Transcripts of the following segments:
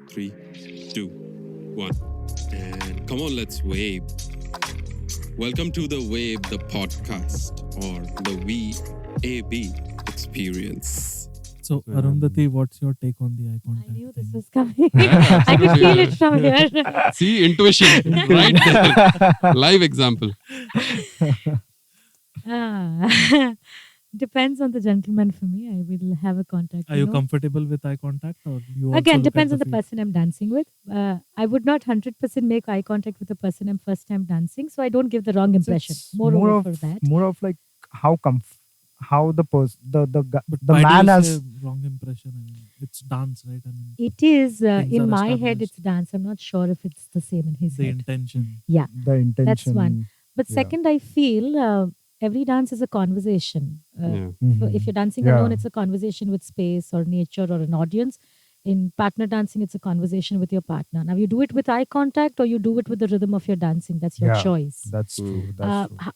3, 2, 1. And come on, let's vape. Welcome to the VAbE, the podcast, or the VAbE experience. So, Arundhati, what's your take on the eye contact? I knew this thing? was coming. I could feel it from here. See, intuition, right there. Live example. Depends on the gentleman for me. I will have a contact. Are you comfortable with eye contact, or you also Again, look depends at on the person I'm dancing with. I would not 100% make eye contact with the person I'm first time dancing, so I don't give the wrong impression. It's Moreover for that. More of like how the person But the why man do you has say wrong impression? I mean, it's dance, right? I mean, It is Things in are my head. established. It's dance. I'm not sure if it's the same in his the head. intention. Yeah, the intention. that's one. But Yeah. second, I feel every dance is a conversation. Yeah. So if you're dancing Yeah. alone, it's a conversation with space or nature or an audience. In partner dancing, it's a conversation with your partner. Now, you do it with eye contact or you do it with the rhythm of your dancing. That's your Yeah. choice. That's true. Uh, That's true. h-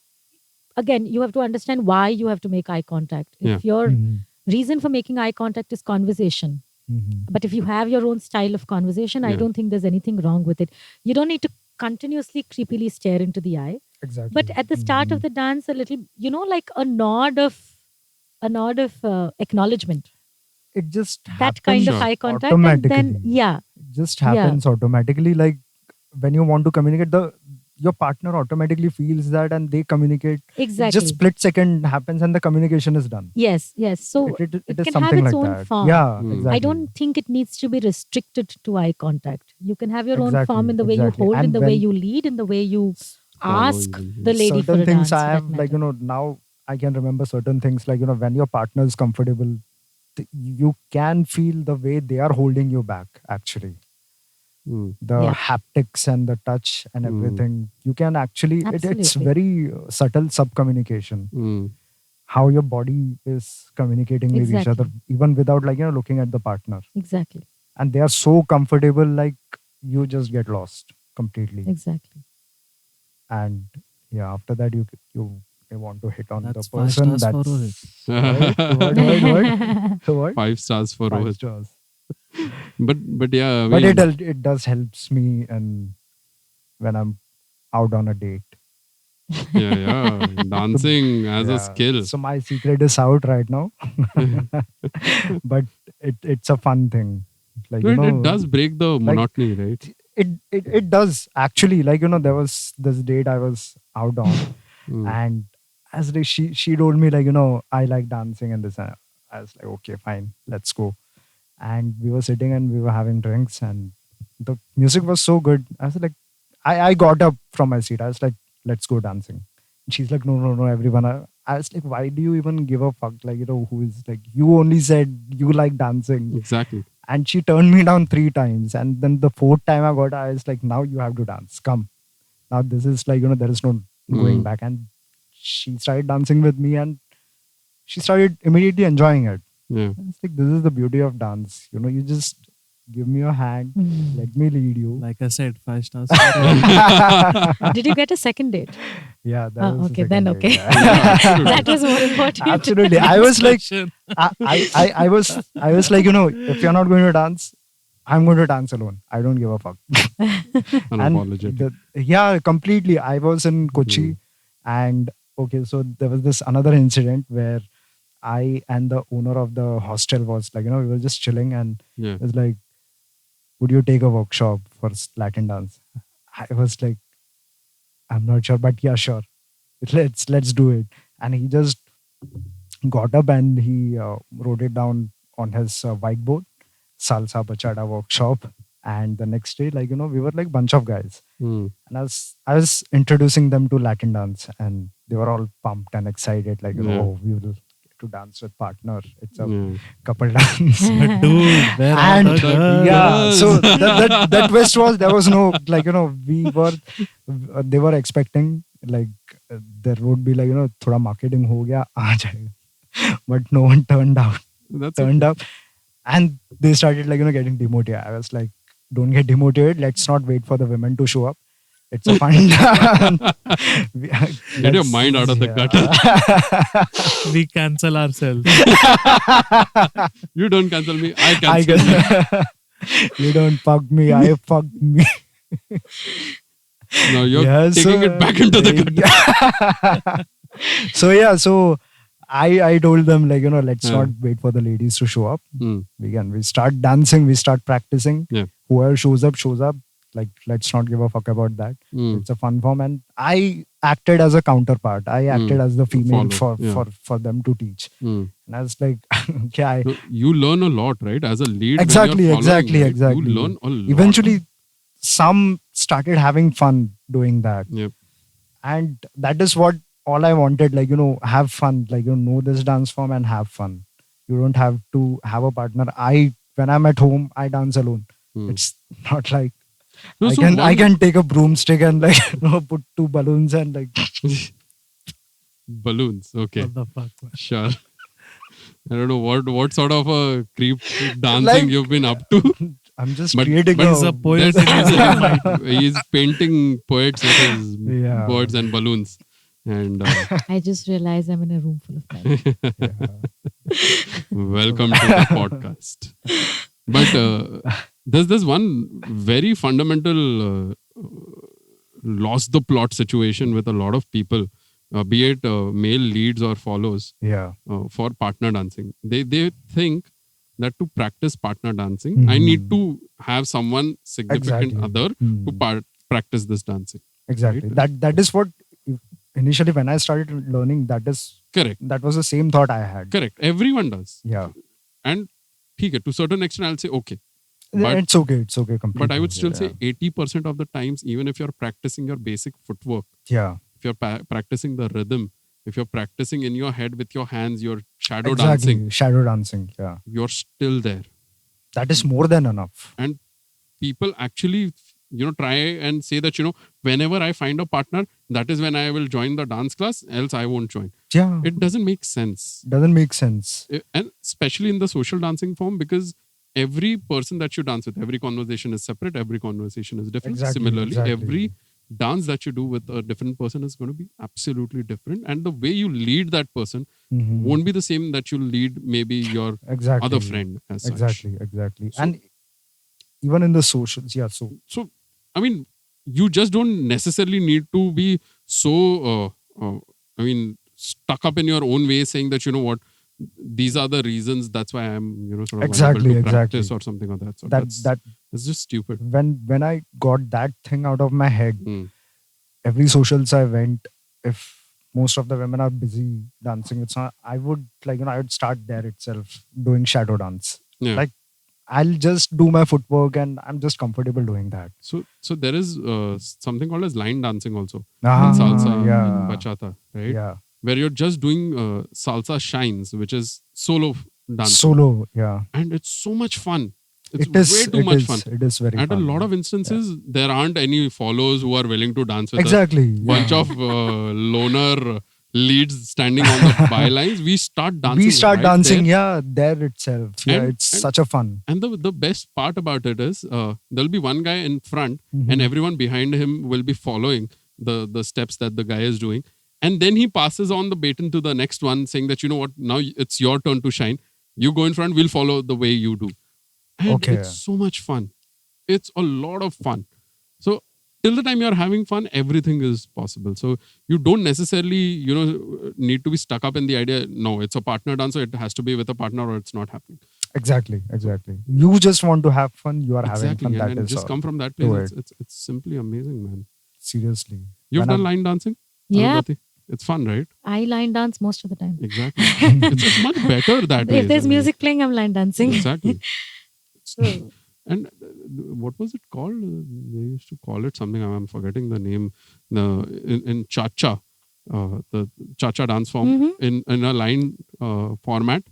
Again, you have to understand why you have to make eye contact. If Yeah. your Mhm. reason for making eye contact is conversation, Mhm. but if you have your own style of conversation, I Yeah. don't think there's anything wrong with it. You don't need to continuously creepily stare into the eye. Exactly. But at the start of the dance, a little, like a nod of acknowledgement. it just That kind of Sure. eye contact, and then automatically. It just happens automatically. Like when you want to communicate, your partner automatically feels that, and they communicate. exactly. Just split second happens, and the communication is done. Yes. So it it is can have something its like own that. form. Yeah, Mm. exactly. I don't think it needs to be restricted to eye contact. You can have your own Exactly, form in the way exactly. you hold, in And the way when- you lead, in the way you Follow ask even, the lady for certain a things dance. I for that have, like, matter. now I can remember certain things, like, when your partner is comfortable, you can feel the way they are holding you back, actually. Mm. The Yeah. haptics and the touch and Mm. everything. You can actually, it's Absolutely. very subtle sub-communication. Mm. How your body is communicating with each other, Exactly. even without, like, looking at the partner. Exactly. And they are so comfortable, like, you just get lost completely. Exactly. And yeah, after that, you want to hit on That's the 5 person. stars for That's Rohit. what? 5 stars for 5 Rohit. stars. But yeah, I But mean, it does helps me, and when I'm out on a date. yeah, dancing as a Yeah. skill. So my secret is out right now, but it's a fun thing. Like, No, it does break the monotony, right? It does actually. Like, there was this date I was out on, Mm. and as she told me, like, I like dancing and this. And I was like, okay, fine, let's go. And we were sitting and we were having drinks, and the music was so good. I was like, I got up from my seat. I was like, let's go dancing. And she's like, no, everyone. I was like, why do you even give a fuck? Like, who is, like, you only said you like dancing. Exactly. And she turned me down 3 times. And then the 4th time I was like, now you have to dance. Come. Now this is like, there is no going Mm. back. And she started dancing with me, and she started immediately enjoying it. Yeah. It's like, this is the beauty of dance. You just give me your hand, let me lead you. Like I said, 5 stars. For Rohit. Did you get a second date? Yeah, that Oh, was the okay, then second date. okay. Yeah. That was more important. Absolutely. I was like, Instruction. I was like, if you're not going to dance, I'm going to dance alone. I don't give a fuck. Unapologetic. Yeah, completely. I was in Kochi, and okay, so there was this another incident where I and the owner of the hostel was like, we were just chilling, and Yeah. it was like, would you take a workshop for Latin dance? I was like, I'm not sure, but yeah, sure. Let's do it. And he just got up and he wrote it down on his whiteboard, salsa bachata workshop. And the next day, like, we were like bunch of guys. Mm. And I was introducing them to Latin dance, and they were all pumped and excited, like, Yeah. oh, we will get to dance with partner. It's a Yeah. couple dance. But dude, where are And the girls? yeah, so that twist was, there was no, like, they were expecting, like, there would be, like, thoda marketing ho gaya, aa jayega. But no one turned up, That's up, and they started, like, getting demotivated. I was like, don't get demotivated. Let's not wait for the women to show up. It's a fun dance. Get your mind out of the gutter. We cancel ourselves. You don't cancel me. I I cancel you. guess. You don't fuck me, I fuck me. Now you're Yeah, taking it back into the gut. So I told them, like, let's Yeah. not wait for the ladies to show up. Hmm. We start dancing, we start practicing. Yeah. Whoever shows up. Like, let's not give a fuck about that. Hmm. It's a fun form, and I acted as a counterpart. I acted as the female Follow, yeah. for them to teach. Hmm. And I was like, okay, So you learn a lot, right? As a lead, Exactly, when you're following, exactly. right? You learn a lot. Eventually, some started having fun doing that. Yep. And that is what all I wanted, like, have fun, like, know this dance form and have fun. You don't have to have a partner. When I'm at home, I dance alone. Hmm. It's not like No, so I can take a broomstick and, like, put 2 balloons and, like, balloons. Okay, What the fuck, man? sure. I don't know what sort of a creep dancing Like- you've been up to. I'm just But- creating But he's a a poet. That's- he's painting poets with his Yeah. birds and balloons. And I just realized I'm in a room full of men. welcome to the podcast. But there's this one very fundamental lost the plot situation with a lot of people, be it male leads or follows, Yeah. for partner dancing. They think that to practice partner dancing, I need to have someone significant Exactly. other to practice this dancing. Exactly. Right. That is what initially, when I started learning, that was the same thought I had. Correct. Everyone does. Yeah. And to a certain extent, I'll say okay. But- It's okay completely. But I would still say Yeah. 80% of the times, even if you're practicing your basic footwork, Yeah. if you're practicing the rhythm, if you're practicing in your head with your hands, your shadow Exactly. dancing, Shadow dancing. Yeah. you're still there. That is more than enough. And people actually, try and say that, whenever I find a partner, that is when I will join the dance class, else I won't join. Yeah. It doesn't make sense. Doesn't make sense. And especially in the social dancing form, because every person that you dance with, every conversation is separate, every conversation is different. Exactly, Similarly, exactly. every dance that you do with a different person is going to be absolutely different. And the way you lead that person Mhm. won't be the same that you lead maybe your Exactly. other friend as such. Exactly. So- And even in the socials, yeah. So, I mean, you just don't necessarily need to be so, stuck up in your own way saying that, what, these are the reasons, that's why I'm, sort of Exactly, unable to practice exactly. or something of that sort. That That's just stupid. when I got that thing out of my head, Hmm. every socials I went, if most of the women are busy dancing, it's not, I would, like, I would start there itself doing shadow dance. Yeah. Like, I'll just do my footwork and I'm just comfortable doing that. So there is something called as line dancing also. Ah, In salsa, yeah. in bachata, right? Yeah. Where you're just doing salsa shines, which is solo dancing. Solo, yeah. And it's so much fun. It's It is way too much fun. It is very At fun. a lot of instances, there aren't any follows who are willing to dance with Exactly. a bunch of loner leads standing on the bylines. We start dancing. We start right dancing, there. yeah, there itself. Yeah, And- it's such a fun. And the best part about it is there'll be one guy in front Mm-hmm. and everyone behind him will be following the steps that the guy is doing. And then he passes on the baton to the next one saying that, what, now it's your turn to shine. You go in front, we'll follow the way you do. And Okay. it's so much fun. It's a lot of fun. So till the time you're having fun, everything is possible. So you don't necessarily, need to be stuck up in the idea, no, it's a partner dance, so it has to be with a partner or it's not happening. Exactly. You just want to have fun. You are having Exactly. fun. And That is just all. come from that Do place. It's simply amazing, man. Seriously. You've When done I'm- line dancing? Yeah, Anubhati? It's fun, right? I line dance most of the time. Exactly. it's much better that way. If there's isn't it? music playing, I'm line dancing. Exactly. So, And what was it called? They used to call it something. I'm forgetting the name. In cha-cha, the cha-cha dance form, Mhm. in a line format,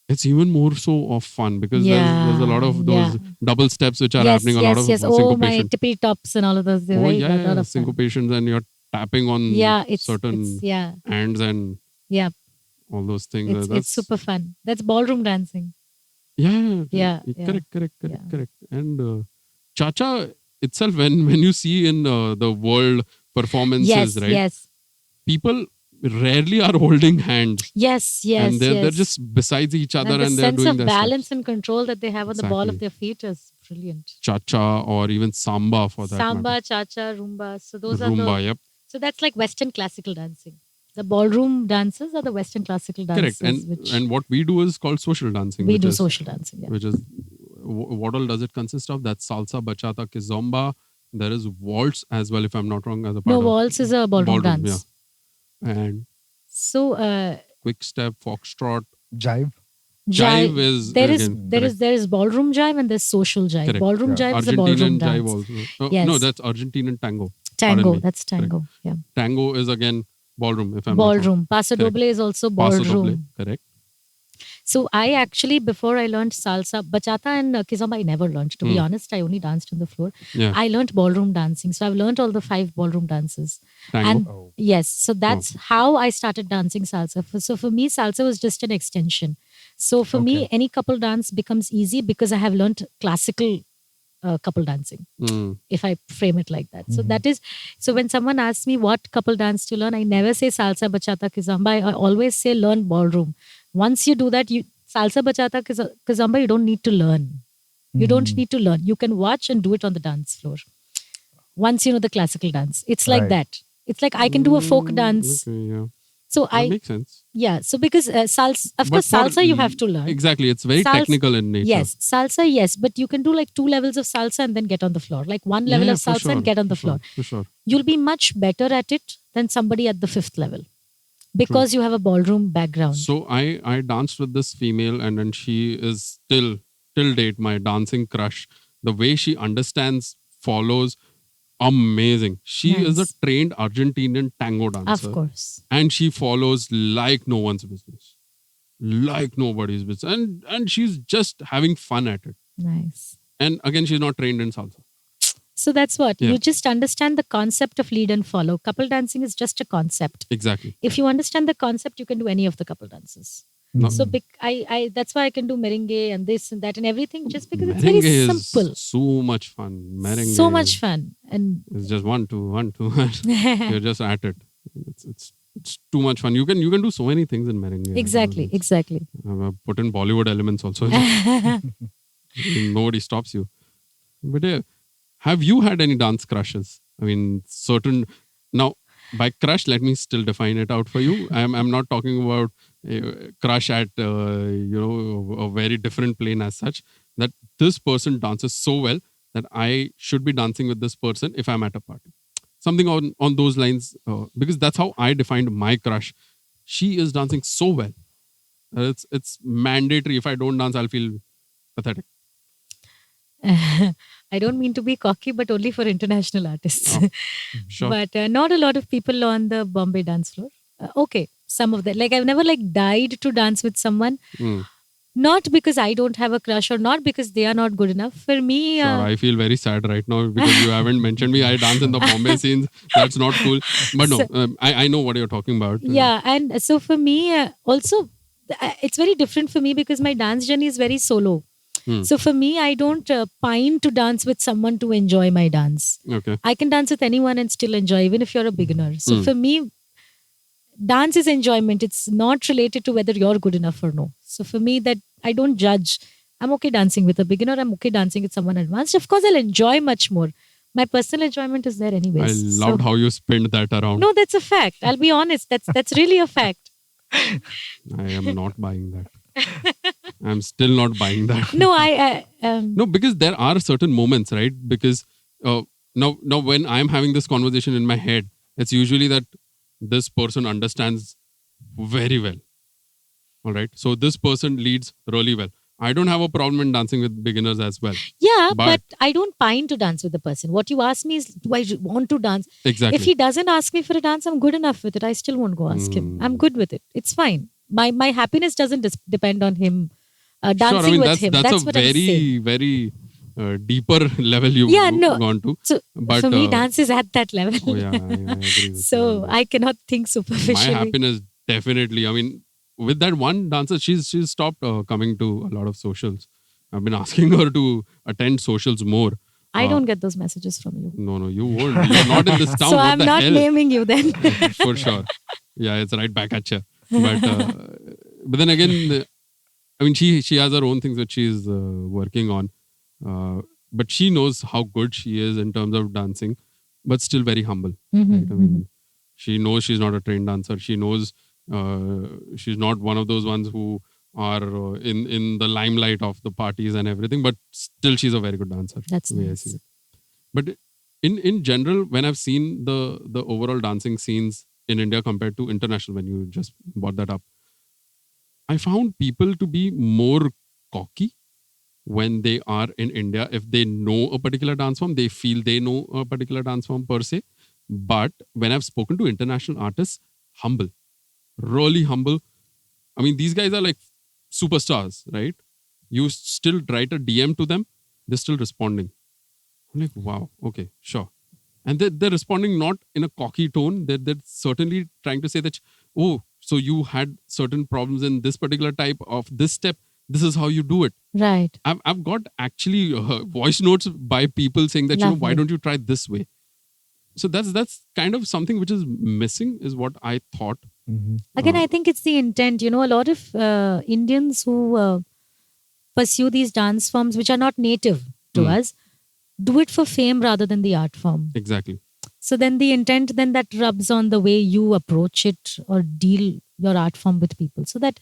it's even more so of fun because there's a lot of those Yeah. double steps which are yes, happening. A lot of yes. Oh, my syncopation. tippy tops and all of those. They're Oh very, yeah, a lot of fun. syncopations, and you're tapping on It's certain yeah, hands and yeah. all those things. It's super fun. That's ballroom dancing. Yeah. Yeah, Correct. And cha-cha itself, when you see in the world performances, Yes, right? yes, People rarely are holding hands. yes. And they're yes. just besides each other and the and they're sense doing of their balance steps. and control that they have on the ball of Exactly. their feet is brilliant. cha-cha, or even samba for that Samba, matter. cha-cha, rumba. So those are Rumba, the. yep. So that's like Western classical dancing. The ballroom dances are the Western classical dances, Correct. And what we do is called social dancing. we which do is, social dancing. Yeah. Which is, what all does it consist of? That's salsa, bachata, kizomba. There is waltz as well, if I'm not wrong, as a part No, of waltz is a ballroom dance. Yeah. And So quick step, foxtrot. Jive. Jive is there again, is ballroom jive and there's social jive. Correct. Ballroom Yeah. jive is a ballroom Argentinian jive dance. also. Oh, Yes. No, that's Argentinian tango. Tango, Pardon me. that's tango. Yeah. Tango is again ballroom, if I'm not wrong. Ballroom. Paso doble is also Paso doble, ballroom. correct. So I actually, before I learned salsa, bachata and kizomba, I never learned. To be honest, I only danced on the floor. Yeah. I learned ballroom dancing. So I've learned all the 5 ballroom dances. Tango. And Oh. yes, so that's how I started dancing salsa. So for me, salsa was just an extension. So for me, Okay. any couple dance becomes easy because I have learned classical couple dancing, if I frame it like that. So that is, so when someone asks me what couple dance to learn, I never say salsa, bachata, kizomba. I always say learn ballroom. Once you do that, you salsa, bachata, kizomba, you don't need to learn. You don't need to learn. You can watch and do it on the dance floor. Once you know the classical dance, it's like Right. that. It's like I can do a folk dance. Okay, yeah. So That makes sense. yeah. So because salsa, of But course, for- salsa you have to learn. Exactly. It's very technical in nature. Yes, salsa, yes, but you can do like 2 levels of salsa and then get on the floor. Like 1 level Yeah, of for salsa sure, and get on the for floor. sure, For sure. You'll be much better at it than somebody at the 5th level because you have a ballroom background. So I danced with this female, and then she is still till date my dancing crush. The way she understands, follows, amazing. She is a Nice. trained Argentinian tango dancer. Of course. And she follows like no one's business. Like nobody's business. And she's just having fun at it. Nice. And again, she's not trained in salsa. So that's what. Yeah. You just understand the concept of lead and follow. Couple dancing is just a concept. Exactly. If you understand the concept, you can do any of the couple dances. No. So I that's why I can do merengue and this and that and everything, just because it's Merengue very is simple. so much fun. Merengue So much fun. And It's just 1, 2, 1, 2. You're just at it. It's too much fun. You can do so many things in merengue. exactly. Put in Bollywood elements also. Nobody stops you. But have you had any dance crushes? I mean, certain now by crush, let me still define it out for you. I'm not talking about crush at a very different plane as such. That this person dances so well that I should be dancing with this person if I'm at a party. Something on those lines, because that's how I defined my crush. She is dancing so well. It's mandatory. If I don't dance, I'll feel pathetic. I don't mean to be cocky, but only for international artists. Oh, sure. But not a lot of people on the Bombay dance floor. Okay, some of them. Like I've never died to dance with someone. Not because I don't have a crush or not because they are not good enough. For me... Sure, I feel very sad right now because you haven't mentioned me. I dance in the Bombay scenes. That's not cool. But no, I know what you're talking about. Yeah, and so for me, also, it's very different for me because my dance journey is very solo. So for me, I don't pine to dance with someone to enjoy my dance. Okay. I can dance with anyone and still enjoy, even if you're a beginner. So for me, dance is enjoyment. It's not related to whether you're good enough or no. So for me, that I don't judge. I'm okay dancing with a beginner. I'm okay dancing with someone advanced. Of course, I'll enjoy much more. My personal enjoyment is there anyways. I loved how you spinned that around. No, that's a fact. I'll be honest. That's really a fact. I am not buying that. I'm still not buying that. No, No, because there are certain moments, right? Because now when I'm having this conversation in my head, it's usually that this person understands very well. All right. So this person leads really well. I don't have a problem in dancing with beginners as well. Yeah, but But- I don't pine to dance with the person. What you ask me is, do I want to dance? Exactly. If he doesn't ask me for a dance, I'm good enough with it. I still won't go ask him. I'm good with it. It's fine. My happiness doesn't depend on him dancing sure, I mean, with him. that's a what I'm saying. very deeper level you've gone to. So But, for me, dance is at that level. Oh yeah, I agree with you So on that. I cannot think My superficially. happiness definitely. I mean, with that one dancer, she's stopped coming to a lot of socials. I've been asking her to attend socials more. I don't get those messages from you. No, you won't. You're not in this town. So What I'm the not hell? naming you then. For sure. Yeah, it's right back at you. But then again, I mean, she has her own things that she's working on. but she knows how good she is in terms of dancing, but still very humble. Mhm, Right? I mean, she knows she's not a trained dancer. She knows she's not one of those ones who are in the limelight of the parties and everything, but still she's a very good dancer. That's the way I nice. see it. But in general, when I've seen the overall dancing scenes in India compared to international, when you just brought that up, I found people to be more cocky when they are in India. If they know a particular dance form, they feel they know a particular dance form per se. But when I've spoken to international artists, humble, really humble. I mean, these guys are like superstars, right? You still write a DM to them, they're still responding. I'm like, wow, okay, sure. And they're responding not in a cocky tone. They're certainly trying to say that, oh, so you had certain problems in this particular type of this step. This is how you do it. Right. I've got actually voice notes by people saying that, why Lovely. don't you try this way? So that's kind of something which is missing, is what I thought. Again, I think it's the intent. A lot of Indians who pursue these dance forms which are not native to us do it for fame rather than the art form. Exactly. So then the intent then that rubs on the way you approach it or deal your art form with people. So that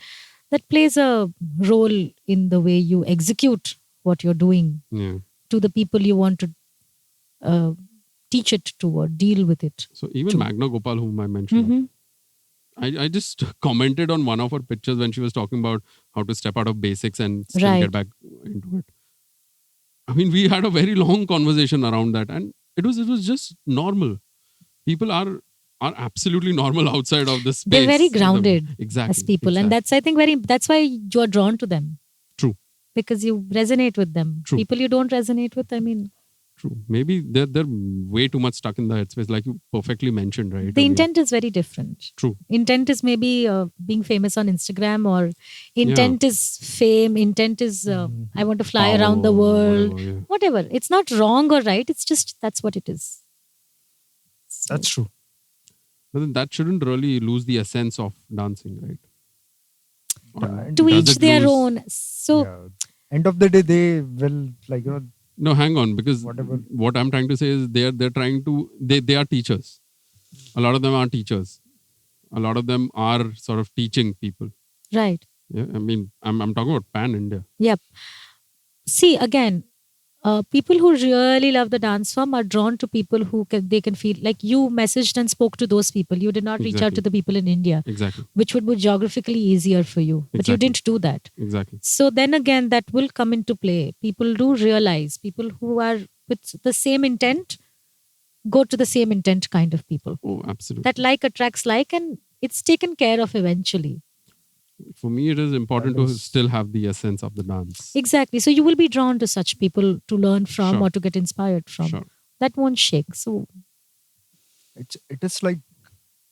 plays a role in the way you execute what you're doing Yeah. to the people you want to teach it to or deal with it. So even Magna Gopal, whom I mentioned, I just commented on one of her pictures when she was talking about how to step out of basics and still Right. get back into it. I mean, we had a very long conversation around that, and it was just normal. People are absolutely normal outside of this space. They're very grounded Exactly, as people. And that's, I think, that's why you're drawn to them. True. Because you resonate with them. True. People you don't resonate with, I mean, true. Maybe they're way too much stuck in the headspace, like you perfectly mentioned, right? the intent is very different. True. Intent is maybe being famous on Instagram, or intent is fame. Intent is I want to fly Power, around the world. whatever, Whatever. It's not wrong or right. It's just that's what it is. So, That's true. But then that shouldn't really lose the essence of dancing, right? Or to does each it their lose- own. So Yeah. End of the day, they will No, hang on, because Whatever. what I'm trying to say is they're trying to they are teachers. A lot of them are teachers. A lot of them are sort of teaching people. right. Yeah, I mean, I'm talking about pan India. Yep. See, again, people who really love the dance form are drawn to people who they can feel like you messaged and spoke to those people. You did not reach out Exactly. to the people in India, Exactly. which would be geographically easier for you. But you Exactly. didn't do that. Exactly. So then again, that will come into play. People do realize, people who are with the same intent go to the same intent kind of people. Oh, absolutely. That like attracts like, and it's taken care of eventually. For me, it is important That to is- still have the essence of the dance. Exactly. So you will be drawn to such people to learn from Sure. or to get inspired from. Sure. That won't shake. So it is like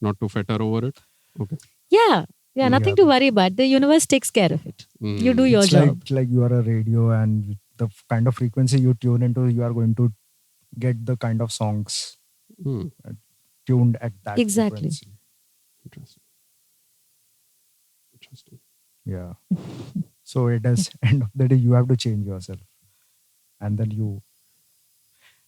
Not to fetter over it. Okay. yeah, nothing Yeah. to worry about. The universe takes care of it. You do Mm. your it's job. like you are a radio, and the kind of frequency you tune into, you are going to get the kind of songs Mm. tuned at that Exactly. frequency. Interesting. Interesting. Yeah. So it is end of the day, you have to change yourself, and then you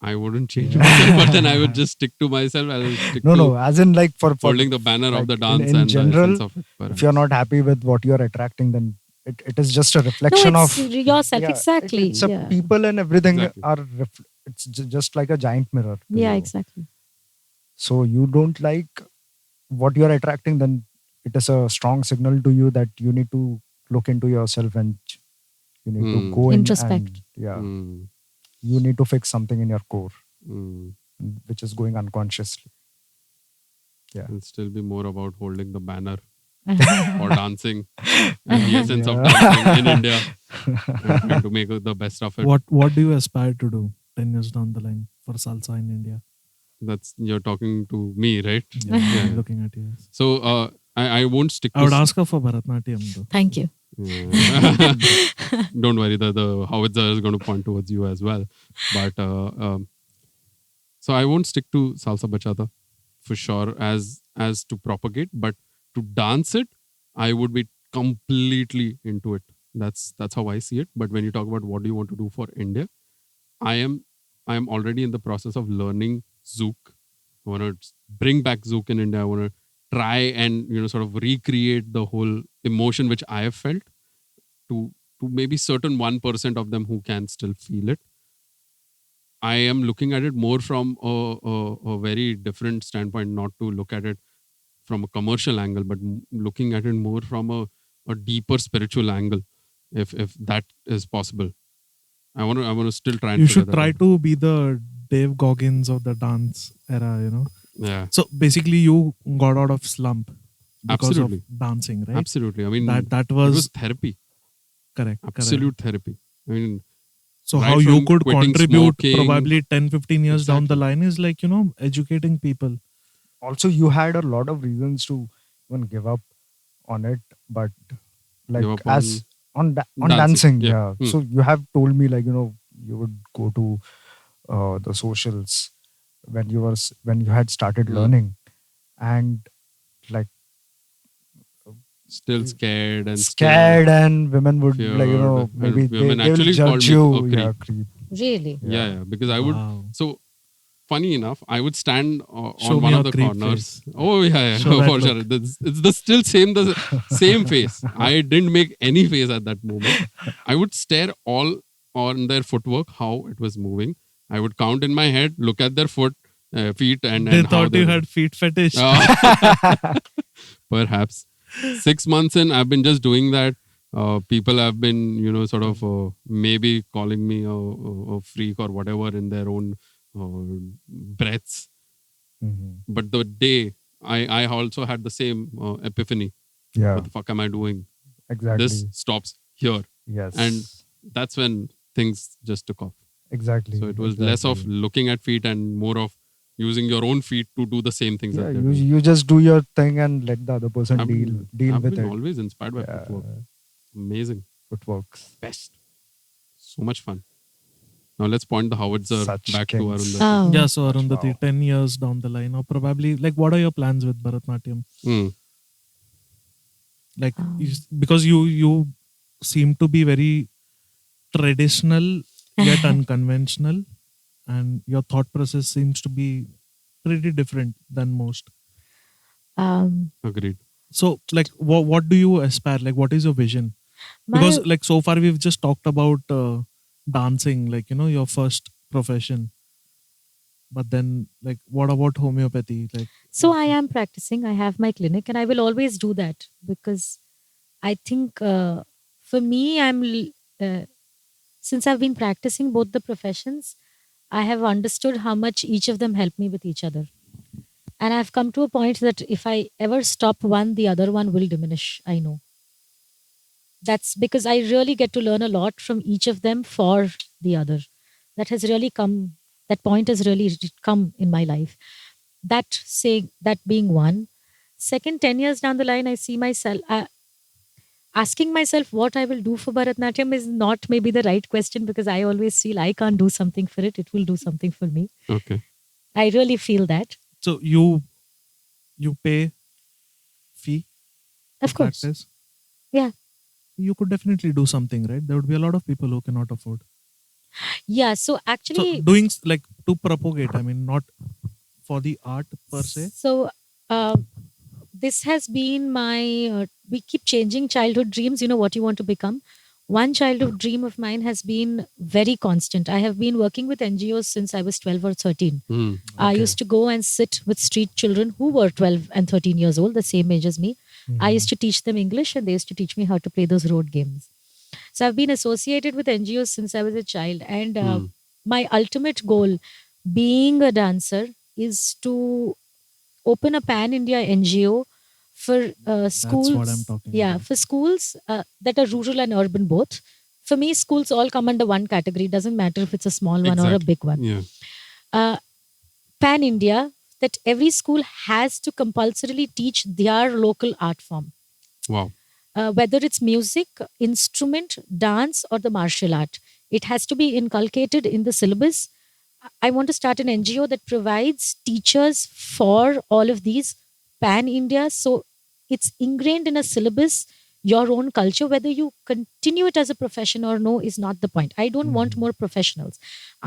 I wouldn't change myself, but then I would just stick to myself. I will stick no to as in like for holding the banner like of the in- dance in and general, the essence of it. if perhaps. you're not happy with what you're attracting, then it is just a No, reflection it's of yourself. yeah, Exactly. it's a yeah. people and everything Exactly. are it's just like a giant mirror to Yeah, you. exactly. So you don't like what you're attracting, then it is a strong signal to you that you need to look into yourself, and you need to go in Introspect. and Mm. you need to fix something in your core, Mm. which is going unconsciously. It'll still be more about holding the banner or dancing and the essence of Yeah. dancing in India and trying to make the best of it. What do you aspire to do 10 years down the line for salsa in India? That's you're talking to me, right? Yeah, Yeah. I'm looking at you. So I won't stick to I would ask her for Bharatnatyam though. Thank you. Yeah. Don't worry, the howitzer is going to point towards you as well. But so I won't stick to salsa bachata for sure as to propagate, but to dance it, I would be completely into it. That's how I see it. But when you talk about what do you want to do for India, I am already in the process of learning Zouk. I want to bring back Zouk in India. I want to try and sort of recreate the whole emotion which I have felt to maybe certain 1% of them who can still feel it. I am looking at it more from a very different standpoint, not to look at it from a commercial angle, but looking at it more from a deeper spiritual angle, if that is possible. I want to still try and You figure should that try out. to be the Dave Goggins of the dance era, Yeah, So basically you got out of slump because absolutely. of dancing, right? Absolutely. I mean, That it was was therapy. correct. Absolute therapy. I mean, So right how you from could quitting contribute smoking. probably 10, 15 years down the Exactly. line is like, educating people. Also, you had a lot of reasons to even give up on it, but like Give up as on dancing. dancing, Yeah. yeah. So you have told me like you would go to the socials when when you had started learning, and like Still scared and scared, and women would like feared. maybe And women they will actually called judge me you. a creep. Yeah, creep. Really? Yeah. Because I would. Wow. So funny enough, I would stand Show on me one your of the creep corners. face. Oh yeah, Show that for sure. look. It's the still the same face. I didn't make any face at that moment. I would stare all on their footwork, how it was moving. I would count in my head, look at their feet, and They how thought they you were. had feet fetish. Perhaps 6 months in, I've been just doing that. People have been, sort of maybe calling me a freak or whatever in their own breaths. But the day I also had the same epiphany. Yeah, What the fuck am I doing? exactly. This stops here. Yes, And that's when things just took off. exactly. So it was less of looking at feet and more of using your own feet to do the same things Yeah, that they're you doing. you just do your thing and let the other person I've deal with been it. always inspired by Yeah. footwork. Amazing. Footworks. Best. So much fun. Now let's point the howitzer Such back to kings. Arundhati. Oh. Yeah, so Arundhati, Wow. 10 years down the line, or probably like, what are your plans with Bharatnatyam? Like, because you seem to be very traditional yet unconventional, and your thought process seems to be pretty different than most. Agreed. So, like, what do you aspire? Like, what is your vision? My- Because, like, so far we've just talked about dancing, like, your first profession. But then, like, what about homeopathy? Like, So I am practicing. I have my clinic, and I will always do that because I think for me, since I've been practicing both the professions, I have understood how much each of them help me with each other. And I've come to a point that if I ever stop one, the other one will diminish. I know. That's because I really get to learn a lot from each of them for the other. That point has really come in my life. That being one. Second, 10 years down the line, I see myself asking myself what I will do for Bharatnatyam is not maybe the right question because I always feel I can't do something for it. It will do something for me. Okay. I really feel that. so you pay fee Of to course. practice? Yeah. You could definitely do something, right? There would be a lot of people who cannot afford. Yeah. So actually, So doing like to propagate, I mean, not for the art per se. So this has been my. We keep changing childhood dreams. You know what you want to become. One childhood dream of mine has been very constant. I have been working with NGOs since I was 12 or 13. I used to go and sit with street children who were 12 and 13 years old, the same age as me. I used to teach them English and they used to teach me how to play those road games. So I've been associated with NGOs since I was a child. And my ultimate goal, being a dancer, is to open a pan-India NGO for schools. That's what I'm talking about. For schools that are rural and urban both. For me, schools all come under one category. Doesn't matter if it's a small one or a big one. Yeah. Pan-India, that every school has to compulsorily teach their local art form. Wow. Whether it's music, instrument, dance, or the martial art. It has to be inculcated in the syllabus. I want to start an NGO that provides teachers for all of these pan-India. So it's ingrained in a syllabus, your own culture. Whether you continue it as a profession or no is not the point. I don't want more professionals.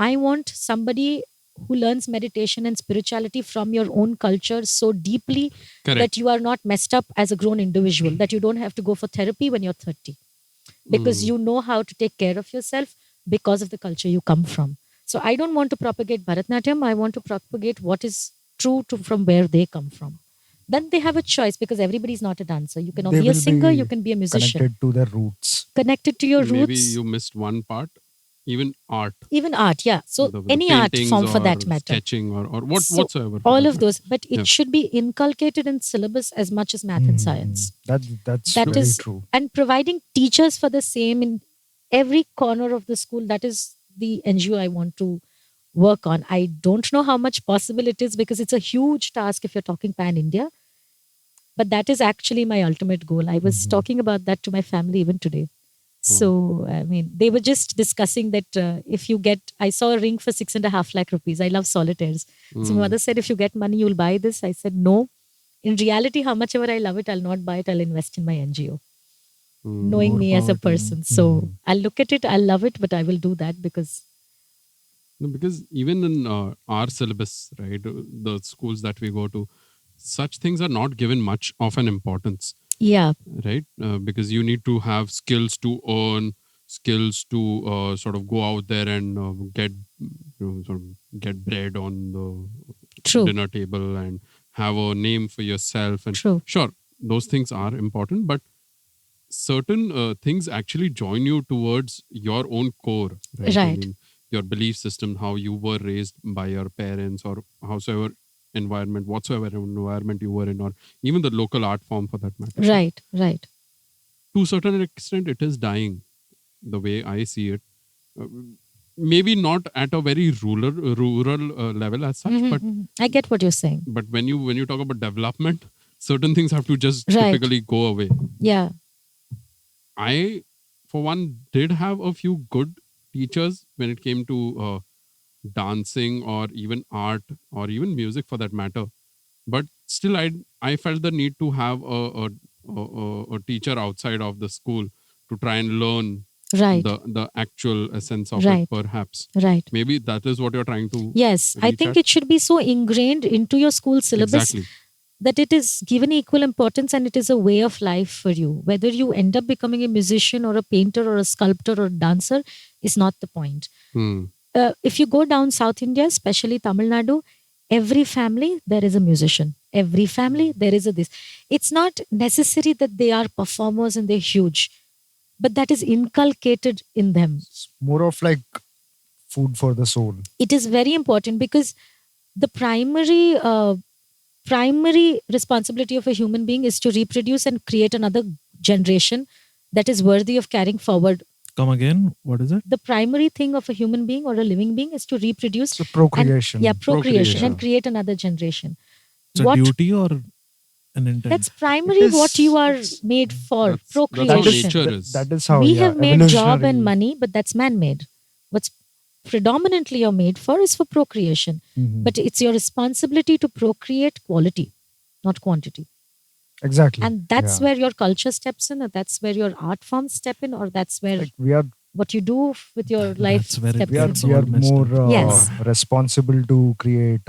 I want somebody who learns meditation and spirituality from your own culture so deeply Correct. that you are not messed up as a grown individual, that you don't have to go for therapy when you're 30, because you know how to take care of yourself because of the culture you come from. So I don't want to propagate Bharatanatyam. I want to propagate what is true to from where they come from. Then they have a choice, because everybody's not a dancer. You can They be a will singer, be you can be a musician. connected to their roots. Connected to your Maybe roots. you missed one part. Even art. Even art, yeah. So the any art paintings form for or that matter. sketching or So whatsoever. for all that of matter. those, but it Yeah. should be inculcated in syllabus as much as math and science. That's That very is, true. and providing teachers for the same in every corner of the school. That is the NGO I want to work on. I don't know how much possible it is, because it's a huge task if you're talking pan India. But that is actually my ultimate goal. I was talking about that to my family even today. So, I mean, they were just discussing that if you get, I saw a ring for 6.5 lakh rupees. I love solitaires. So my mother said, if you get money, you'll buy this. I said, no. In reality, how much ever I love it, I'll not buy it. I'll invest in my NGO, knowing More me as a power to you. person. So I'll look at it. I'll love it, but I will do that because. No, because even in our syllabus, right, the schools that we go to, such things are not given much of an importance, Yeah, right? Because you need to have skills to earn, skills to sort of go out there and get, sort of get bread on the true. dinner table and have a name for yourself. And True. sure, those things are important, but certain things actually join you towards your own core, right? I Right. mean, your belief system, how you were raised by your parents, or howsoever environment, whatsoever environment you were in, or even the local art form for that matter. So Right, right. to a certain extent, it is dying, the way I see it. Uh, Maybe not at a very rural level as such, but I get what you're saying. when you talk about development, certain things have to just Right. typically go away. Yeah. I, for one, did have a few good teachers when it came to dancing or even art or even music for that matter. But still, I felt the need to have a teacher outside of the school to try and learn Right. the actual essence of Right. it, perhaps. Right. Maybe that is what you're trying to. Yes, I reach think at. it should be so ingrained into your school syllabus Exactly. that it is given equal importance, and it is a way of life for you. Whether you end up becoming a musician or a painter or a sculptor or a dancer is not the point. If you go down South India, especially Tamil Nadu, every family there is a musician. Every family there is a this. It's not necessary that they are performers and they're huge, but that is inculcated in them. It's more of like food for the soul. It is very important, because the primary responsibility of a human being is to reproduce and create another generation that is worthy of carrying forward. Come again. What is it? The primary thing of a human being or a living being is to reproduce. So procreation. And, procreation Procreation. and create another generation. It's a duty or an intent? That's primary It is- what you are made for. That's how Procreation. nature is. That is how We yeah, have made job evolutionary- and money, but that's man-made. What's predominantly you're made for is for procreation. Mhm. But it's your responsibility to procreate quality, not quantity. Exactly. And that's Yeah. where your culture steps in, or that's where your art forms step in, or that's where Like we are what you do with your life That's where it steps we are in. gets we are all messed more up. Yes. responsible to create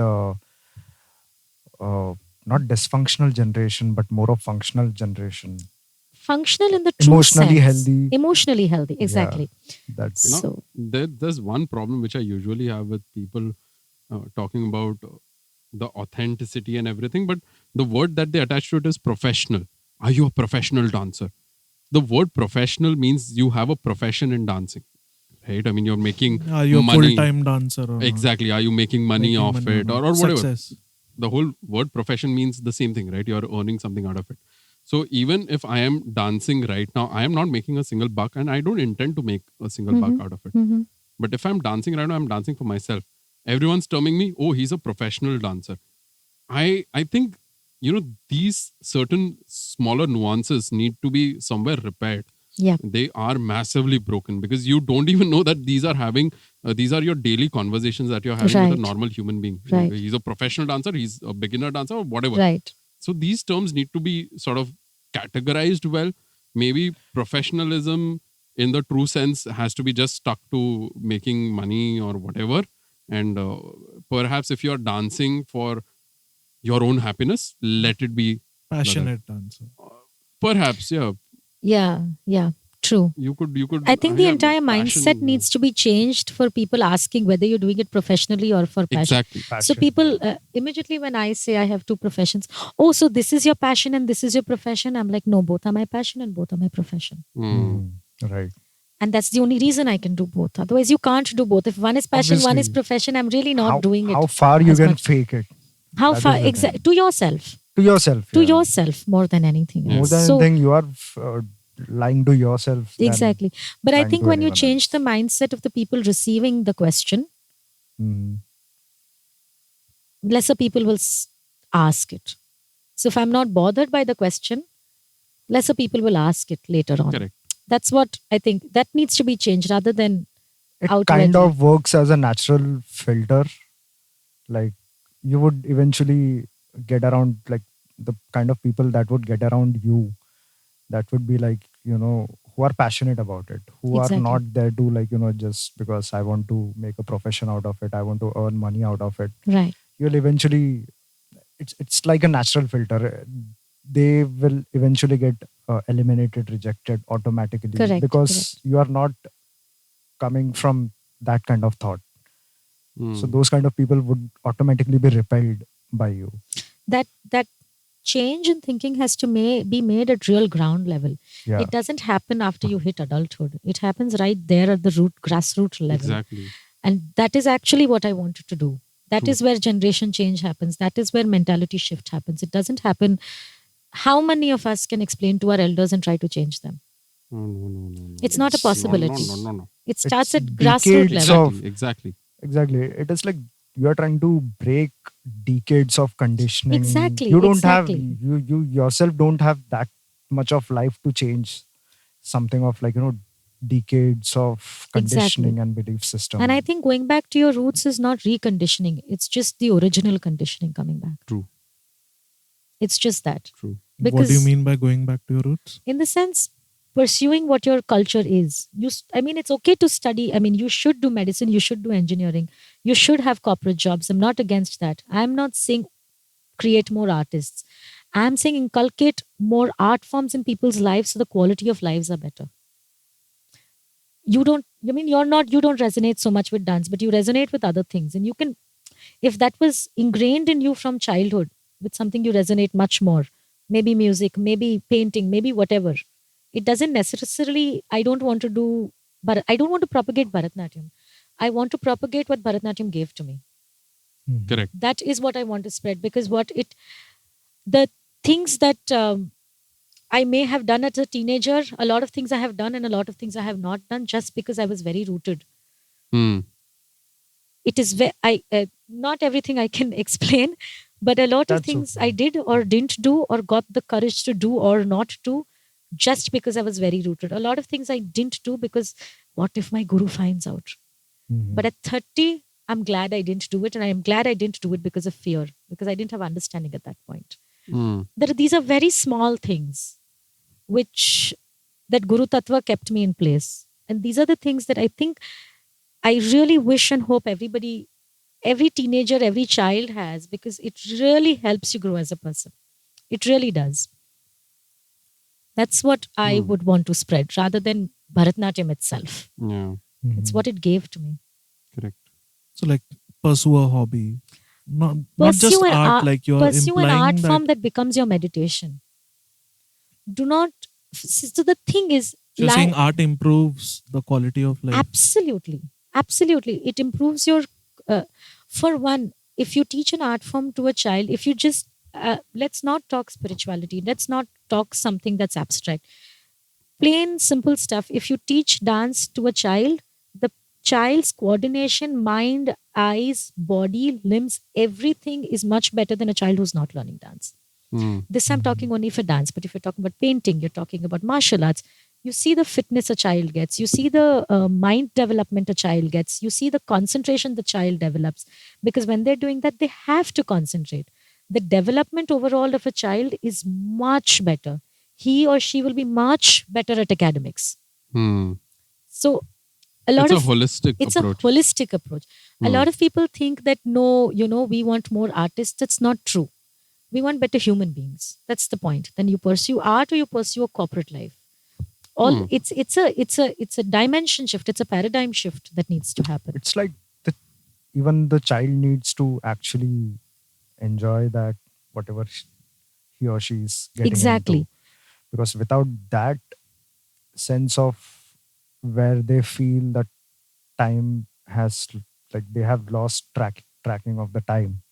not dysfunctional generation but more of functional generation. Functional in the true Emotionally sense. healthy. Emotionally healthy, exactly. That's Now, So there's one problem which I usually have with people talking about the authenticity and everything, but the word that they attach to it is professional. Are you a professional dancer? The word professional means you have a profession in dancing, right? I mean, you're making Are you a money. full-time dancer or not? Exactly. Are you making money Making off money it or or not? whatever? Success. The whole word profession means the same thing, right? You're earning something out of it. So even if I am dancing right now, I am not making a single buck, and I don't intend to make a single buck out of it. mhm. But if I'm dancing right now, I'm dancing for myself. Everyone's terming me, oh, he's a professional dancer. I think, these certain smaller nuances need to be somewhere repaired. Yeah. They are massively broken because you don't even know that these are your daily conversations that you're having with Right. a normal human being. Right. He's a professional dancer, he's a beginner dancer, or whatever. Right. So these terms need to be sort of categorized well. Maybe professionalism in the true sense has to be just stuck to making money or whatever. And perhaps if you're dancing for your own happiness, let it be Passionate dancer. perhaps, Yeah, true. you could I think the yeah, entire passion, mindset needs to be changed for people asking whether you're doing it professionally or for passion. exactly. So people immediately when I say I have two professions, oh, so this is your passion and this is your profession. I'm like, no, both are my passion and both are my profession. Right. And that's the only reason I can do both. Otherwise, you can't do both. If one is passion, one is Obviously. profession, I'm really not doing it. How far you as can much. fake it How that far? is the Exactly. thing. To yourself. to yourself. To yeah. yourself more than anything Yeah. More else. than So, anything, you are lying to yourself. than exactly. But I lying think to when you anyone change else. the mindset of the people receiving the question, Mhm. lesser people will ask it. So if I'm not bothered by the question, lesser people will ask it later on. Correct. That's what I think. That needs to be changed rather than It outwardly. kind of works as a natural filter. Like you would eventually get around like the kind of people that would get around you. That would be like, who are passionate about it, who Exactly. are not there to like, just because I want to make a profession out of it, I want to earn money out of it. Right. You'll eventually, it's like a natural filter. They will eventually get eliminated, rejected automatically Correct, because you are not coming from that kind of thought. So those kind of people would automatically be repelled by you. That change in thinking has to be made at real ground level. Yeah. It doesn't happen after you hit adulthood. It happens right there at the grassroots level. Exactly. And that is actually what I wanted to do. That True. is where generation change happens. That is where mentality shift happens. It doesn't happen. How many of us can explain to our elders and try to change them? No. It's not a possibility. No. It starts It's at grassroots decades level. of- Exactly. Exactly. It is like you are trying to break decades of conditioning. Exactly, You don't exactly. have you yourself don't have that much of life to change something of like, decades of conditioning and belief system. And I think going back to your roots is not reconditioning. It's just the original conditioning coming back. True. It's just that. True. What do you Because- mean by going back to your roots? In the sense, pursuing what your culture is. It's okay to study. You should do medicine. You should do engineering. You should have corporate jobs. I'm not against that. I'm not saying create more artists. I'm saying inculcate more art forms in people's lives so the quality of lives are better. You don't resonate so much with dance, but you resonate with other things. And you can, if that was ingrained in you from childhood with something you resonate much more, maybe music, maybe painting, maybe whatever. It doesn't necessarily, I don't want to propagate Bharatanatyam. I want to propagate what Bharatanatyam gave to me. Correct. That is what I want to spread, because the things that I may have done as a teenager, a lot of things I have done and a lot of things I have not done just because I was very rooted. It is not everything I can explain, but a lot of That's things okay. I did or didn't do or got the courage to do or not do just because I was very rooted. A lot of things I didn't do because what if my guru finds out? But at 30, I'm glad I didn't do it. And I am glad I didn't do it because of fear, because I didn't have understanding at that point. These are very small things which that Guru Tattva kept me in place. And these are the things that I think I really wish and hope everybody, every teenager, every child has, because it really helps you grow as a person. It really does. That's what I would want to spread rather than Bharatanatyam itself. Yeah. It's what it gave to me. Correct. So like pursue a hobby. Not just Pursue an art, like you're pursue an implying art that form that becomes your meditation. Do not. So the thing is, you're saying art improves the quality of life. absolutely, it improves your. For one, if you teach an art form to a child, if you just let's not talk spirituality. Let's not talk something that's abstract. Plain simple stuff. If you teach dance to a child, the child's coordination, mind, eyes, body, limbs, everything is much better than a child who's not learning dance. This I'm talking only for dance, but if you're talking about painting, you're talking about martial arts, you see the fitness a child gets, you see the mind development a child gets, you see the concentration the child develops. Because when they're doing that, they have to concentrate. The development overall of a child is much better. He or she will be much better at academics. So a lot It's of a holistic it's approach. a holistic approach. A Hmm. lot of people think that no, we want more artists. That's not true. We want better human beings. That's the point. Then you pursue art or you pursue a corporate life. All Hmm. it's a dimension shift. It's a paradigm shift that needs to happen. It's like even the child needs to actually enjoy that whatever he or she is getting Exactly. into, because without that sense of where they feel that time has, like, they have lost tracking of the time,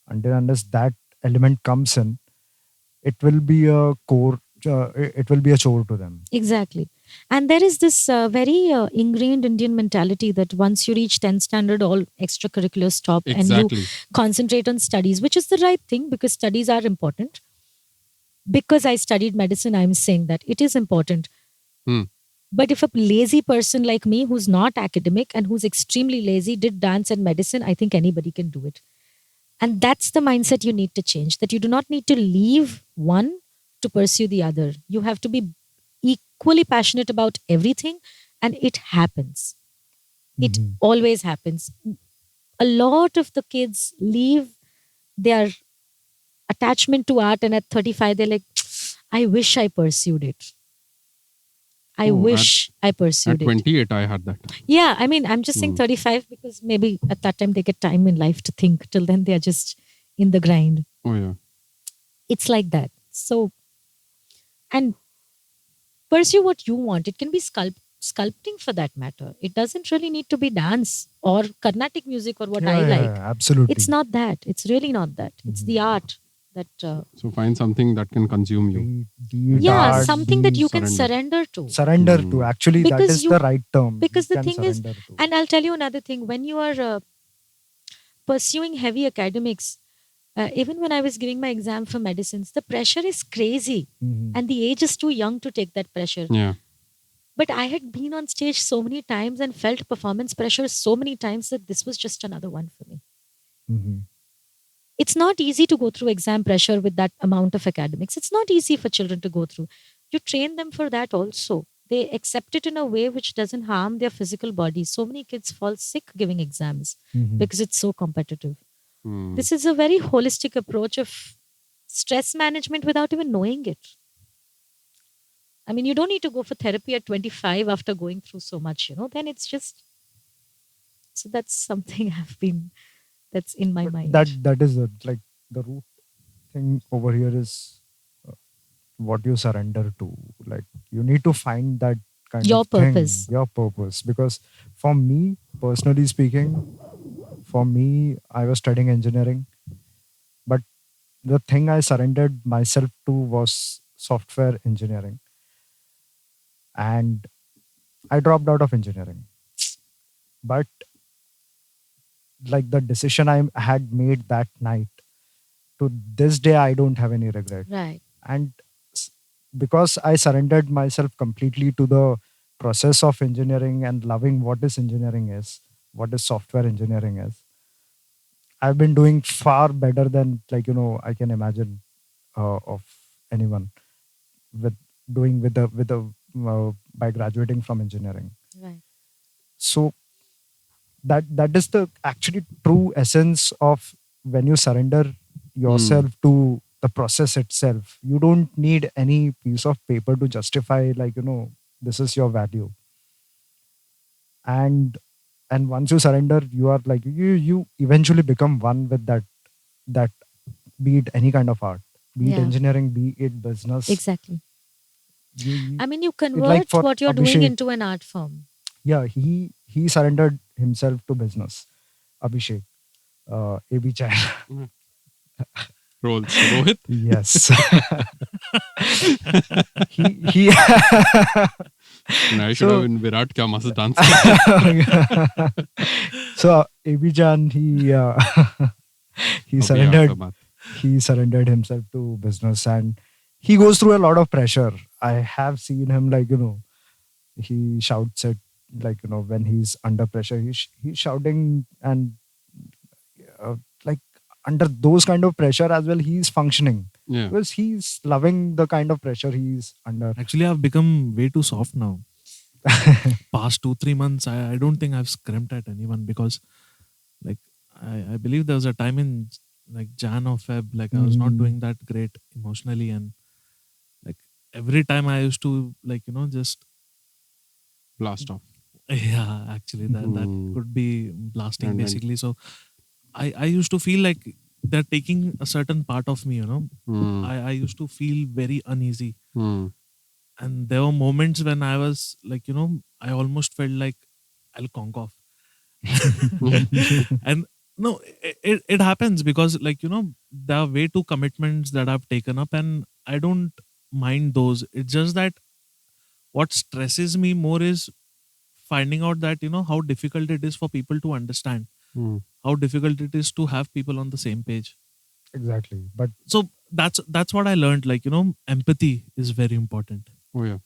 unless that element comes in, it will be a core, it will be a chore to them. Exactly. And there is this very ingrained Indian mentality that once you reach 10th standard, all extracurriculars stop and you Exactly. concentrate on studies, which is the right thing because studies are important. Because I studied medicine, I'm saying that it is important. Hmm. But if a lazy person like me, who's not academic and who's extremely lazy, did dance and medicine, I think anybody can do it. And that's the mindset you need to change, that you do not need to leave one to pursue the other. You have to be equally passionate about everything, and it happens. It Mhm. always happens. A lot of the kids leave their attachment to art, and at 35, they're like, I wish I pursued it. I Oh, wish I At pursued it. 28, I had that. Yeah, I mean, I'm just saying Hmm. 35 because maybe at that time they get time in life to think. Till then, they're just in the grind. Oh, yeah. It's like that. So, and pursue what you want. It can be sculpting for that matter. It doesn't really need to be dance or Carnatic music or what I like. Absolutely. It's not that. It's really not that. It's the art that, So find something that can consume you. Be it yeah, art, something that be you can surrender. surrender to. surrender Hmm. to. Actually, that Because is you- the right term. Because You the can thing is, surrender to. and I'll tell you another thing, when you are pursuing heavy academics, even when I was giving my exam for medicines, the pressure is crazy. Mhm. And the age is too young to take that pressure. Yeah. But I had been on stage so many times and felt performance pressure so many times that this was just another one for me. Mhm. It's not easy to go through exam pressure with that amount of academics. It's not easy for children to go through. You train them for that also. They accept it in a way which doesn't harm their physical body. So many kids fall sick giving exams Mhm. because it's so competitive. Hmm. This is a very holistic approach of stress management without even knowing it. I mean, you don't need to go for therapy at 25 after going through so much, then it's just. So that's something that's in my But mind. that is like the root thing over here is what you surrender to. Like, you need to find that kind Your of thing, purpose. your purpose. Because for me, personally speaking, I was studying engineering, but the thing I surrendered myself to was software engineering, and I dropped out of engineering. But like, the decision I had made that night, to this day I don't have any regret. Right. And s- because I surrendered myself completely to the process of engineering and loving what is engineering is, what is software engineering is, I've been doing far better than, like, I can imagine of anyone with doing with the by graduating from engineering. Right. So that is the actually true essence of when you surrender yourself to the process itself. You don't need any piece of paper to justify, like, this is your value. And once you surrender, you are like, you eventually become one with that be it any kind of art, be it Yeah. engineering, be it business. Exactly. You I mean, you like convert for what you're doing Abhishek, into an art form. yeah, he surrendered himself to business. Abhishek, AB Chan. Rolls. Rohit? Yes. he And I should So- have been Virat kya mast dance. So Abhijan, he Abhi surrendered. aapka baat. He surrendered himself to business, and he goes through a lot of pressure. I have seen him, like, he shouts it, like, when he's under pressure, he's shouting, and like, under those kind of pressure as well, he's functioning Yeah. because he's loving the kind of pressure he's under. Actually, I've become way too soft now. past 2-3 months, I don't think I've scrimped at anyone, because like I believe there was a time in like Jan or Feb, like I was not Mhm. doing that great emotionally, and like every time I used to like just Blast off. yeah, actually that Hmm. could be blasting And then basically. So I used to feel like they're taking a certain part of me, I used to feel very uneasy. And there were moments when I was like, I almost felt like I'll conk off. And no, it happens because like, there are way too commitments that I've taken up, and I don't mind those. It's just that what stresses me more is finding out that, how difficult it is for people to understand, how difficult it is to have people on the same page. Exactly. But So that's what I learned. Like, empathy is very important. Oh yeah.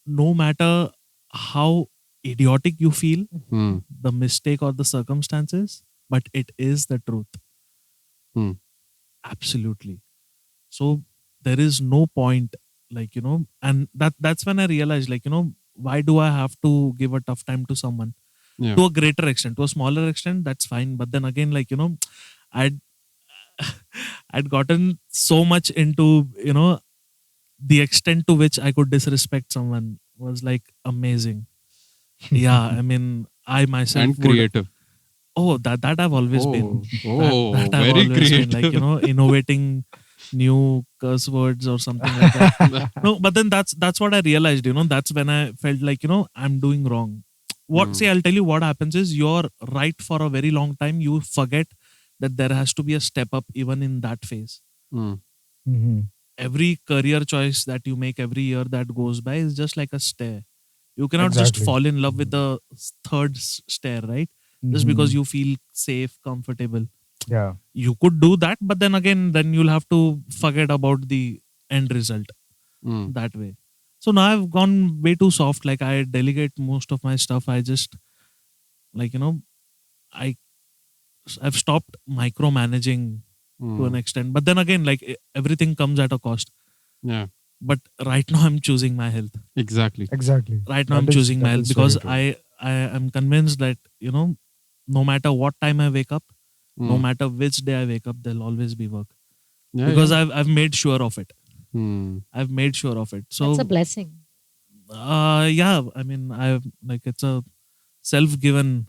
No matter how idiotic you feel, Hmm. the mistake or the circumstances, but it is the truth. Hmm. Absolutely. So there is no point, like, and that's when I realized, like, why do I have to give a tough time to someone? Yeah. To a greater extent, to a smaller extent, that's fine. But then again, like, I'd I'd gotten so much into, the extent to which I could disrespect someone was like amazing. Yeah, I mean, I myself And would. creative. Oh, that I've always been. Oh, That I've very always been, like, creative. innovating new curse words or something like that. No, but then that's what I realized. That's when I felt like, I'm doing wrong. See, I'll tell you what happens is, you're right for a very long time. You forget that there has to be a step up even in that phase. Mhm. Every career choice that you make every year that goes by is just like a stair. You cannot just Exactly. fall in love with the third stair, right? Just because Mhm. you feel safe, comfortable. Yeah. You could do that, but then again, then you'll have to forget about the end result that way. So now I've gone way too soft. Like, I delegate most of my stuff. I just, like, I I've stopped micromanaging to an extent. But then again, like, everything comes at a cost. Yeah. But right now I'm choosing my health. Exactly. Exactly. Right now I'm choosing my That health is very because true. I am convinced that, no matter what time I wake up, no matter which day I wake up, there'll always be work. Yeah. Because Yeah. I've made sure of it. Hmm. I've made sure of it. That's a So blessing. yeah, I mean, I've like, it's a self-given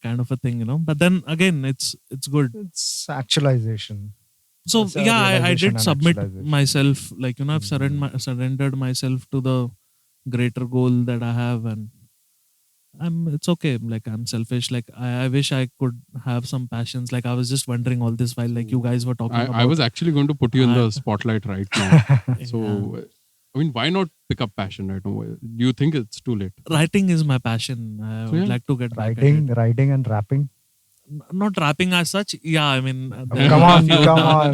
kind of a thing, But then again, it's good. It's actualization. So It's a yeah, I realization did and submit actualization. myself, like, I've Mhm. surrendered myself to the greater goal that I have, and it's okay. Like, I'm selfish. Like, I wish I could have some passions. Like, I was just wondering all this while, like, you guys were talking I about. was actually going to put you in I the spotlight right now. yeah. So, I mean, why not pick up passion right now? Do you think it's too late? Writing is my passion. I So would yeah. like to get back at it. Writing and rapping. Not rapping as such. Yeah, I mean, Oh, there come were a on, few. come on.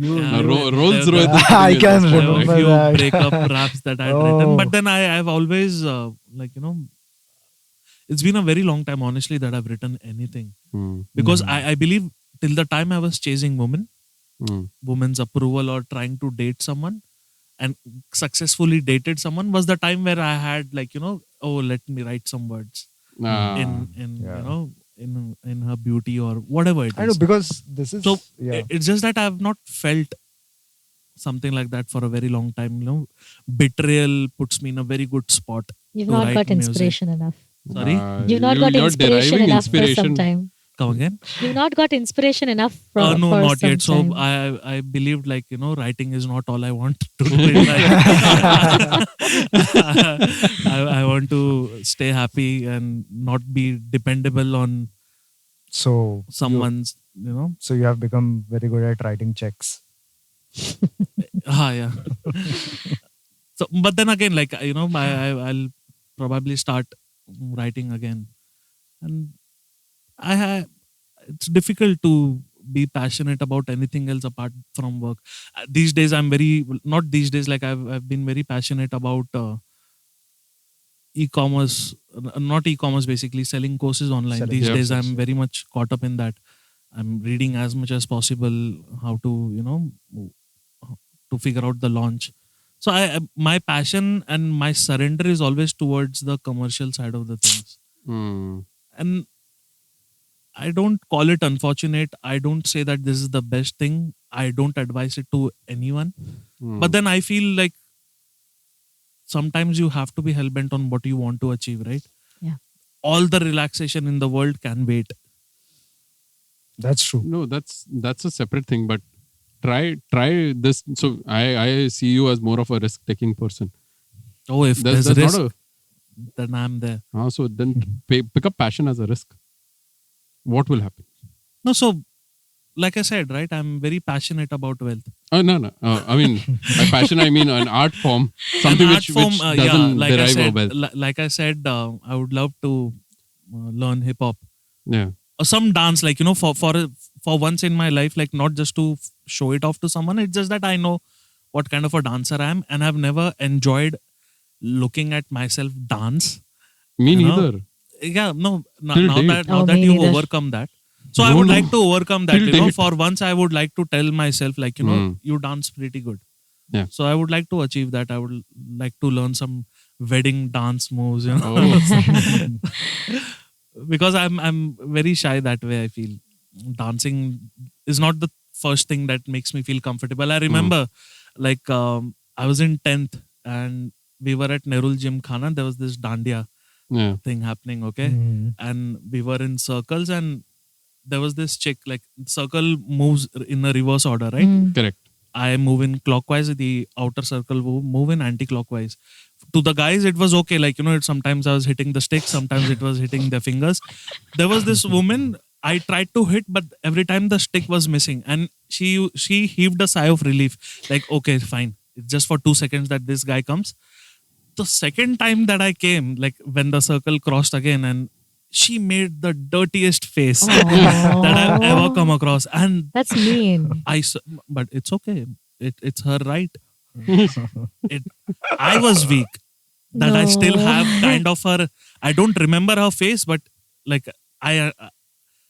Yeah, Rolls Royce is putting I you in the can there were a spotlight. remember few breakup that. raps that I'd written, but Oh. then I've always like, it's been a very long time, honestly, that I've written anything, because Mhm. I believe till the time I was chasing women's approval or trying to date someone and successfully dated someone, was the time where I had, like, oh, let me write some words Ah. in Yeah. in her beauty or whatever it I know is. because this So is yeah. it's just that I've not felt something like that for a very long time. Betrayal puts me in a very good spot You've to not write got music. inspiration enough. Sorry, You've not got You're inspiration deriving enough for some inspiration. time. come again. You've not got inspiration enough No, for not some yet. So time. I believed, like, writing is not all I want to do in life. I want to stay happy and not be dependable on So someone's, you have become very good at writing checks. yeah. So, but then again, like, I'll probably start writing again, and it's difficult to be passionate about anything else apart from work. These days, I'm very not these days. Like, I've been very passionate about e-commerce, not e-commerce, basically selling courses online. Selling These Yep. days, courses. I'm very much caught up in that. I'm reading as much as possible how to, to figure out the launch. So my passion and my surrender is always towards the commercial side of the things. And I don't call it unfortunate. I don't say that this is the best thing. I don't advise it to anyone. But then I feel like sometimes you have to be hell-bent on what you want to achieve, right? Yeah. All the relaxation in the world can wait. That's true. No, that's a separate thing. But try this. So I see you as more of a risk-taking person. Oh, if That's there's risk, not then I'm there. so then pick up passion as a risk. What will happen? No, so like I said, right, I'm very passionate about wealth. No. I mean, by passion, I mean an art form, something An which art form, doesn't like I derive said, a wealth. like I said, I would love to learn hip hop Yeah. or some dance, like, you know, for once in my life, like not just to show it off to someone. It's just that I know what kind of a dancer I am, and I've never enjoyed looking at myself dance. Me You know? neither. Yeah, no. Till Now date. that Oh, that me you've neither. overcome that, so I No, would no. like to overcome that. Till You know, date. for once I would like to tell myself, like, you know, you dance pretty good. Yeah. So I would like to achieve that. I would like to learn some wedding dance moves. You know, Oh. because I'm very shy that way. I feel dancing is not the first thing that makes me feel comfortable. I remember, like, I was in 10th and we were at Nerul Gym Khana. There was this dandiya Yeah. thing happening, okay? And we were in circles and there was this chick, like, circle moves in a reverse order, right? Correct. I move in clockwise, the outer circle will move in anti-clockwise. To the guys, it was okay. Like, you know, sometimes I was hitting the stick, sometimes it was hitting their fingers. There was this woman, I tried to hit, but every time the stick was missing. And she heaved a sigh of relief. Like, okay, fine. It's just for 2 seconds that this guy comes. The second time that I came, like when the circle crossed again, and she made the dirtiest face that I've ever come across. And That's mean. but it's okay. It's her right. I was weak. That I still No. have kind of her. I don't remember her face, but like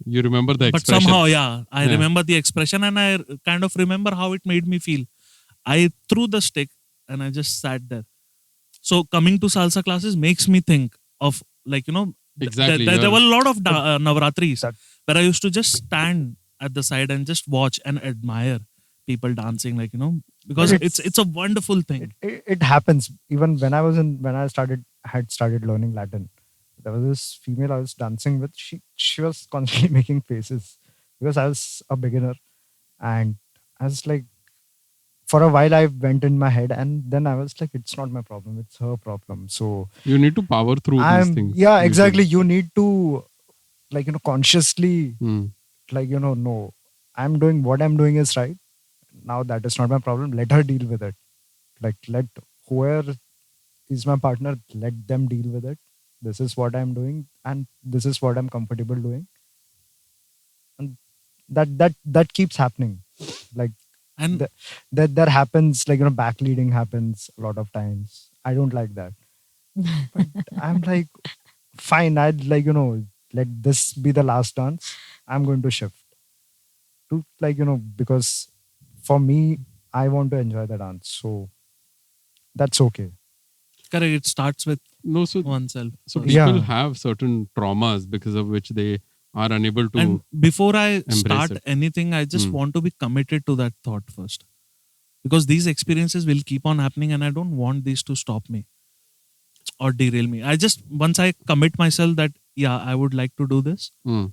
You remember the but expression. somehow, yeah, I Yeah. remember the expression and I kind of remember how it made me feel. I threw the stick and I just sat there. So coming to salsa classes makes me think of, like, you know, Exactly, there yeah. were a lot of Navratris That- where I used to just stand at the side and just watch and admire people dancing, like, you know, because But it's a wonderful thing. It happens. Even when I had started learning Latin, there was this female I was dancing with. She was constantly making faces because I was a beginner, and I was like, for a while I went in my head, and then I was like, it's not my problem, it's her problem. So You need to power through these things. yeah, usually. exactly. You need to, like, you know, consciously, Hmm. like, you know, no, I'm doing what I'm doing is right. Now that is not my problem. Let her deal with it. Like, let whoever is my partner, let them deal with it. This is what I'm doing, and this is what I'm comfortable doing. And that keeps happening. Like, And that happens, like, you know, backleading happens a lot of times. I don't like that. But I'm like, fine, I'd, like, you know, let this be the last dance. I'm going to shift to, like, you know, because for me, I want to enjoy the dance. So that's okay. correct, it starts with No, so oneself. so first. people Yeah. have certain traumas because of which they are unable to. And before I embrace start it. anything, I just want to be committed to that thought first. Because these experiences will keep on happening and I don't want these to stop me or derail me. Once I commit myself that, yeah, I would like to do this, Hmm.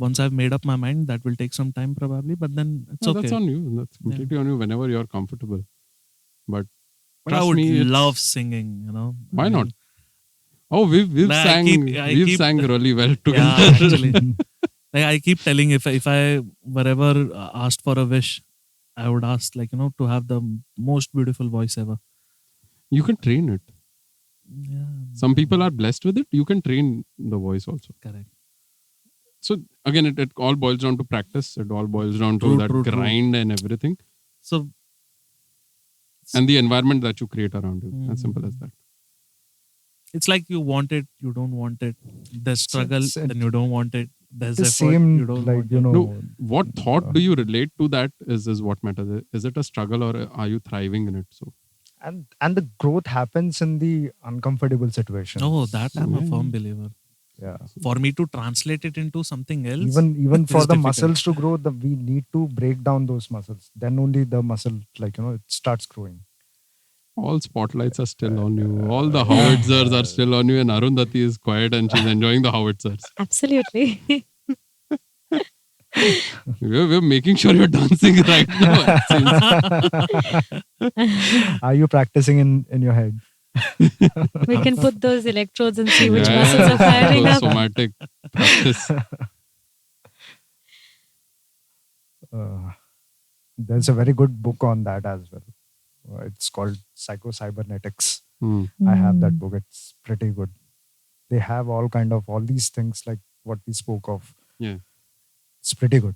once I've made up my mind, that will take some time probably, but then it's No, okay. that's on you. That's completely on you whenever you're comfortable. But But I trust would me, it's- love singing, you know. Why I mean, not? Oh, we've Like, sang sang really well together. Yeah, actually. Like, I keep telling, if I were ever asked for a wish, I would ask, like, you know, to have the most beautiful voice ever. You can train it. Yeah, Some people are blessed with it. You can train the voice also. correct. So again, it all boils down to practice. It all boils down to True, that true, true. grind and everything, So and the environment that you create around you. As simple as that. it's like you want it, you don't want it. There's struggle, it's- then you don't want it. There's The effort, same, you don't like, want you it. know, No, what thought do you relate to that is what matters. Is it a struggle or are you thriving in it? So and the growth happens in the uncomfortable situations. Oh, that I'm a firm believer. Yeah. For me to translate it into something else, Even it for is the difficult. muscles to grow, we need to break down those muscles. Then only the muscle, it starts growing. All spotlights are still on you. All the howitzers are still on you, and Arundhati is quiet and she's enjoying the howitzers. Absolutely. We're making sure you're dancing right now. it seems. Are you practicing in your head? We can put those electrodes and see which Yeah, muscles are firing those up. somatic practice. There's a very good book on that as well. It's called Psycho-Cybernetics. Hmm. I have that book. It's pretty good. They have all these things like what we spoke of. Yeah. It's pretty good.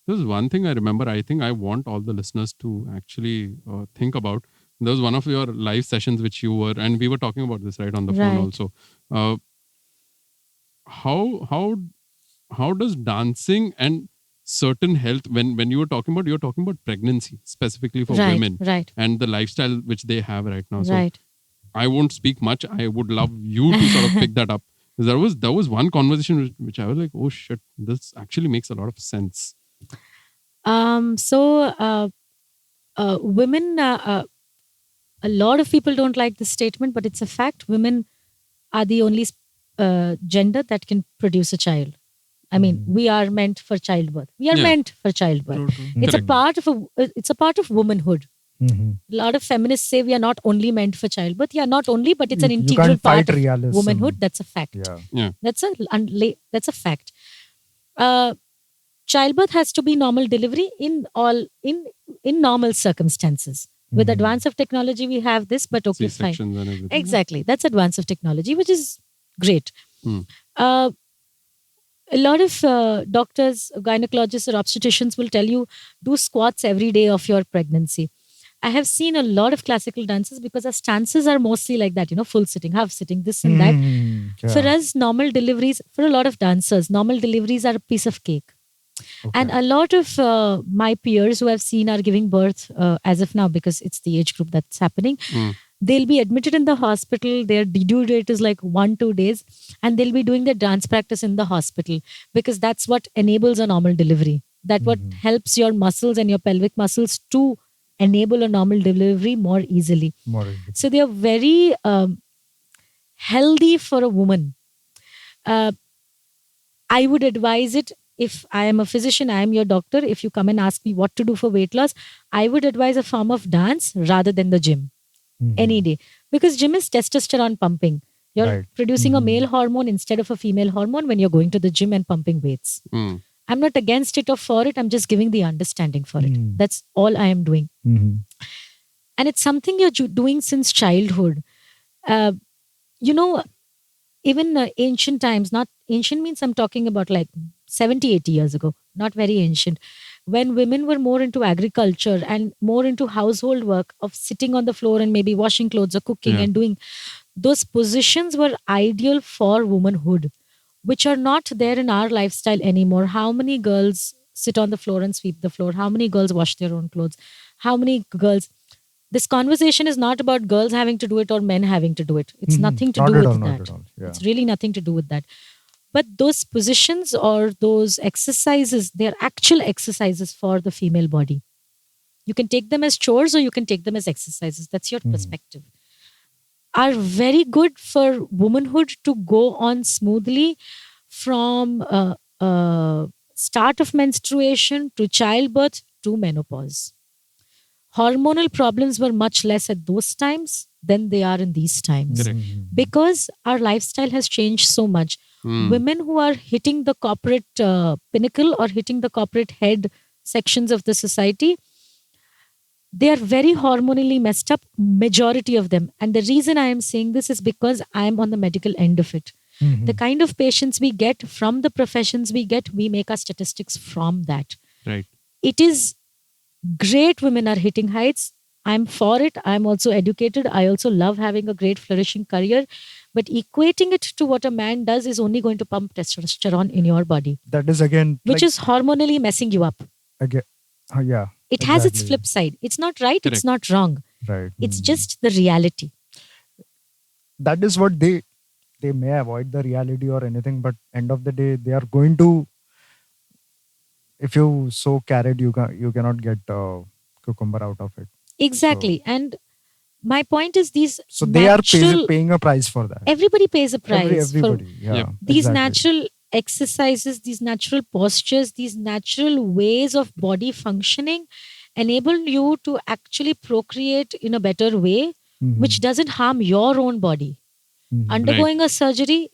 There's one thing I remember. I think I want all the listeners to actually think about. There was one of your live sessions which you were, and we were talking about this right on the phone Right. also. How does dancing and certain health, when you were talking about pregnancy specifically for women Right. and the lifestyle which they have right now. So Right. I won't speak much. I would love you to sort of pick that up. There was one conversation which I was like, oh shit, this actually makes a lot of sense. Women, a lot of people don't like this statement, but it's a fact. Women are the only gender that can produce a child. I mean, we are meant for childbirth. We are Yeah. meant for childbirth. True, true. It's Correct. it's a part of womanhood. Mm-hmm. A lot of feminists say we are not only meant for childbirth. Yeah, not only, but it's an You integral can't part fight of realism. womanhood. That's a fact. Yeah. That's a fact. Childbirth has to be normal delivery in normal circumstances. With advance of technology, we have this, but okay, fine. C-sections and everything. Exactly, that's advance of technology, which is great. Hmm. A lot of doctors, gynecologists, or obstetricians will tell you do squats every day of your pregnancy. I have seen a lot of classical dances because our stances are mostly like that, full sitting, half sitting, this and that. Yeah. For us, normal deliveries, for a lot of dancers, normal deliveries are a piece of cake. Okay. And a lot of my peers who I've seen are giving birth as of now, because it's the age group that's happening. They'll be admitted in the hospital. Their due date is like 1-2 days, and they'll be doing their dance practice in the hospital because that's what enables a normal delivery. That what helps your muscles and your pelvic muscles to enable a normal delivery more easily. So they are very healthy for a woman. I would advise it. If I am a physician, I am your doctor. If you come and ask me what to do for weight loss, I would advise a form of dance rather than the gym any day. Because gym is testosterone pumping. You're Right. producing a male hormone instead of a female hormone when you're going to the gym and pumping weights. Hmm. I'm not against it or for it. I'm just giving the understanding for it. That's all I am doing. And it's something you're doing since childhood. Even ancient times, not ancient means I'm talking about like 70, 80 years ago, not very ancient, when women were more into agriculture and more into household work of sitting on the floor and maybe washing clothes or cooking and doing, those positions were ideal for womanhood, which are not there in our lifestyle anymore. How many girls sit on the floor and sweep the floor? How many girls wash their own clothes? How many girls... This conversation is not about girls having to do it or men having to do it. It's nothing to Not do at with all, that. not at all. Yeah. It's really nothing to do with that. But those positions or those exercises, they're actual exercises for the female body. You can take them as chores or you can take them as exercises. That's your perspective. Are very good for womanhood to go on smoothly from start of menstruation to childbirth to menopause. Hormonal problems were much less at those times than they are in these times. Because our lifestyle has changed so much. Women who are hitting the corporate pinnacle or hitting the corporate head sections of the society, they are very hormonally messed up, majority of them. And the reason I am saying this is because I am on the medical end of it. The kind of patients we get from the professions we get, we make our statistics from that. Right. It is great women are hitting heights. I'm for it. I'm also educated. I also love having a great flourishing career. But equating it to what a man does is only going to pump testosterone in your body, That is again... which is hormonally messing you up. Again, yeah. It has its exactly. flip side. It's not right. Correct. It's not wrong. Right. It's just the reality. That is what they may avoid the reality or anything, but end of the day they are going to. If you sow carrot, you cannot get cucumber out of it. Exactly. And my point is these So they are natural, paying a price for that. everybody pays a price for Everybody. Yeah. Yep. these exactly. natural exercises, these natural postures, these natural ways of body functioning enable you to actually procreate in a better way, which doesn't harm your own body. Mhm. Undergoing a surgery,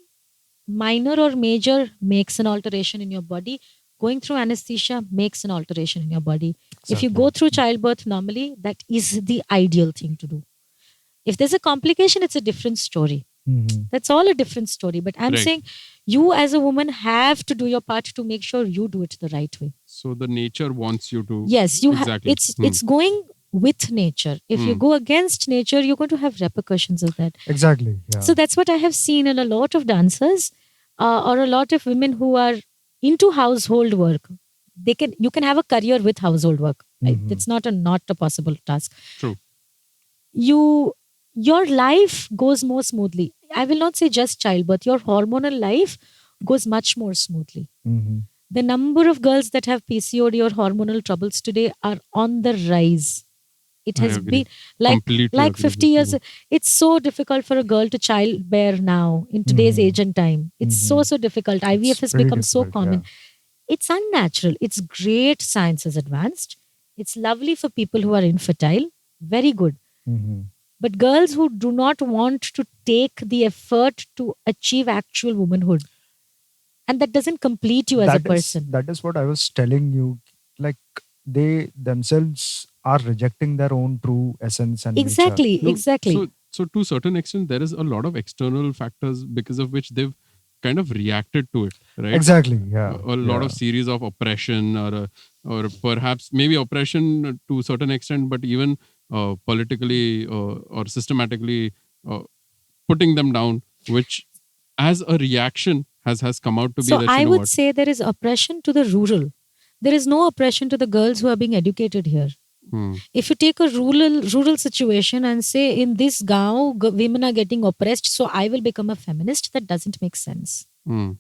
minor or major, makes an alteration in your body. Going through anesthesia makes an alteration in your body. If you Exactly. go through childbirth normally, that is the ideal thing to do. If there's a complication, it's a different story. Mhm. That's all a different story. But I'm Right. saying you as a woman have to do your part to make sure you do it the right way. So the nature wants you to. Yes, you have. Exactly. It's going with nature. If you go against nature, you're going to have repercussions of that. Exactly. Yeah. So that's what I have seen in a lot of dancers or a lot of women who are into household work. You can have a career with household work. It's not a possible task. True. Your life goes more smoothly. I will not say just childbirth. Your hormonal life goes much more smoothly. Mhm. The number of girls that have PCOD or hormonal troubles today are on the rise. It I has agree. been like Completely like agree 50 with years. you. It's so difficult for a girl to childbear now in today's age and time. It's so difficult. IVF has pretty become so difficult, common. yeah. It's unnatural. It's great. Science has advanced. It's lovely for people who are infertile. Very good. Mhm. But girls who do not want to take the effort to achieve actual womanhood, and that doesn't complete you as a person. That is what I was telling you. Like they themselves are rejecting their own true essence and nature. Exactly, No, exactly. So to a certain extent, there is a lot of external factors because of which they've kind of reacted to it, right? Exactly. Yeah. A lot of series of oppression or perhaps maybe oppression to a certain extent, but even politically or systematically putting them down, which as a reaction has come out to be So that, I you know would what? say there is oppression to the rural. There is no oppression to the girls who are being educated here. Hmm. If you take a rural situation and say in this gaon women are getting oppressed, so I will become a feminist, that doesn't make sense. Hmm.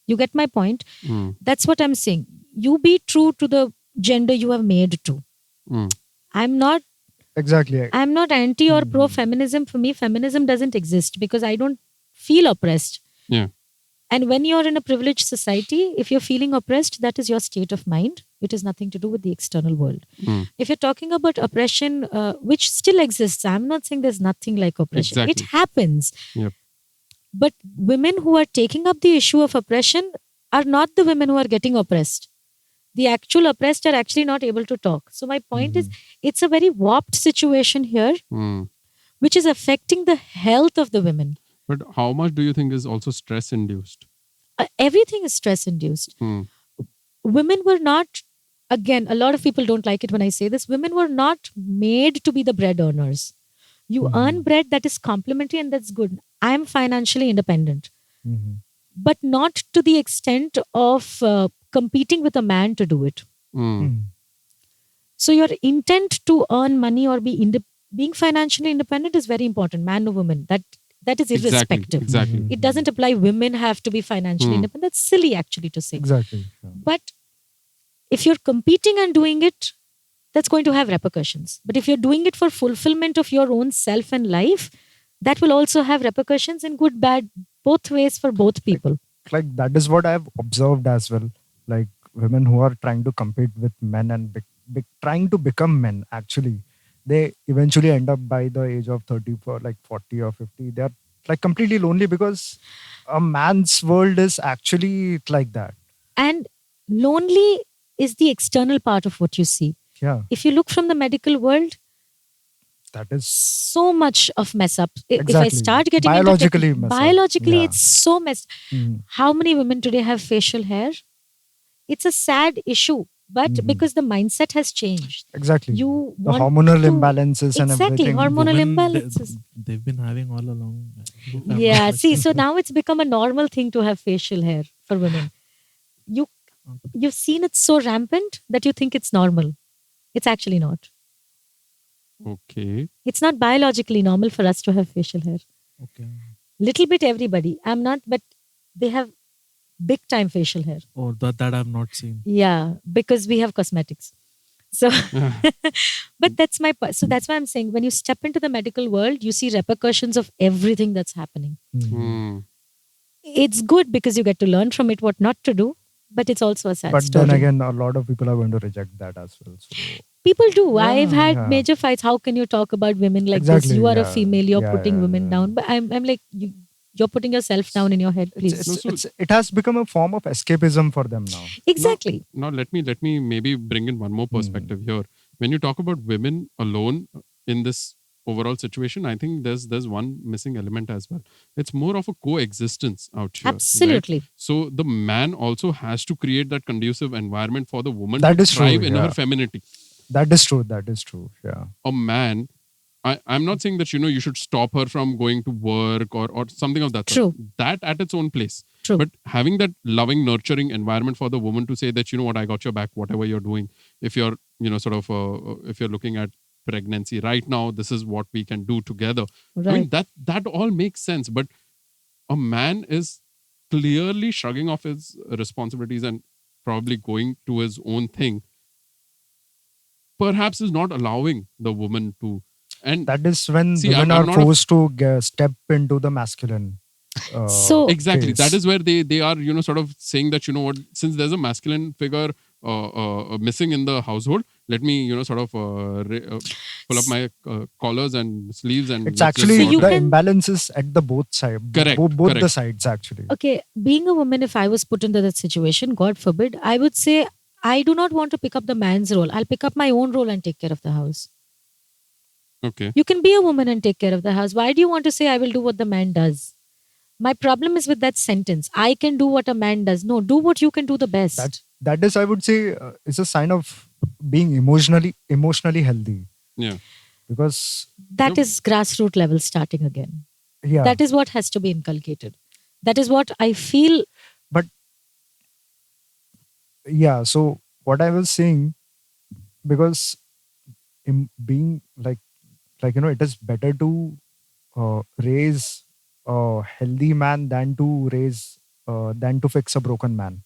You get my point? Hmm. That's what I'm saying. You be true to the gender you have made to. Hmm. I'm not Exactly. anti or pro feminism. For me, feminism doesn't exist because I don't feel oppressed. Yeah. And when you're in a privileged society, if you're feeling oppressed, that is your state of mind. It has nothing to do with the external world. Hmm. If you're talking about oppression, which still exists, I'm not saying there's nothing like oppression. Exactly. It happens. Yep. But women who are taking up the issue of oppression are not the women who are getting oppressed. The actual oppressed are actually not able to talk. So my point is, it's a very warped situation here, Hmm. which is affecting the health of the women. But how much do you think is also stress induced? Everything is stress induced. Hmm. Women were not, again, a lot of people don't like it when I say this, women were not made to be the bread earners. You earn bread, that is complimentary and that's good. I am financially independent, but not to the extent of competing with a man to do it. Hmm. So your intent to earn money or being financially independent is very important, man or woman. That is irrespective. Exactly. It doesn't apply women have to be financially independent. That's silly actually to say. Exactly. Yeah. But if you're competing and doing it, that's going to have repercussions. But if you're doing it for fulfillment of your own self and life, that will also have repercussions in good, bad, both ways for both people. Like that is what I've observed as well. Like women who are trying to compete with men and trying to become men, actually, they eventually end up by the age of 30 for like 40 or 50. They're like completely lonely because a man's world is actually like that. And lonely is the external part of what you see. Yeah. If you look from the medical world, That is so much of mess up. If I Exactly. start getting Biologically into mess up. biologically, Yeah. it's so messed. How many women today have facial hair? It's a sad issue, but because the mindset has changed. exactly You the want hormonal to- imbalances and exactly, everything. hormonal Women, imbalances. they've been having all along. if I'm not Yeah, see, so mistaken. now it's become a normal thing to have facial hair for women. You've seen it so rampant that you think it's normal. It's actually not. Okay. It's not biologically normal for us to have facial hair. Okay. Little bit everybody. I'm not, but they have big time facial hair. Or that I've not seen. Yeah, because we have cosmetics. So, but that's my point. So that's why I'm saying when you step into the medical world, you see repercussions of everything that's happening. Hmm. It's good because you get to learn from it what not to do, but it's also a sad But story. then again, a lot of people are going to reject that as well. So People do. Yeah, I've had yeah. major fights. How can you talk about women like this? Exactly, You are a yeah. female. You're Yeah, putting yeah, women yeah. down. But I'm like, you're putting yourself down in your head, please. it has become a form of escapism for them now. Exactly. Now let me maybe bring in one more perspective here. When you talk about women alone in this overall situation, I think there's one missing element as well. It's more of a coexistence out here. right? Absolutely. So the man also has to create that conducive environment for the woman That to is true, thrive in her yeah. femininity. That is true. That is true. Yeah. A man, I'm not saying that you should stop her from going to work or something of that sort. True. That at its own place. True. But having that loving, nurturing environment for the woman to say that, you know what, I got your back, whatever you're doing. If you're, if you're looking at pregnancy right now, this is what we can do together. I mean, Right. that all makes sense. But a man is clearly shrugging off his responsibilities and probably going to his own thing. Perhaps is not allowing the woman to. And That is when See, women I'm are not a- forced to step into the masculine. So- exactly, phase. that is where they are sort of saying that, you know what, since there's a masculine figure missing in the household, let me sort of pull up my collars and sleeves and It's let's just actually sort you the of- can- imbalance is at the both sides. Correct, Both the correct. sides actually. Okay, being a woman, if I was put into that situation, God forbid, I would say I do not want to pick up the man's role. I'll pick up my own role and take care of the house. okay. You can be a woman and take care of the house. Why do you want to say I will do what the man does? My problem is with that sentence. I can do what a man does. No, do what you can do the best. That is, I would say, is a sign of being emotionally healthy. Yeah. Because That is grassroots level starting again. yeah, That is what has to be inculcated. That is what I feel. but yeah. So what I was saying, because being like it is better to raise a healthy man than to fix a broken man.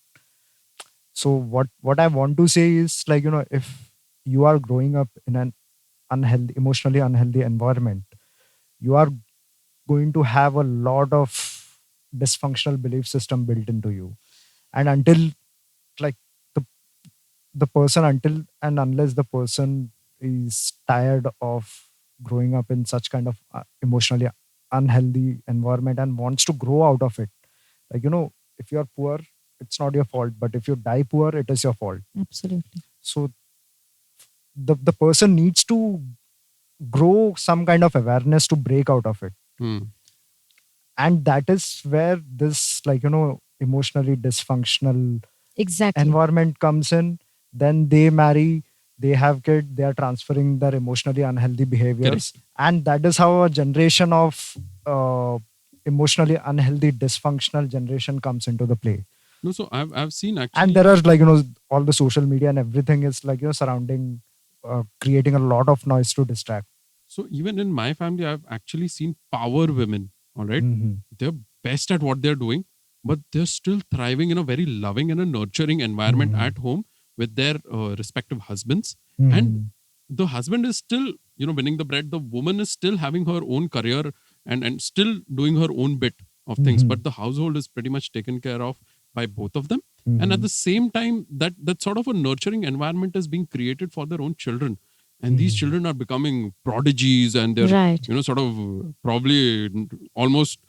So what I want to say is, if you are growing up in an emotionally unhealthy environment, you are going to have a lot of dysfunctional belief system built into you, and until like the person, until and unless the person is tired of growing up in such kind of emotionally unhealthy environment and wants to grow out of it, if you're poor, it's not your fault, but if you die poor, it is your fault. Absolutely. So the person needs to grow some kind of awareness to break out of it. And that is where this emotionally dysfunctional Exactly. environment comes in. Then they marry, they have kids, they are transferring their emotionally unhealthy behaviors. And that is how a generation of emotionally unhealthy dysfunctional generation comes into the play. No, so I've seen actually. And there are all the social media and everything is surrounding, creating a lot of noise to distract. So even in my family, I've actually seen power women. All right? Mhm. They're best at what they're doing, but they're still thriving in a very loving and a nurturing environment at home with their respective husbands. And the husband is still winning the bread. The woman is still having her own career and still doing her own bit of things, but the household is pretty much taken care of by both of them. And at the same time, that sort of a nurturing environment is being created for their own children. And these children are becoming prodigies, and they're Right. sort of probably almost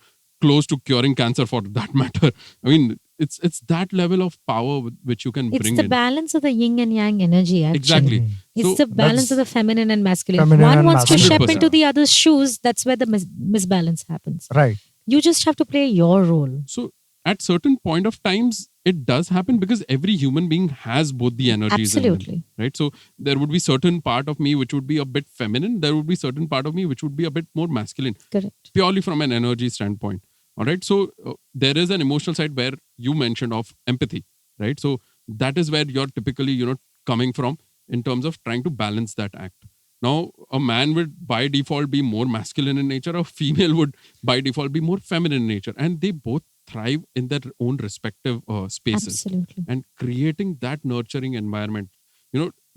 close to curing cancer for that matter. I mean, it's that level of power which you can It's bring the in. balance of the yin and yang energy, actually. Exactly. It's So the balance of the feminine and masculine. If Feminine one and wants to step masculine. into the other's shoes, that's where the misbalance happens. Right. You just have to play your role. So at certain point of times, it does happen because every human being has both the energies in them, Absolutely. right? So there would be certain part of me which would be a bit feminine. There would be certain part of me which would be a bit more masculine, Correct. purely from an energy standpoint. All right. So there is an emotional side where you mentioned of empathy, right? So that is where you're typically, coming from in terms of trying to balance that act. Now, a man would by default be more masculine in nature, a female would by default be more feminine in nature. And they both thrive in their own respective spaces. Absolutely. And creating that nurturing environment,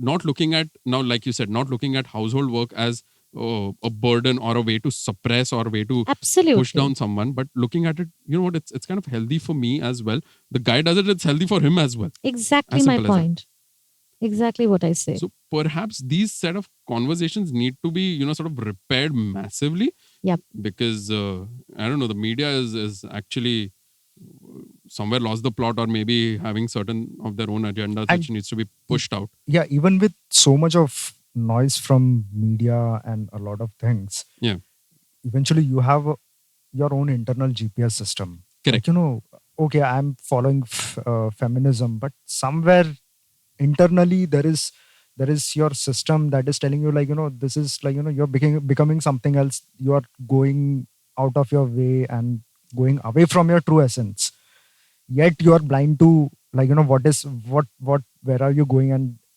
not looking at, now, like you said, not looking at household work as a burden or a way to suppress or a way to Absolutely. push down someone, but looking at it, it's kind of healthy for me as well. The guy does it, it's healthy for him as well. Exactly As my simple as that. point. Exactly what I say. So perhaps these set of conversations need to be, sort of repaired massively. Yep. Because I don't know, the media is actually somewhere lost the plot, or maybe having certain of their own agendas And- which needs to be pushed out. Yeah, even with so much of noise from media and a lot of things, Yeah. eventually you have your own internal GPS system. Correct. Like, okay, I'm following feminism, but somewhere internally there is your system that is telling you, like, this is like, you're becoming something else. You are going out of your way and going away from your true essence. Yet you are blind to, like, where are you going,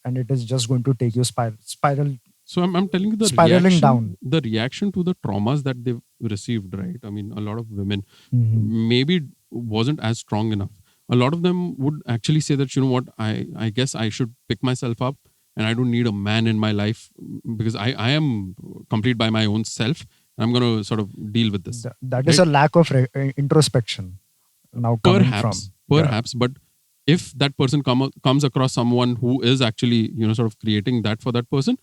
and it is just going to take you spiral. So I'm telling you, the Spiraling reaction, down. the reaction to the traumas that they've received, right? I mean, a lot of women Mhm. maybe wasn't as strong enough. A lot of them would actually say that, what, I guess I should pick myself up and I don't need a man in my life because I am complete by my own self. I'm going to sort of deal with this. That is a lack of introspection now coming Perhaps, from. Yeah. perhaps, but if that person comes across someone who is actually, sort of creating that for that person,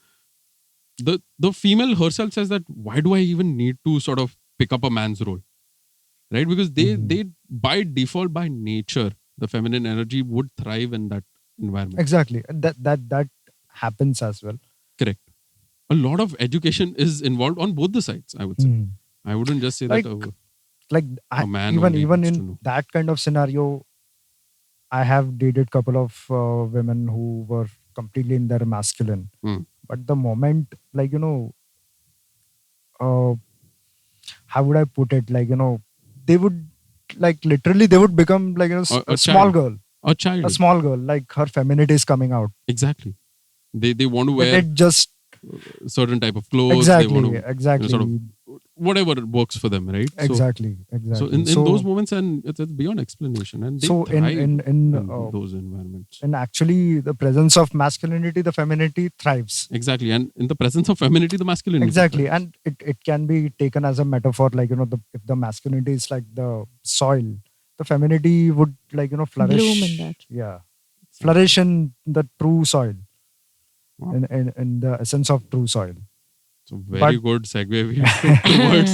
the female herself says that, why do I even need to sort of pick up a man's role? Right? Because they by default, by nature, the feminine energy would thrive in that environment. Exactly. That happens as well. Correct. A lot of education is involved on both the sides, I would say. Mhm. I wouldn't just say Like, that. Like A man even only needs to in know. that kind of scenario, I have dated couple of women who were completely in their masculine. Hmm. But the moment, like, how would I put it? Like, they would, like, literally they would become, like, A a small child. girl. A child. A small girl. Like, her femininity is coming out. Exactly. They want to But wear it just certain type of clothes. exactly, They want to, exactly, sort of whatever works for them, right? exactly. So in those moments, and it's beyond explanation, and they So thrive in those environments. and actually the presence of masculinity, the femininity thrives. Exactly, and in the presence of femininity, the masculinity. Exactly. thrives. And it can be taken as a metaphor, like, if the masculinity is like the soil, the femininity would, like, flourish. Bloom in that. Yeah. Flourish in the true soil. Wow. In the essence of true soil. So very good segue we took towards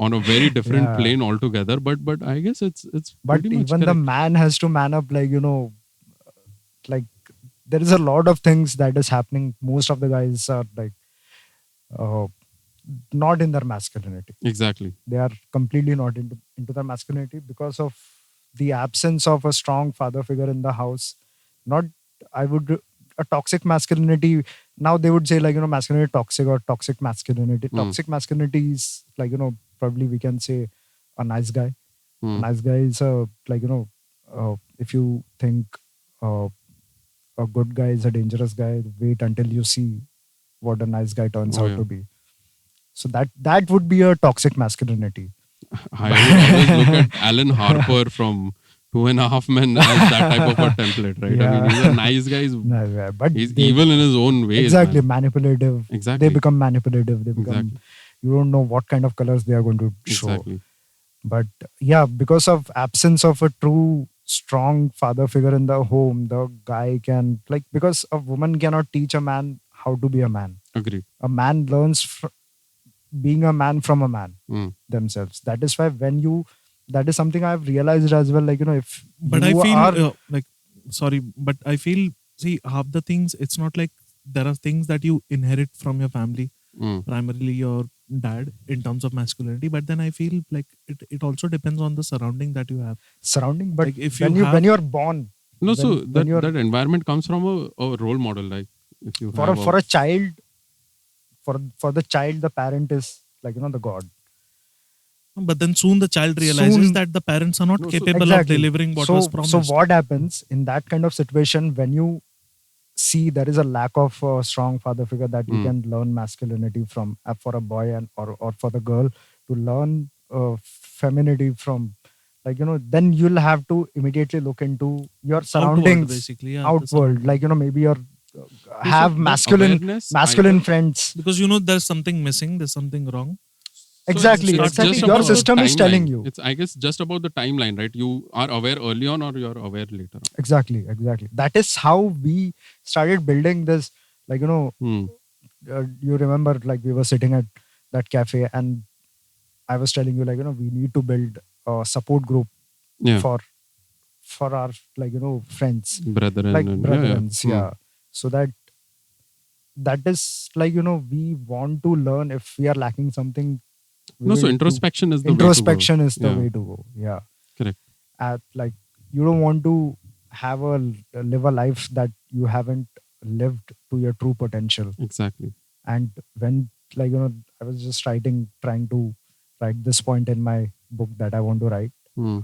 on a very different Yeah. plane altogether. But I guess it's But pretty much even the correct. man has to man up, like, like, there is a lot of things that is happening. Most of the guys are, like, not in their masculinity. Exactly. They are completely not into their masculinity because of the absence of a strong father figure in the house. Not, I would, a toxic masculinity. Now they would say, like, masculinity toxic or toxic masculinity. Toxic masculinity is, like, probably we can say a nice guy. Hmm. A nice guy is like, if you think a good guy is a dangerous guy, wait until you see what a nice guy turns Oh, out yeah. to be. So that would be a toxic masculinity. I would always look at Alan Harper from 2.5 Men as that type of a template, right? I mean, he's a nice guy. No, yeah, but He's they- evil in his own ways. exactly man. manipulative. Exactly. They become manipulative. They become. Exactly. You don't know what kind of colors they are going to show. Exactly. But yeah, because of absence of a true strong father figure in the home, the guy can, like, because a woman cannot teach a man how to be a man. Agreed. A man learns being a man from a man Mm. themselves. That is why that is something I've realized as well. Like, if But I you feel are, but I feel, see, half the things, it's not like there are things that you inherit from your family, Mm. primarily your dad, in terms of masculinity. But then I feel like it also depends on the surrounding that you have. surrounding, but Like, if when you have- when you're born, No, so when you're- that environment comes from a role model. Like if you for have a child, for the child, the parent is, like, the god. But then soon the child realizes Soon- that the parents are not No, so- capable Exactly. of delivering what so, was promised. So what happens in that kind of situation when you see there is a lack of a strong father figure that you Mm. can learn masculinity from, for a boy and or for the girl to learn femininity from, like, then you'll have to immediately look into your surroundings, basically, yeah, the outward, surrounding. like, maybe you're So have that masculine awareness, masculine either- friends. because there's something missing, there's something wrong. So Exactly, start exactly. just Your about the system is telling timeline. you. It's, I guess, just about the timeline, right? You are aware early on, or you're aware later on. Exactly. That is how we started building this. Like, Hmm. you remember, like, we were sitting at that cafe and I was telling you, like, we need to build a support group Yeah. for our, like, friends, Brethren. like and, brethren, Hmm. yeah. So that is, like, we want to learn. If we are lacking something, we No, so will do- introspection is the introspection way is to go. the Yeah. way to go. Yeah. Correct. Like, you don't want to have live a life that you haven't lived to your true potential. Exactly. And when, like, I was just trying to write this point in my book that I want to write. Hmm.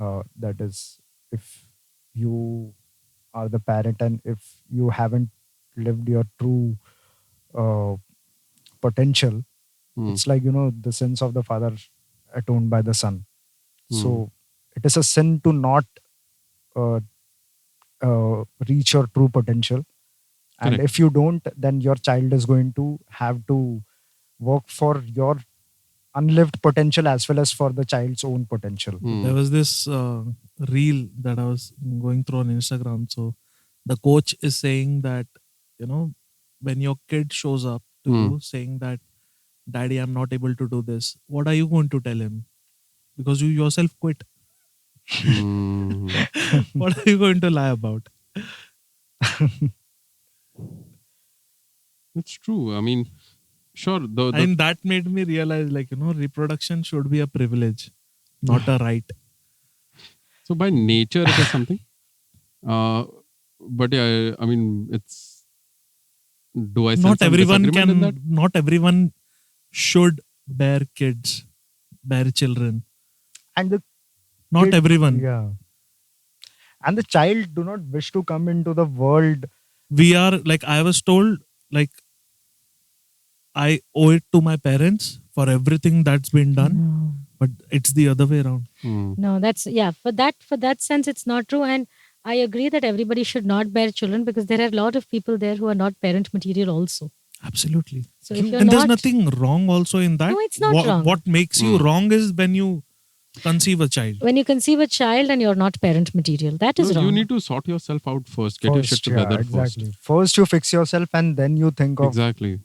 That is, if you are the parent and if you haven't lived your true potential, Hmm. it's like, the sins of the father atoned by the son. Hmm. So it is a sin to not uh, reach your true potential. And Correct. if you don't, then your child is going to have to work for your unlived potential as well as for the child's own potential. Hmm. There was this reel that I was going through on Instagram. So the coach is saying that, when your kid shows up to you saying that, Daddy, I'm not able to do this, what are you going to tell him? Because you yourself quit. Hmm. What are you going to lie about? It's true. I mean, sure. The And that made me realize, like, reproduction should be a privilege, not a right. so by nature it is something. But yeah, I mean, it's. Do I sense Not some everyone disagreement in that? not everyone should bear kids, bear children. And the Not kid- everyone. Yeah. And the child do not wish to come into the world. We are, like, I was told, like, I owe it to my parents for everything that's been done, No. but it's the other way around. Hmm. No, that's for that sense it's not true. And I agree that everybody should not bear children because there are a lot of people there who are not parent material also. Absolutely. So if you're And there's not, nothing wrong also in that. No, it's not wrong. What makes you wrong is when you conceive a child. when you conceive a child and you're not parent material, that is No, wrong. you need to sort yourself out first. Get your shit Yeah, together exactly. First you fix yourself and then you think first. of Exactly.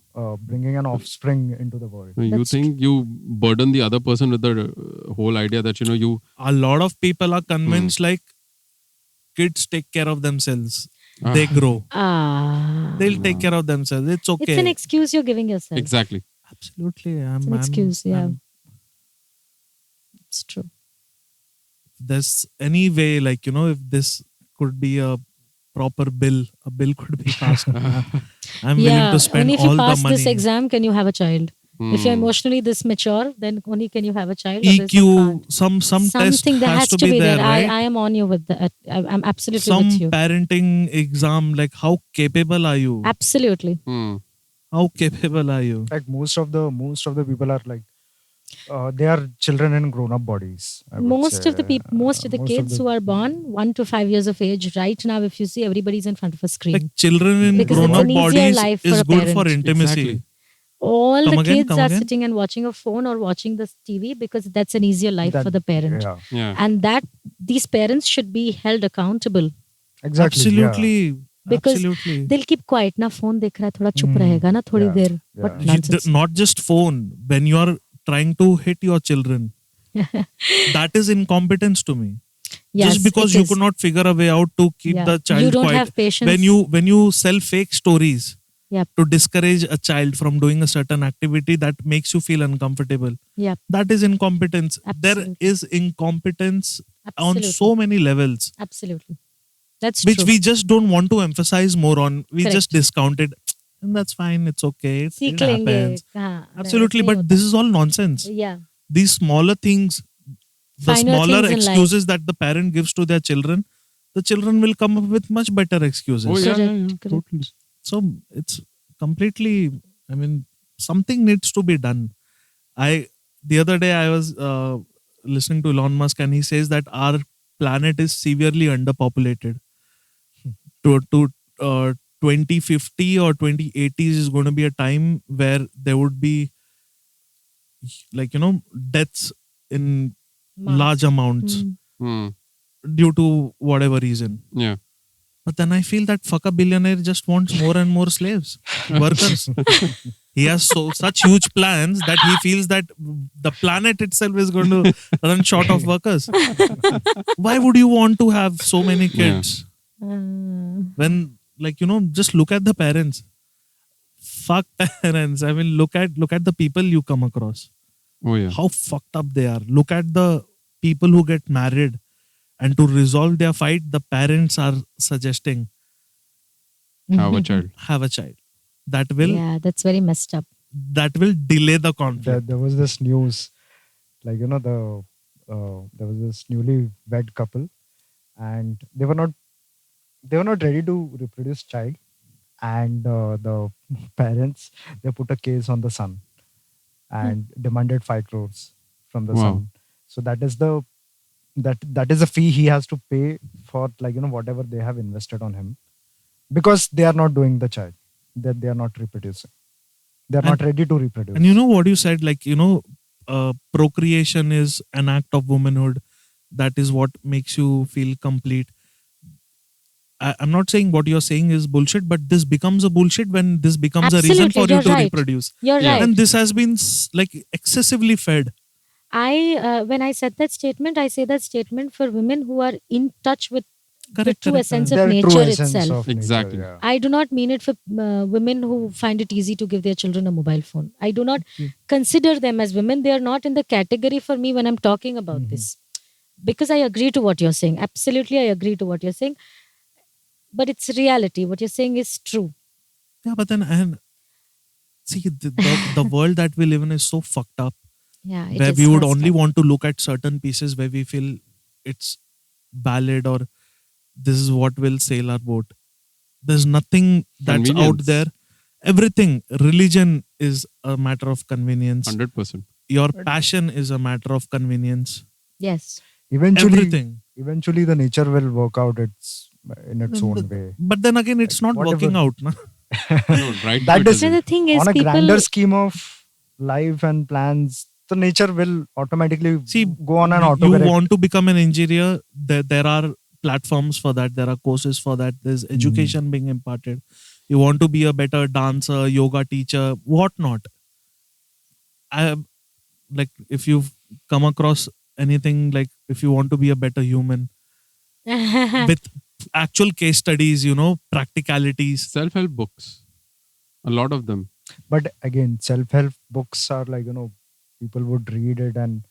bringing an offspring into the world. No, you That's think you burden the other person with the whole idea that you. A lot of people are convinced like kids take care of themselves. They grow. They'll take care of themselves. It's okay. It's an excuse you're giving yourself. Exactly. Absolutely. It's an excuse, yeah. It's true. There's any way, like, if this could be a proper bill, a bill could be passed. I'm willing to spend only if all you the pass money. this exam can you have a child. If you're Hmm. emotionally this mature, then only can you have a child. otherwise you EQ, can't. some test Something that has to be there, right? I am on you with that. I'm absolutely Some with you. parenting exam, like how capable are you? Absolutely. Hmm. How capable are you? Like most of the people are like they are children in grown-up bodies. I would Most of the say. people, most of the kids who are born 1 to 5 years of age, right now, if you see, everybody's in front of a screen. Like children in Because it's grown-up an easier bodies life for is a good for parent. intimacy. Exactly. All Come the again, kids come are again? sitting and watching a phone or watching this TV because that's an easier life That- for the parent. Yeah, Yeah. And that these parents should be held accountable. exactly. Absolutely. Because Absolutely. they'll keep quiet. Na phone dekh raha hai, thoda chup rahega na thodi Yeah. der. Yeah. What nonsense. Not just phone. When you are trying to hit your children, that is incompetence to me. Yes, Just because it you is. could not figure a way out to keep Yeah. the child You don't quiet. have patience. When you sell fake stories Yep. to discourage a child from doing a certain activity that makes you feel uncomfortable, Yep. that is incompetence. Absolutely. There is incompetence on Absolutely. so many levels, Absolutely. That's which true. we just don't want to emphasize more on. We just Correct. discount it. And that's fine. It's okay. It सीख लेंगे. happens. हाँ, Absolutely. नहीं But होता. this is all nonsense. Yeah. These smaller things, the Finer smaller things in life. excuses that the parent gives to their children, the children will come up with much better excuses. Oh yeah, Correct, correct. totally. So it's completely, I mean, something needs to be done. The other day I was listening to Elon Musk, and he says that our planet is severely underpopulated. To 2050 or 2080s is going to be a time where there would be, like, deaths in large amounts Hmm. due to whatever reason. Yeah. But then I feel that fuck a billionaire just wants more and more slaves, workers. He has such huge plans that he feels that the planet itself is going to run short of workers. Why would you want to have so many kids? When, like, just look at the parents. Fuck parents. I mean, look at the people you come across. Oh yeah. How fucked up they are. Look at the people who get married, and to resolve their fight, the parents are suggesting Have a child. have a child. That will Yeah, that's very messed up. that will delay the conflict. There was this news, like there was this newly wed couple, and they were not ready to reproduce child, and the parents, they put a case on the son and demanded 5 crores from the Wow. son. So that is the fee he has to pay for, like, whatever they have invested on him, because they are not doing the child, that they are not reproducing, they are not ready to reproduce. And you know what you said, like, procreation is an act of womanhood. That is what makes you feel complete. I'm not saying what you're saying is bullshit, but this becomes a bullshit when this becomes a reason Absolutely, for you you're to right. reproduce. You're Yeah. right. And this has been like excessively fed. When I said that statement, I say that statement for women who are in touch with the Correct, true correct, essence correct. of Their true nature essence itself. of nature, Exactly. yeah. I do not mean it for women who find it easy to give their children a mobile phone. I do not consider them as women. They are not in the category for me when I'm talking about this. Because I agree to what you're saying. Absolutely, I agree to what you're saying. But it's reality. What you're saying is true. Yeah, but then, and see, the world that we live in is so fucked up, Yeah, it where is we would messed only up. want to look at certain pieces where we feel it's valid, or this is what will sail our boat. There's nothing that's out Convenience. there. Everything, religion is a matter of convenience. 100%. Your passion is a matter of convenience. Yes. Everything. Eventually the nature will work out in its own way. But then again, it's not whatever. working out. Na? No, right. That now it does- So isn't. the thing is, On a people. grander scheme of life and plans, the nature will automatically See, go on an you autocorrect. want to become an engineer, there are platforms for that. There are courses for that. There's education being imparted. You want to be a better dancer, yoga teacher, whatnot. Like, if you've come across anything, like if you want to be a better human, with actual case studies, practicalities. Self-help books. A lot of them. But again, self-help books are like, people would read it, and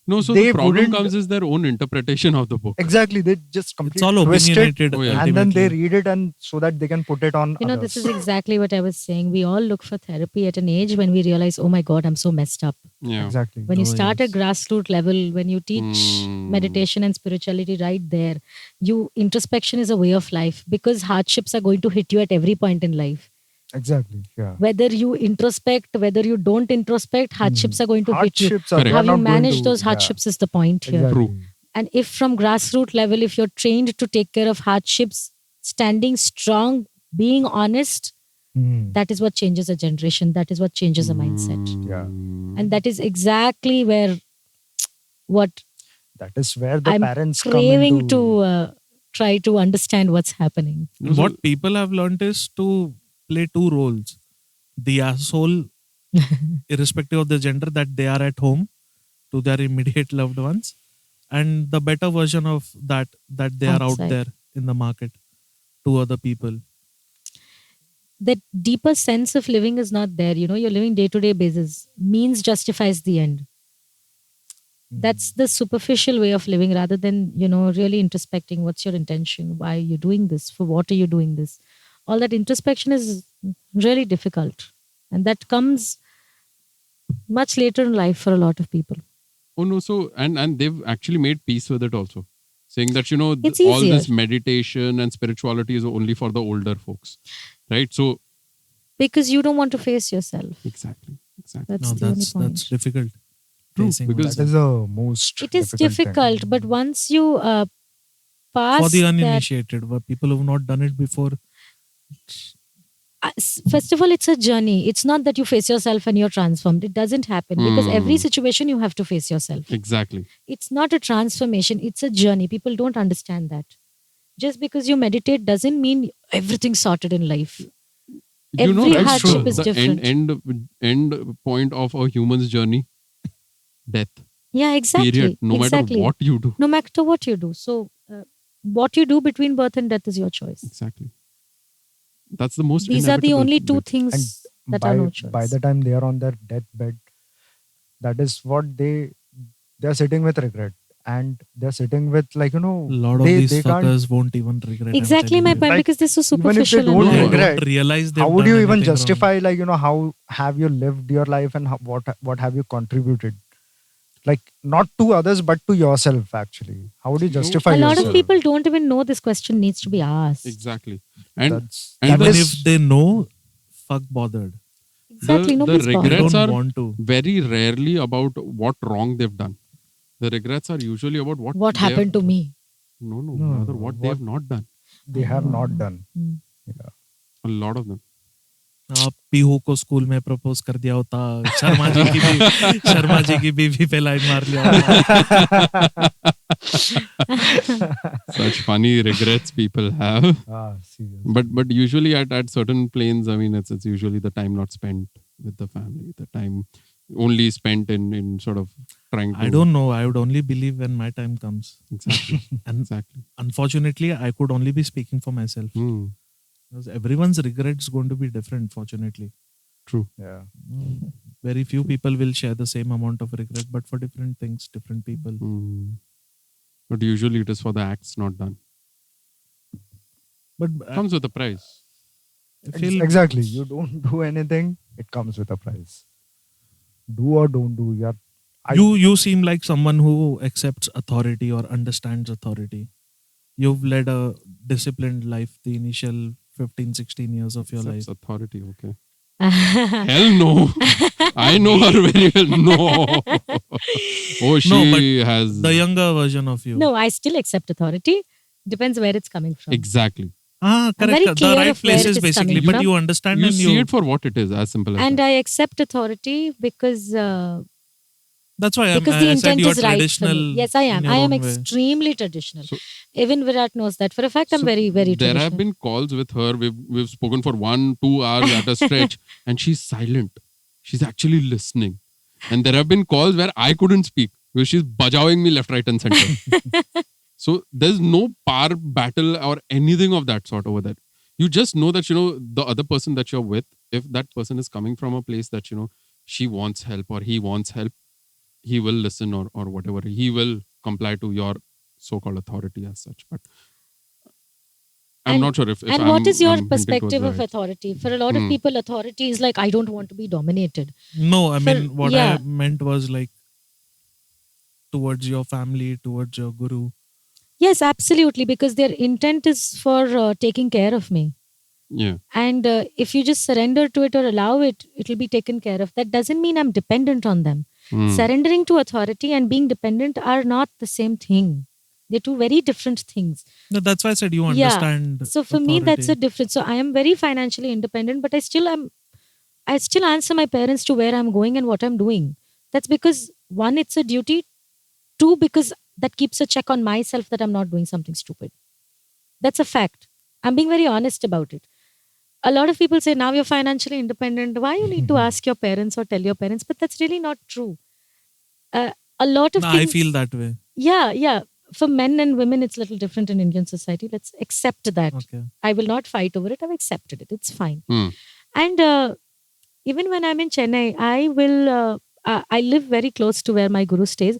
No, so They the problem wouldn't- comes is their own interpretation of the book. exactly, they just It's completely all twist it, opinionated. Oh, yeah. and then they ultimately. read it, and so that they can put it on You know, others. this is exactly what I was saying. We all look for therapy at an age when we realize, oh my God, I'm so messed up. Yeah. Exactly. When you Oh, start yes. at grassroots level, when you teach meditation and spirituality right there, introspection is a way of life, because hardships are going to hit you at every point in life. Exactly. Yeah. Whether you introspect, whether you don't introspect, hardships are going to hit you. Hardships are Correct. they How are you not going manage to- those yeah, hardships is the point here. Exactly. True. And if from grassroots level, if you're trained to take care of hardships, standing strong, being honest, that is what changes a generation. That is what changes a mindset. Yeah. And that is exactly where what That is where the I'm parents craving come into. to try to understand what's happening. No, so- What people have learned is to play two roles. The asshole, irrespective of the gender, that they are at home to their immediate loved ones, and the better version of that they are out Outside. there in the market to other people. That deeper sense of living is not there. You're living day to day basis. Means justifies the end. That's the superficial way of living, rather than, really introspecting. What's your intention? Why are you doing this? For what are you doing this? All that introspection is really difficult. And that comes much later in life for a lot of people. Oh no, so and they've actually made peace with it also. saying that, It's all this easier. meditation and spirituality is only for the older folks, right? So Because you don't want to face yourself. exactly. That's No, the only that's point. difficult. True, Facing because That is the most It is difficult difficult, thing. but once you pass for the that, uninitiated, for people who've not done it before. first of all, it's a journey. It's not that you face yourself and you're transformed. It doesn't happen because every situation you have to face yourself. exactly. It's not a transformation. It's a journey. People don't understand that. Just because you meditate doesn't mean everything's sorted in life. Every Right? hardship the is different. end point of a human's journey, death. Yeah, exactly. Period. No matter exactly. what you do. No matter what you do. So, what you do between birth and death is your choice. Exactly. That's the most. These are the inevitable only two bit. things that by, are no choice. by the time they are on their deathbed, that is what they're sitting with regret, and they're sitting with A lot of they, these they can't, fuckers won't even regret. I'm Exactly my telling you. point, Like, because they're so even if they superficial. don't and They all. regret, don't realize they've how would done you even anything wrong. justify how have you lived your life, and what have you contributed, like not to others but to yourself? Actually, how would you justify A lot yourself? of people don't even know this question needs to be asked. Exactly. And That's and that Even is- if they know, fuck bothered. Exactly, the nobody's bothered. regrets They don't are want to. very rarely about what wrong they've done. The regrets are usually about what What they have- happened to me? No, No, rather what they have not done. they have not done. Hmm. Yeah. A lot of them. आप पीहू को school में propose कर दिया होता, शर्मा जी की बीवी पे line मार लिया होता. Such funny regrets people have. Seriously. But usually at certain planes, I mean, it's usually the time not spent with the family, the time only spent in sort of trying to. I don't know. I would only believe when my time comes. Exactly. And Exactly. unfortunately, I could only be speaking for myself. Hmm. Because everyone's regrets going to be different, fortunately. True. Yeah. Very few people will share the same amount of regret, but for different things, different people. Hmm. But usually it is for the acts not done. But Comes with a price. I feel Exactly. You don't do anything, it comes with a price. Do or don't do. you seem like someone who accepts authority or understands authority. You've led a disciplined life the initial 15, 16 years of your Accepts life. authority, okay. Hell no. I know her very well. No. Oh, she No, but has. The younger version of you. No, I still accept authority. Depends where it's coming from. Exactly. I'm Correct. very The clear right of where places it is basically, coming but from. you understand You and see you. it for what it is, as simple as And that. I accept authority because That's why the I said intent you're is right for traditional. me. Yes, I am. in your I am own way. extremely traditional. So- Even Virat knows that. For a fact, I'm So very, very there traditional. have been calls with her. We've spoken for 1-2 hours at a stretch, and she's silent. She's actually listening. And there have been calls where I couldn't speak because she's bajawing me left, right, and center. So there's no power battle or anything of that sort over there. You just know that, the other person that you're with, if that person is coming from a place that, she wants help or he wants help, he will listen or whatever. He will comply to your so-called authority as such. But I'm And- not sure if And I'm, what is your I'm hinting towards perspective the of right. authority? For a lot of Hmm. people, authority is like, I don't want to be dominated. No, I For- mean, what yeah. I meant was like towards your family, towards your guru. Yes, absolutely. Because their intent is for taking care of me. Yeah. And if you just surrender to it or allow it, it will be taken care of. That doesn't mean I'm dependent on them. Hmm. Surrendering to authority and being dependent are not the same thing. They're two very different things. No, that's why I said you Yeah. understand. So for me, that's a authority. difference. So I am very financially independent, but I still answer my parents to where I'm going and what I'm doing. That's because one, it's a duty. Two, because that keeps a check on myself that I'm not doing something stupid. That's a fact. I'm being very honest about it. A lot of people say now you're financially independent. Why you need to ask your parents or tell your parents? But that's really not true. A lot of No, things. I feel that way. Yeah. For men and women, it's a little different in Indian society. Let's accept that. Okay. I will not fight over it. I've accepted it. It's fine. Hmm. And even when I'm in Chennai, I live very close to where my guru stays.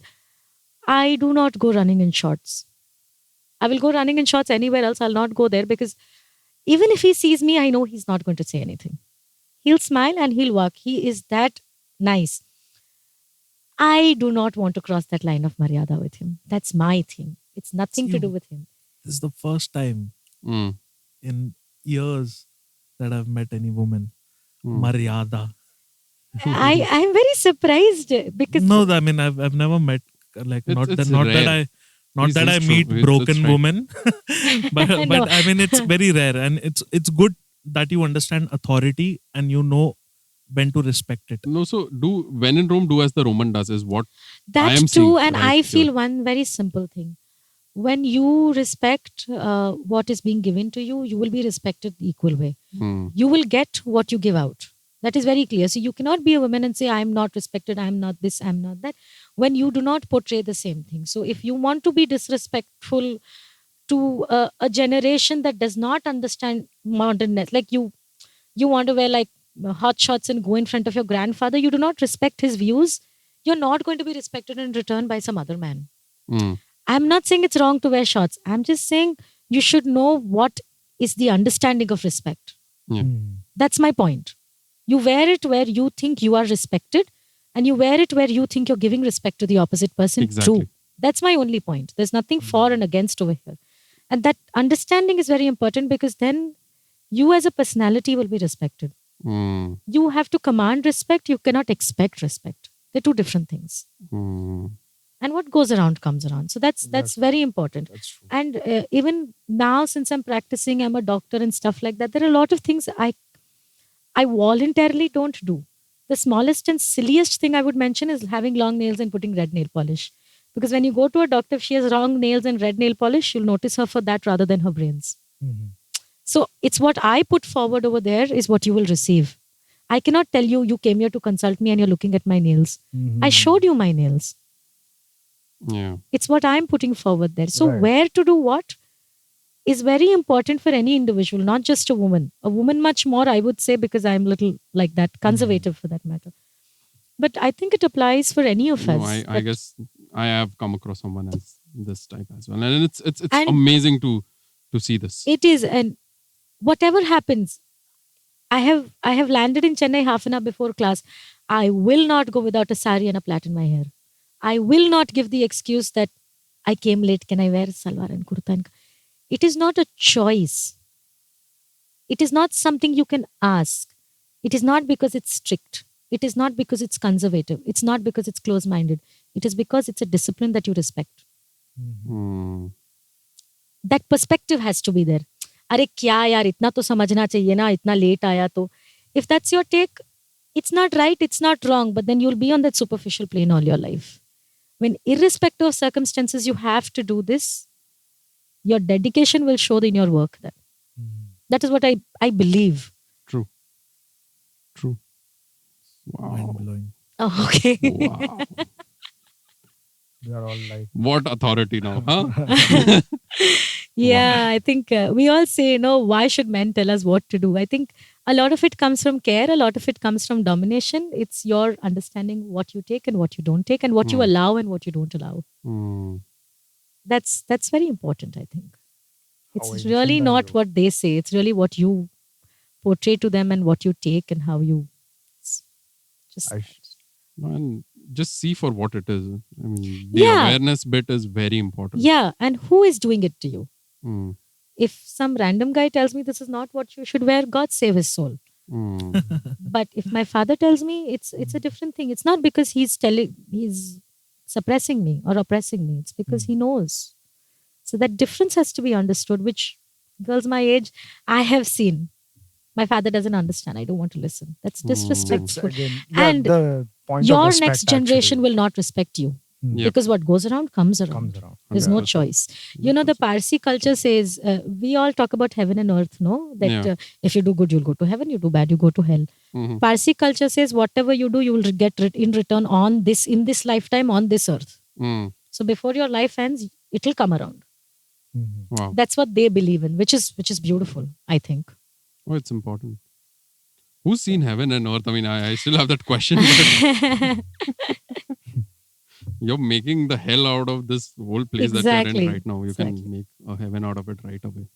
I do not go running in shorts. I will go running in shorts anywhere else. I'll not go there because even if he sees me, I know he's not going to say anything. He'll smile and he'll walk. He is that nice. I do not want to cross that line of Maryada with him. That's my thing. It's nothing to do with him. This is the first time Mm. in years that I've met any woman. Maryada. I'm very surprised because No, I mean I've never met like not It's that He's I true. meet It's broken right. women, but No. I mean it's very rare, and it's good that you understand authority and you know when to respect it. No, so when in Rome, do as the Roman does is what I that's am true, seeing and right I feel here. one very simple thing. When you respect what is being given to you, you will be respected the equal way. Mm. You will get what you give out. That is very clear. So you cannot be a woman and say, I'm not respected, I'm not this, I'm not that, when you do not portray the same thing. So if you want to be disrespectful to a generation that does not understand modernness, like you want to wear like hot shots and go in front of your grandfather, you do not respect his views, you're not going to be respected in return by some other man. Mm. I'm not saying it's wrong to wear shorts. I'm just saying you should know what is the understanding of respect. Yeah. That's my point. You wear it where you think you are respected, and you wear it where you think you're giving respect to the opposite person. Exactly. True. That's my only point. There's nothing for and against over here. And that understanding is very important, because then you as a personality will be respected. Mm. You have to command respect. You cannot expect respect. They're two different things. Mm. And what goes around comes around. So that's very important. That's true. And even now, since I'm practicing, I'm a doctor and stuff like that, there are a lot of things I voluntarily don't do. The smallest and silliest thing I would mention is having long nails and putting red nail polish. Because when you go to a doctor, if she has long nails and red nail polish, you'll notice her for that rather than her brains. So it's what I put forward over there is what you will receive. I cannot tell you, you came here to consult me and you're looking at my nails. I showed you my nails. Yeah. It's what I'm putting forward there. So Right. where to do what is very important for any individual, not just a woman. A woman much more, I would say, because I'm little like that, conservative for that matter. But I think it applies for any of No, us. I guess I have come across someone as this type as well, and it's And- amazing to see this. It is, and whatever happens, I have landed in Chennai half an hour before class. I will not go without a sari and a plait in my hair. I will not give the excuse that I came late. Can I wear salwar and kurta? It is not a choice. It is not something you can ask. It is not because it's strict. It is not because it's conservative. It's not because it's close-minded. It is because it's a discipline that you respect. Mm. That perspective has to be there. अरे क्या यार इतना तो समझना चाहिए ना इतना late आया तो. If that's your take, it's not right, it's not wrong, but then you'll be on that superficial plane all your life. When irrespective of circumstances you have to do this, your dedication will show in your work then. That is what I believe. True. Wow. Mind blowing. Oh, okay. Wow. We are all like, What authority now, huh? Yeah, I think we all say, why should men tell us what to do? I think a lot of it comes from care, a lot of it comes from domination. It's your understanding what you take and what you don't take, and what you allow and what you don't allow. Mm. That's very important, I think. It's ancient really are not you? what they say. It's really what you portray to them and what you take and how you just And just see for what it is. I mean, the Yeah. awareness bit is very important. yeah. And who is doing it to you? Mm. If some random guy tells me this is not what you should wear, God save his soul. Mm. But if my father tells me, it's a different thing. It's not because he's suppressing me or oppressing me. It's because he knows. So that difference has to be understood, which girls my age, I have seen. My father doesn't understand. I don't want to listen. That's it's disrespectful. again, And the point of Your respect next generation actually will not respect you. Yep. Because what goes around comes around. comes around. There's no 100%. choice. You know, the Parsi culture says, we all talk about heaven and earth, no? That Yeah. if you do good, you'll go to heaven. You do bad, you go to hell. Mhm. Parsi culture says, whatever you do, you will get in return in this lifetime on this earth. Mm. So before your life ends, it will come around. Wow. That's what they believe in, which is beautiful, I think. Oh, it's important. Who's seen heaven and earth? I mean, I still have that question. But you're making the hell out of this whole place that you're Exactly. in right now. You Exactly. can make a heaven out of it right away.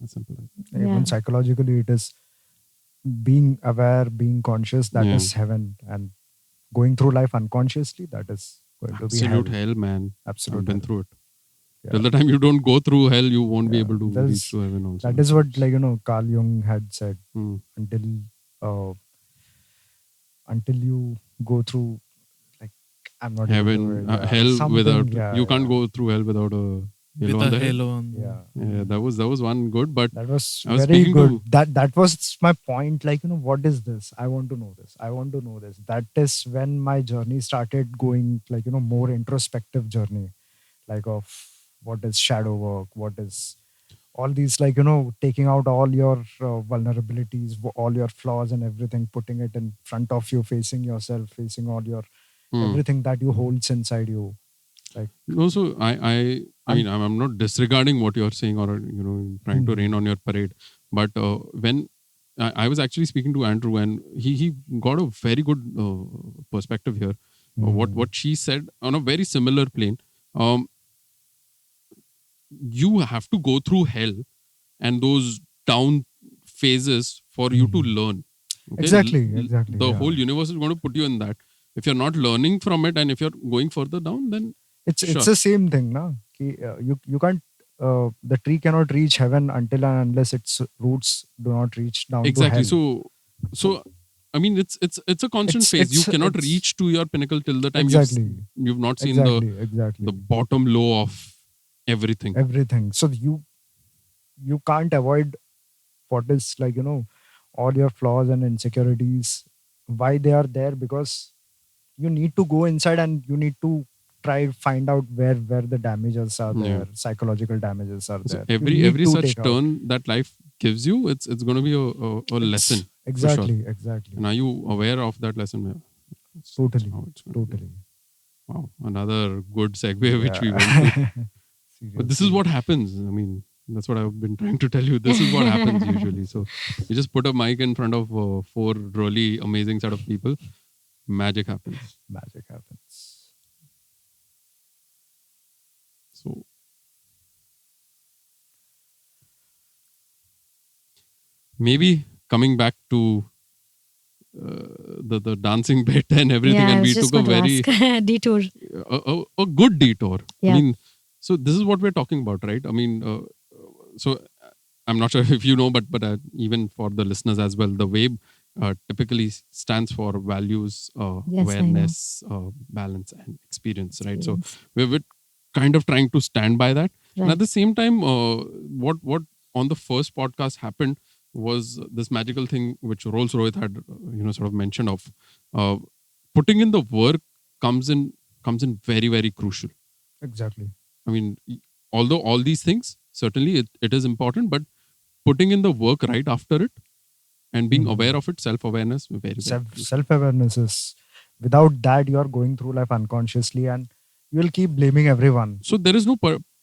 As simple as that. Yeah. Even psychologically, it is being aware, being conscious. That is Yeah. heaven, and going through life unconsciously, that is going to be hell. Absolute hell, man. I've Absolute been hell. through it. Till the time you don't go through hell, you won't be able to There's- reach to heaven also. That is what Carl Jung had said. Hmm. Until you go through, like, I'm not Heaven, able to, hell something, without yeah, you can't yeah. go through hell without a halo With on a the head. halo on. Yeah, Yeah, that was one good, but that was I was very speaking good. to- That was my point. Like, what is this? I want to know this. I want to know this. That is when my journey started going, like, more introspective journey, like of what is shadow work, what is all these, like, taking out all your vulnerabilities, all your flaws and everything, putting it in front of you, facing yourself, facing all your everything that you holds inside you. No, so I mean, I'm not disregarding what you're saying or trying to rain on your parade, but when I was actually speaking to Andrew, and he got a very good perspective here. What she said on a very similar plane. You have to go through hell and those down phases for you to learn. Okay? Exactly. The Yeah. whole universe is going to put you in that. If you're not learning from it, and if you're going further down, then It's sure. the same thing, na? You can't. The tree cannot reach heaven until and unless its roots do not reach down Exactly. to hell. So I mean, it's a constant phase. You cannot reach to your pinnacle till the time Exactly. you've not seen Exactly. the bottom low of everything. Everything. So you can't avoid what is, like, all your flaws and insecurities. Why they are there? Because you need to go inside and you need to try to find out where the damages are there, Yeah. psychological damages are So there. You every need to such take out. turn that life gives you, it's going to be a lesson. Exactly. And are you aware of that lesson? Yeah. That's Totally. how it's gonna be. Totally. Wow, another good segue which we Yeah. went through. But this is Seriously. what happens. I mean, that's what I've been trying to tell you. This is what happens usually. So you just put a mic in front of 4 really amazing set of people. Magic happens. Magic happens. So maybe coming back to the dancing bit and everything, Yeah, I and was we just took a going very to ask. Detour. a good detour. Yeah. I mean, so this is what we're talking about, right? I mean, so I'm not sure if you know, but even for the listeners as well, the VAbE typically stands for values, Yes, I know. awareness, balance, and experience, right? So Yes. we're kind of trying to stand by that. And Right. at the same time, what on the first podcast happened was this magical thing which Rolls Royce had sort of mentioned of putting in the work comes in very, very crucial. Exactly. I mean, although all these things certainly it is important, but putting in the work right after it and being aware of it, self-awareness, very, very crucial. Self-awareness is, without that, you are going through life unconsciously and you will keep blaming everyone. So there is no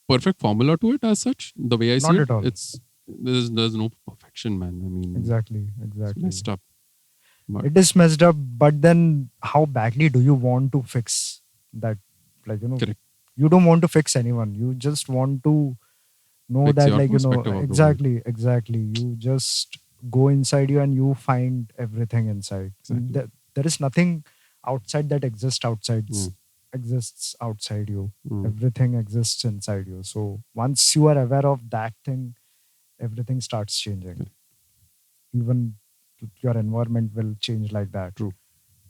perfect formula to it as such. The way I see Not it, at all. there's no perfection, man. I mean, Exactly. it's messed up. But It is messed up, but then how badly do you want to fix that? Like, Correct. you don't want to fix anyone. You just want to know Fix that, your like, perspective of the exactly. You just go inside you and you find everything inside. Exactly. There is nothing outside that exists outside. Mm. Exists outside you. Mm. Everything exists inside you. So once you are aware of that thing, everything starts changing. Even your environment will change like that. True.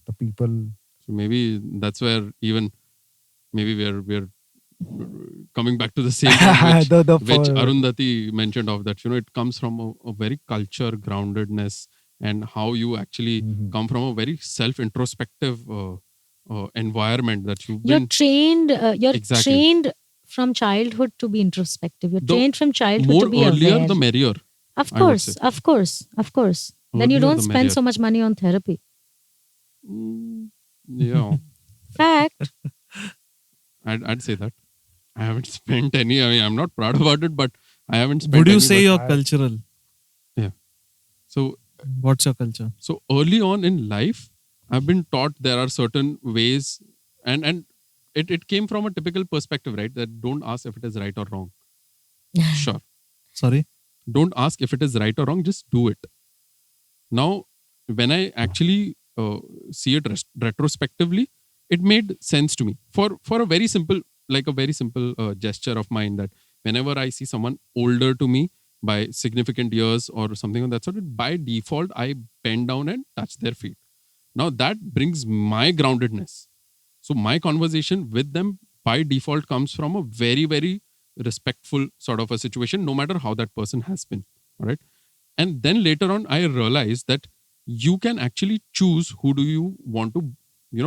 The people. So maybe that's where even maybe we're coming back to the same point which Arundhati mentioned of that. It comes from a very culture groundedness and how you actually come from a very self-introspective environment that you've You're been trained. You're Exactly. trained from childhood to be introspective. You're The trained from childhood more to be earlier aware. the merrier. Of I would course, say. of course, of course. Then you Earlier don't the spend merrier. so much money on therapy. Yeah, Fact. I'd say that. I haven't spent any. I mean, I'm not proud about it, but I haven't spent Would you any, say but- you're cultural? So What's your culture? So early on in life, I've been taught there are certain ways, and it came from a typical perspective, right? That don't ask if it is right or wrong. Sure. Sorry? Don't ask if it is right or wrong, just do it. Now, when I actually see it retrospectively, it made sense to me for a very simple like a very simple gesture of mine that whenever I see someone older to me by significant years or something of that sort, by default, I bend down and touch their feet. Now that brings my groundedness. So my conversation with them by default comes from a very, very respectful sort of a situation, no matter how that person has been. All right. And then later on, I realized that you can actually choose who do you want to,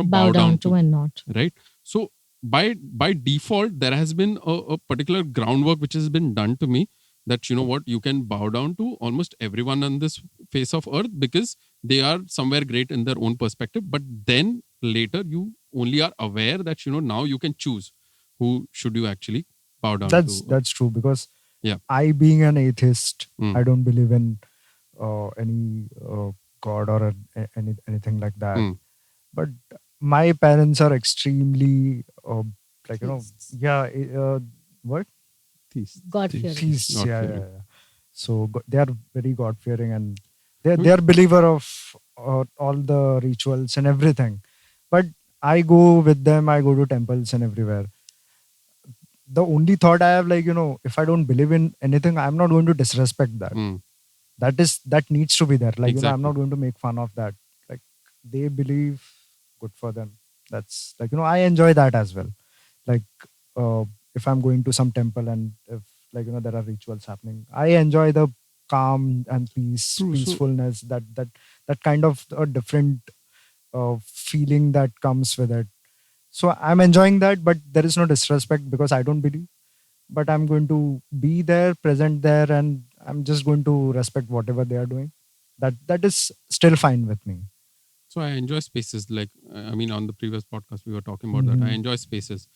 bow down to, and not. right? So by default, there has been a particular groundwork which has been done to me that, you know what, you can bow down to almost everyone on this face of earth because they are somewhere great in their own perspective. But then later you only are aware that, now you can choose who should you actually bow down to. That's true, because Yeah. I, being an atheist, Mm. I don't believe in any god or anything like that. Mm. But my parents are extremely Theists. what Theists. God-fearing. theists, God-fearing. yeah. So they are very god fearing, and they are believer of all the rituals and everything. But I go with them. I go to temples and everywhere. The only thought I have, if I don't believe in anything, I'm not going to disrespect that. Mm. That needs to be there. I'm Exactly. not going to make fun of that. Like, they believe, good for them. That's I enjoy that as well. Like, if I'm going to some temple and if there are rituals happening, I enjoy the calm and peace, True. So- peacefulness. That kind of a different feeling that comes with it. So I'm enjoying that, but there is no disrespect because I don't believe. But I'm going to be there, present there, and I'm just going to respect whatever they are doing. That is still fine with me. So I enjoy spaces. Like, I mean, on the previous podcast, we were talking about that. I Mhm. enjoy spaces.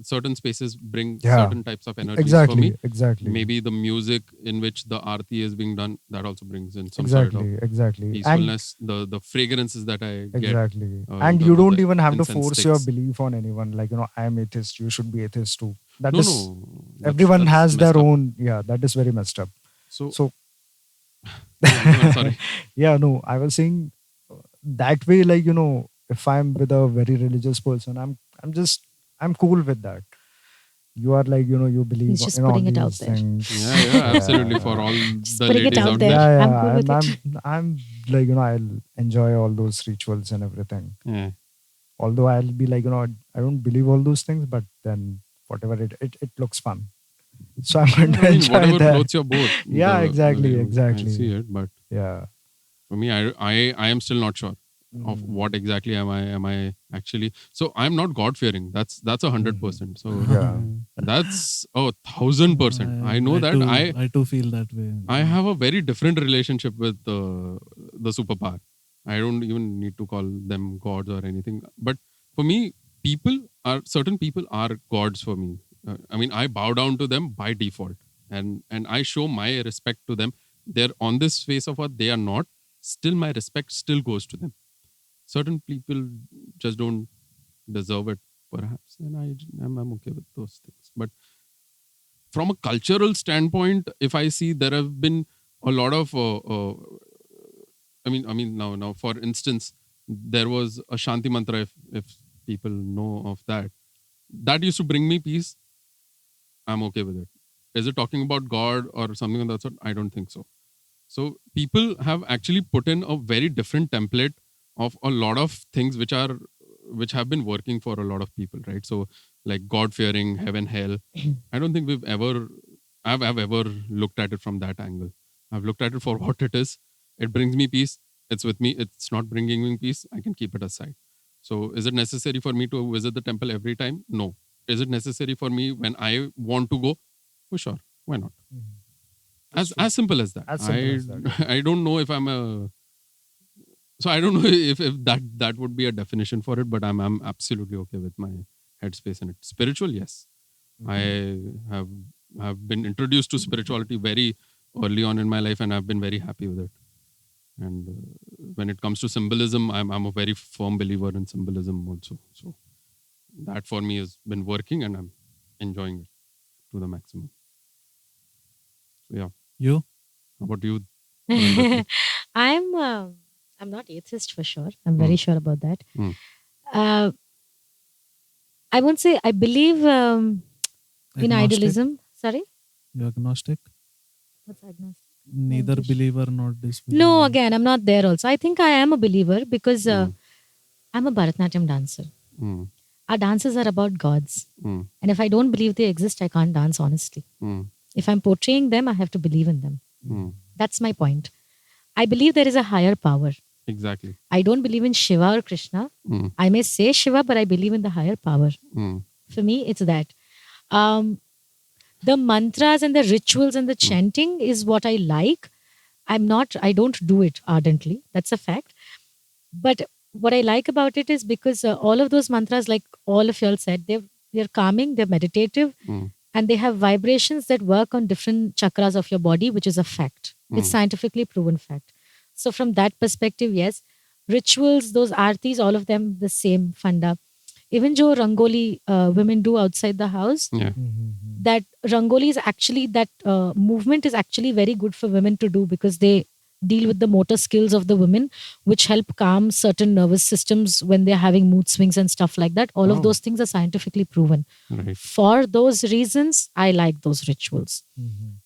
Certain spaces bring Yeah. certain types of energies for me. Exactly. Maybe the music in which the arti is being done, that also brings in some sort of Exactly. And peacefulness. The fragrances that I get. exactly. in And terms you of don't the even have to incense force your sticks. belief on anyone. I am atheist, you should be atheist too. That No, is, that's everyone has their messed up. own. Yeah, that is very messed up. So, So I'm sorry. yeah, no, I was saying that way, if I'm with a very religious person, I'm cool with that. You are you believe He's just in all putting it out these there. things. Yeah, absolutely. For all Just the putting it ladies out out there. there. I'm cool with I'm I'll enjoy all those rituals and everything. Yeah. Although I'll be I don't believe all those things, but then whatever it looks fun. So I'm going to I mean, enjoy whatever that. floats your boat. Yeah, exactly. I see it, but Yeah. for me, I am still not sure of Mm. what exactly am I actually. So I'm not God fearing. That's 100%. So Yeah. that's 1,000%. I know that I too feel that way. I have a very different relationship with the superpower. I don't even need to call them gods or anything. But for me, certain people are gods for me. I mean, I bow down to them by default, and I show my respect to them. They're on this face of earth. They are not. Still, my respect still goes to them. Certain people just don't deserve it, perhaps, and I'm okay with those things. But from a cultural standpoint, if I see, there have been a lot of I mean now for instance, there was a Shanti mantra, if people know of that used to bring me peace. I'm okay with it. Is it talking about God or something of that sort? I don't think so. So people have actually put in a very different template of a lot of things which have been working for a lot of people, right? So like God fearing, heaven, hell. I don't think I've ever looked at it from that angle. I've looked at it for what it is. It brings me peace. It's with me. It's not bringing me peace. I can keep it aside. So is it necessary for me to visit the temple every time? No. Is it necessary for me when I want to go? For sure. Why not? As simple as that. As simple as that. I don't know if I'm a. So I don't know if that would be a definition for it, but I'm absolutely okay with my headspace in it. Spiritual, yes. I have been introduced to spirituality very early on in my life, and I've been very happy with it. And when it comes to symbolism, I'm a very firm believer in symbolism also. So that for me has been working, and I'm enjoying it to the maximum. So yeah, You? how about you? I'm not atheist for sure. I'm very sure about that. Mm. Uh, I won't say I believe in Agnostic? idealism. Sorry? You're agnostic? What's agnostic? Neither English. believer nor disbeliever. No, again, I'm not there also. I think I am a believer because I'm a Bharatanatyam dancer. Mm. Our dances are about gods. Mm. And if I don't believe they exist, I can't dance honestly. Mm. If I'm portraying them, I have to believe in them. Mm. That's my point. I believe there is a higher power. Exactly. I don't believe in Shiva or Krishna. Mm. I may say Shiva, but I believe in the higher power. Mm. For me, it's that. The mantras and the rituals and the chanting is what I like. I don't do it ardently. That's a fact. But what I like about it is because all of those mantras, like all of y'all said, they're calming, they're meditative, Mm. and they have vibrations that work on different chakras of your body, which is a fact. It's scientifically proven fact. So from that perspective, yes, rituals, those artis, all of them the same funda. Even jo rangoli women do outside the house, Yeah. that rangoli is actually that movement is actually very good for women to do because they deal with the motor skills of the women, which help calm certain nervous systems when they're having mood swings and stuff like that. All of those things are scientifically proven. Right. For those reasons, I like those rituals.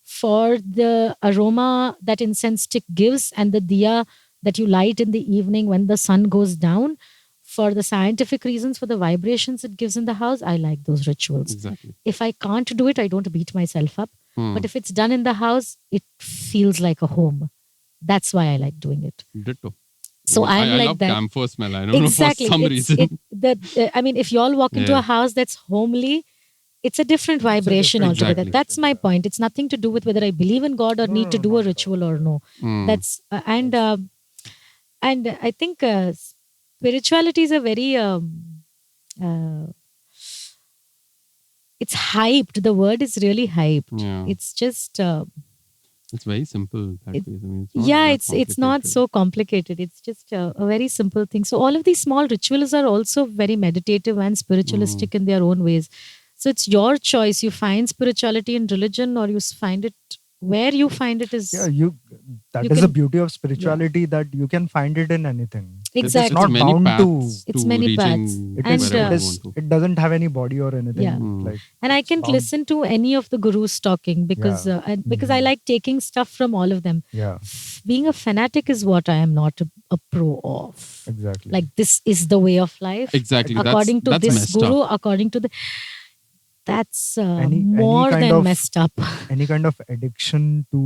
For the aroma that incense stick gives and the diya that you light in the evening when the sun goes down, for the scientific reasons, for the vibrations it gives in the house, I like those rituals. Exactly. If I can't do it, I don't beat myself up. But if it's done in the house, it feels like a home. That's why I like doing it. Ditto. So I I'm like love that. camphor smell. I don't Exactly. know for some reason. I mean, if you all walk into Yeah. a house that's homely, it's a different vibration altogether. Exactly. That's my point. It's nothing to do with whether I believe in God or need to do a ritual or no. That's and I think spirituality is a very uh, it's hyped. The word is really hyped. Yeah. It's just It's very simple. That It- way. I mean, it's not yeah, that it's not complicated. so complicated. It's just a very simple thing. So all of these small rituals are also very meditative and spiritualistic in their own ways. So it's your choice. You find spirituality in religion, or you find it where you find it is That You is the can- beauty of spirituality, that you can find it in anything. Exactly. It's not many bound paths to. It's to many reaching paths. It And, is. wherever It you is. want to. It doesn't have any body or anything. Yeah. Like, and I it's can bound- listen to any of the gurus talking because because I like taking stuff from all of them. Yeah, Being a fanatic is what I am not a pro of. exactly. Like this is the way of life. Exactly. According to that's this messed guru, up. according to the that's Any more kind than of- messed up. any kind of addiction to,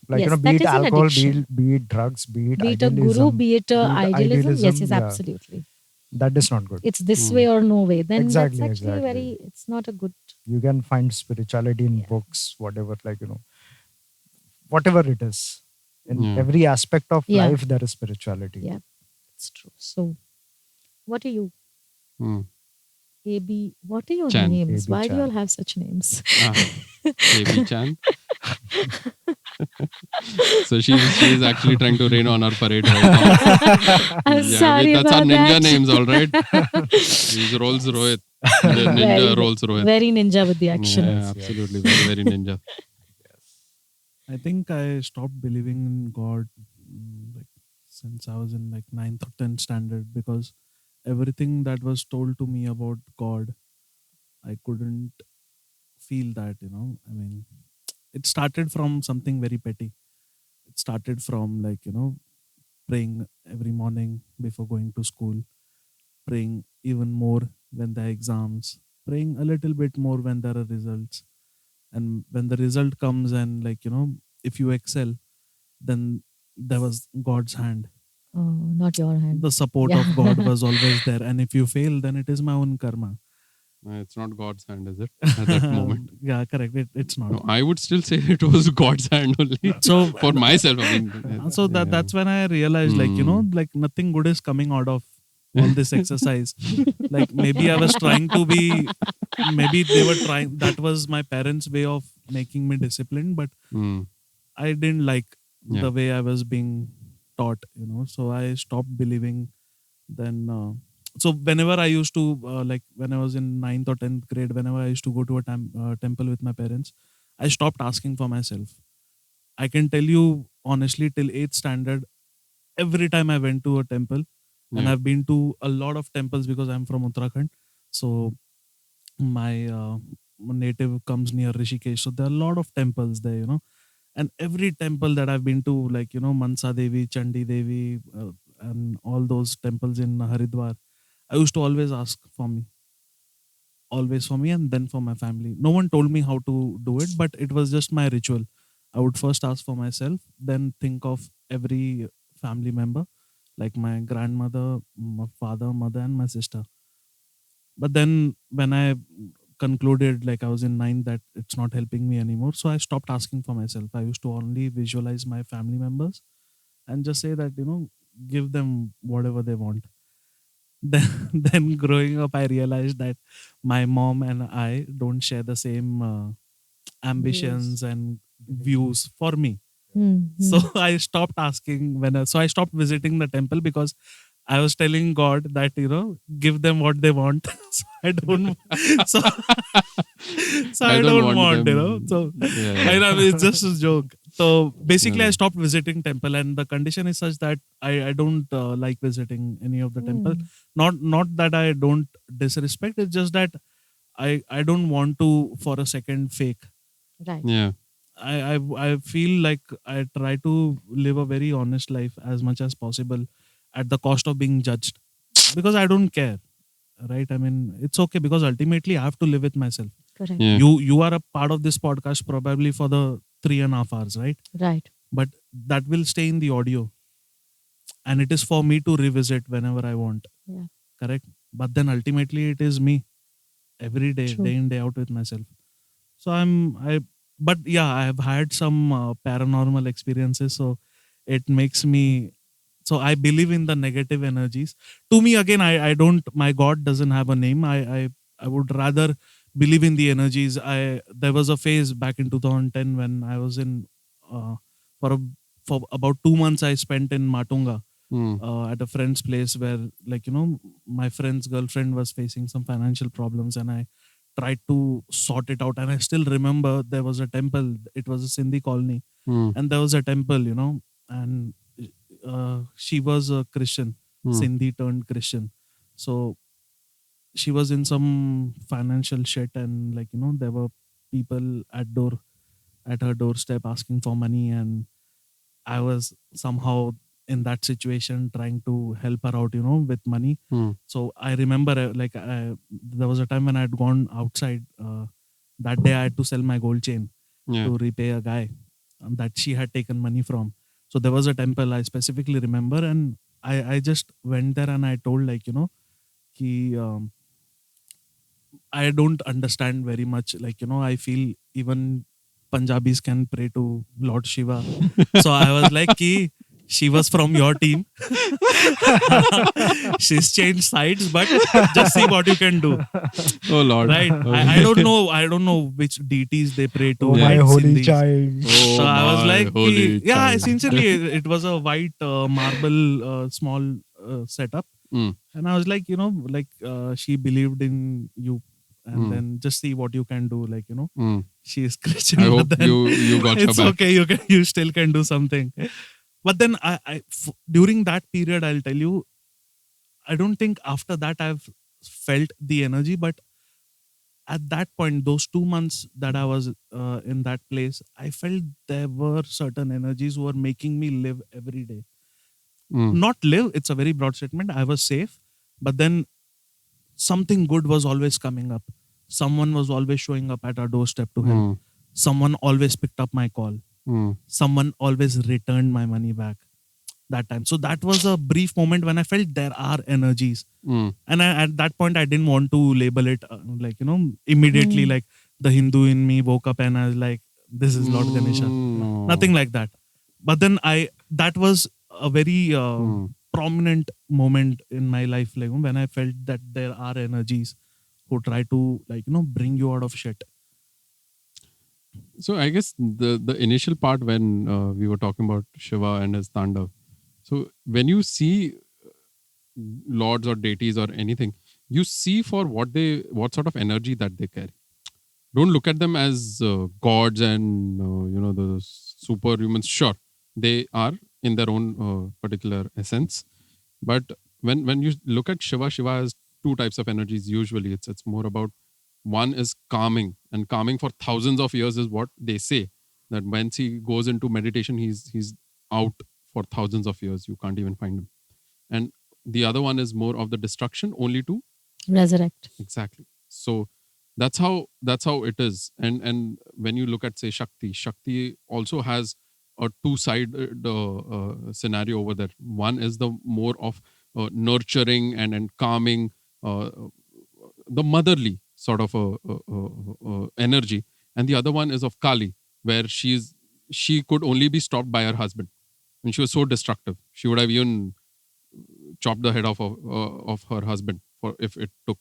like, Yes, be that it is an alcohol, addiction. be it drugs, be it Be it a idealism, guru, be it idealism. Yes, yes, yeah, absolutely. that is not good. It's this way or no way. Then Exactly, that's actually exactly. very. It's not a good. You can find spirituality in books, whatever, like, whatever it is. In Yeah. every aspect of Yeah. life, there is spirituality. Yeah, it's true. So, what are you? Hmm. AB. What are your Chan. names? AB Why do you Chan. all have such names? Baby Chan. So she's actually trying to rain on our parade right now. I'm sorry that's our about ninja that. names, all right. He's Rolls Royce. The ninja Very, Rolls Royce. very ninja with the action. Yeah, absolutely. Very, very ninja. I think I stopped believing in God like since I was in like 9th or 10th standard, because everything that was told to me about God, I couldn't feel that, I mean, it started from something very petty. It started from like, praying every morning before going to school, praying even more when there are exams, praying a little bit more when there are results. And when the result comes and like, if you excel, then there was God's hand. Oh, not your hand. The support Yeah. of God was always there. And if you fail, then it is my own karma. It's not God's hand, is it? At that moment. Yeah, correct. It's not. No, I would still say it was God's hand only. So For myself, I mean. so that's when I realized, like, like nothing good is coming out of all this exercise. Like maybe I was trying to be, maybe they were trying, that was my parents' way of making me disciplined, but Hmm. I didn't like Yeah. the way I was being taught, so I stopped believing. Then so whenever I used to like when I was in 9th or 10th grade, whenever I used to go to a temple with my parents, I stopped asking for myself. I can tell you honestly, till 8th standard, every time I went to a temple, and Yeah. I've been to a lot of temples because I'm from Uttarakhand. So my native comes near Rishikesh, so there are a lot of temples there, and every temple that I've been to, like Mansa Devi, Chandi Devi, and all those temples in Haridwar, I used to always for me, and then for my family. No one told me how to do it, but it was just my ritual. I would first ask for myself, then think of every family member, like my grandmother, my father, mother, and my sister. But then when I concluded, like I was in ninth, that it's not helping me anymore, so I stopped asking for myself. I used to only visualize my family members and just say that, give them whatever they want. Then, then growing up, I realized that my mom and I don't share the same ambitions and views for me. So I stopped asking so I stopped visiting the temple, because I was telling God that, give them what they want. So I don't, so, so I don't want, them. so Yeah, I yeah. know it's just a joke. So basically, I Yeah. stopped visiting temple, and the condition is such that I don't like visiting any of the temple. Not that I don't disrespect. It's just that I don't want to for a second fake. Right. Yeah. I feel like I try to live a very honest life as much as possible, at the cost of being judged, because I don't care, right? I mean, it's okay, because ultimately I have to live with myself. Correct. Yeah. You are a part of this podcast probably for the 3.5 hours, right? Right. But that will stay in the audio, and it is for me to revisit whenever I want. Yeah. Correct. But then ultimately it is me, every day, True. day in, day out, with myself. So but yeah, I have had some paranormal experiences. So it makes me, so I believe in the negative energies. To me, again, I don't, my God doesn't have a name. I would rather believe in the energies. There was a phase back in 2010 when I was in, for, for about 2 months, I spent in Matunga. Hmm. At a friend's place, where, like, my friend's girlfriend was facing some financial problems, and I tried to sort it out. And I still remember there was a temple. It was a Sindhi colony, Hmm. and there was a temple, and she was a Christian, Hmm. Sindhi turned Christian. So she was in some financial shit, and, like, there were people at her doorstep asking for money, and I was somehow in that situation trying to help her out, with money. Hmm. So I remember, there was a time when I had gone outside. That day I had to sell my gold chain Yeah. to repay a guy that she had taken money from. So there was a temple I specifically remember, and I just went there, and I told, like, ki, I don't understand very much. Like, I feel even Punjabis can pray to Lord Shiva. So I was like, ki, she was from your team. She's changed sides, but just see what you can do. Oh Lord. Right. I Okay. don't know which deities they pray to, Oh my right? holy Sindhis. child. Oh So I was my like, holy yeah, child. essentially it was a white marble small setup. Hmm. And I was like, like, she believed in you, and Hmm. then just see what you can do. Like, Hmm. she is Christian, I but hope then you got her it's back. okay. You still can do something. But then during that period, I'll tell you, I don't think after that I've felt the energy, but at that point, those 2 months that I was in that place, I felt there were certain energies who were making me live every day. Hmm. Not live, it's a very broad statement. I was safe, but then something good was always coming up. Someone was always showing up at our doorstep to help. Hmm. Someone always picked up my call. Hmm. Someone always returned my money back that time. So that was a brief moment when I felt there are energies. Hmm. And at that point, I didn't want to label it like, immediately, like the Hindu in me woke up and I was like, this is Lord Ganesha. No. Nothing like that. But then that was a very Hmm. prominent moment in my life, like when I felt that there are energies who try to, like, bring you out of shit. So I guess the initial part when we were talking about Shiva and his Tandav. So when you see lords or deities or anything, you see for what sort of energy that they carry. Don't look at them as gods and the superhumans. Sure, they are in their own particular essence, but when you look at Shiva, Shiva has two types of energies. Usually, it's more about One is calming, and calming for thousands of years is what they say. That once he goes into meditation, he's out for thousands of years. You can't even find him. And the other one is more of the destruction, only to Resurrect. exactly. So that's how it is. And when you look at, say, Shakti also has a two-sided scenario over there. One is the more of nurturing and calming, the motherly sort of energy, and the other one is of Kali, where she could only be stopped by her husband, and she was so destructive. She would have even chopped the head off of her husband for if it took.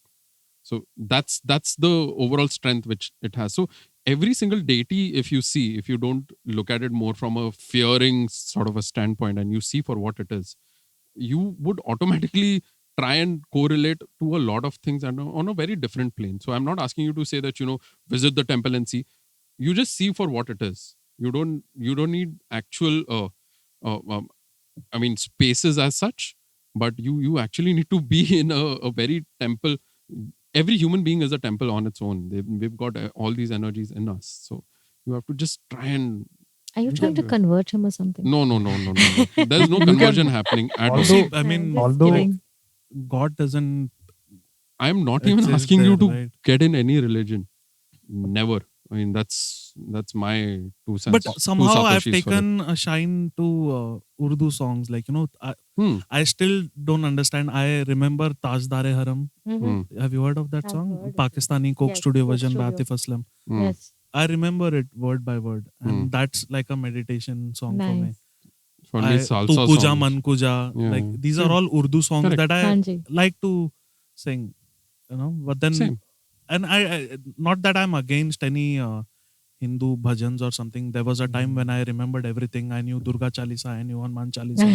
So that's the overall strength which it has. So every single deity, if you don't look at it more from a fearing sort of a standpoint, and you see for what it is, you would automatically try and correlate to a lot of things and on a very different plane. So I'm not asking you to say that, visit the temple and see. You just see for what it is. You don't need actual spaces as such, but you actually need to be in a very temple. Every human being is a temple on its own. We've got all these energies in us. So you have to just try and... Are you trying to convert him or something? No. There's no conversion happening at all. See, I mean, although God doesn't. I'm not It even is asking there, you to right? get in any religion. Never. I mean, that's my 2 cents. But two somehow I've satoshis for it. taken a shine to Urdu songs. Like, I still don't understand. I remember Tajdare Haram. Mm-hmm. Have you heard of that I've song? heard of it. Pakistani Coke Yes, Studio Coke version by Studio. Atif Aslam. Yes. I remember it word by word. And that's like a meditation song for me. Nice. For me, Tu salsa Kuja songs. Man Kuja. Yeah. Like, these are all Urdu songs Correct. that I Hanji. like to sing. But then... Same. And I not that I'm against any Hindu bhajans or something. There was a time when I remembered everything. I knew Durga Chalisa, I knew Hanuman Chalisa.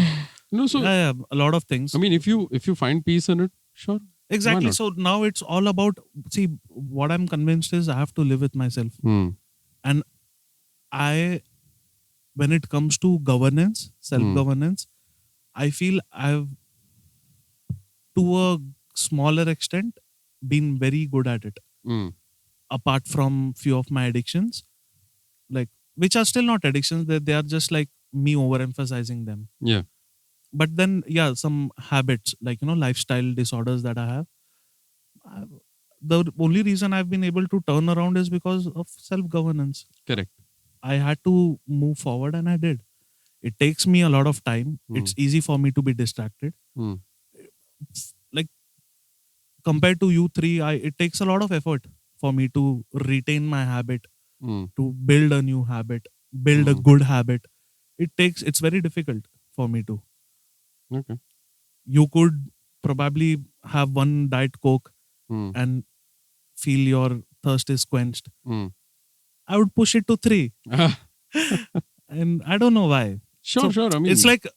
So yeah, a lot of things. I mean, if you find peace in it, sure. Exactly. not? So now it's all about, see, what I'm convinced is I have to live with myself. And when it comes to governance, self-governance, I feel I've, to a smaller extent, been very good at it. Apart from few of my addictions, like, which are still not addictions, they are just like me overemphasizing them. Yeah. But then, yeah, some habits, like, lifestyle disorders that I have. The only reason I've been able to turn around is because of self-governance. Correct. I had to move forward and I did. It takes me a lot of time. It's easy for me to be distracted. Like, compared to you three, it takes a lot of effort for me to retain my habit, to build a new habit, build a good habit. It's very difficult for me to. Okay. You could probably have one Diet Coke and feel your thirst is quenched. I would push it to 3. And I don't know why. Sure. I mean, it's like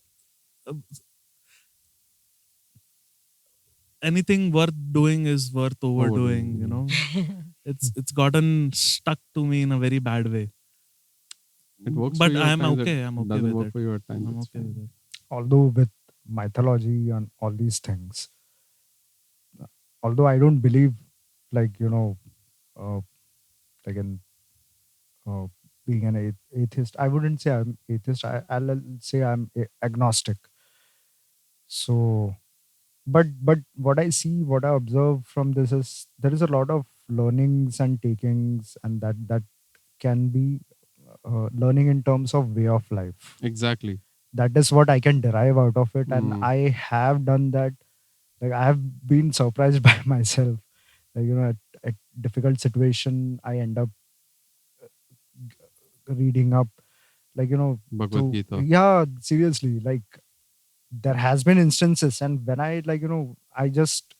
anything worth doing is worth overdoing, It's gotten stuck to me in a very bad way. it works But for you at I'm times, okay. it I'm okay doesn't with work it. for you at times. I'm it's okay fine. with it. although with mythology and all these things, although I don't believe, like, like in being an atheist, I wouldn't say I'm atheist. I'll say I'm agnostic. So, but what I see, what I observe from this is there is a lot of learnings and takings, and that can be learning in terms of way of life. Exactly. That is what I can derive out of it, and I have done that. Like, I have been surprised by myself. Like, at difficult situation, I end up reading up, like, Bhagavad Gita. yeah, seriously, like, there has been instances, and when I, like, I just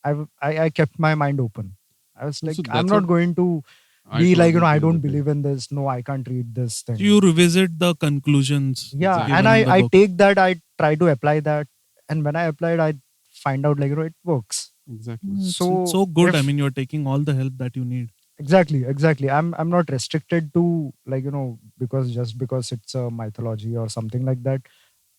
I kept my mind open. I was like, So I'm that's not what going to I be like, totally I feel don't the same. believe in this. No, I can't read this thing. You revisit the conclusions. Yeah, Exactly. and given in the I book. take that, I try to apply that, and when I applied, I find out, like, it works. Exactly. It's So so good. if- I mean, you're taking all the help that you need. Exactly. I'm not restricted to, like, because it's a mythology or something like that.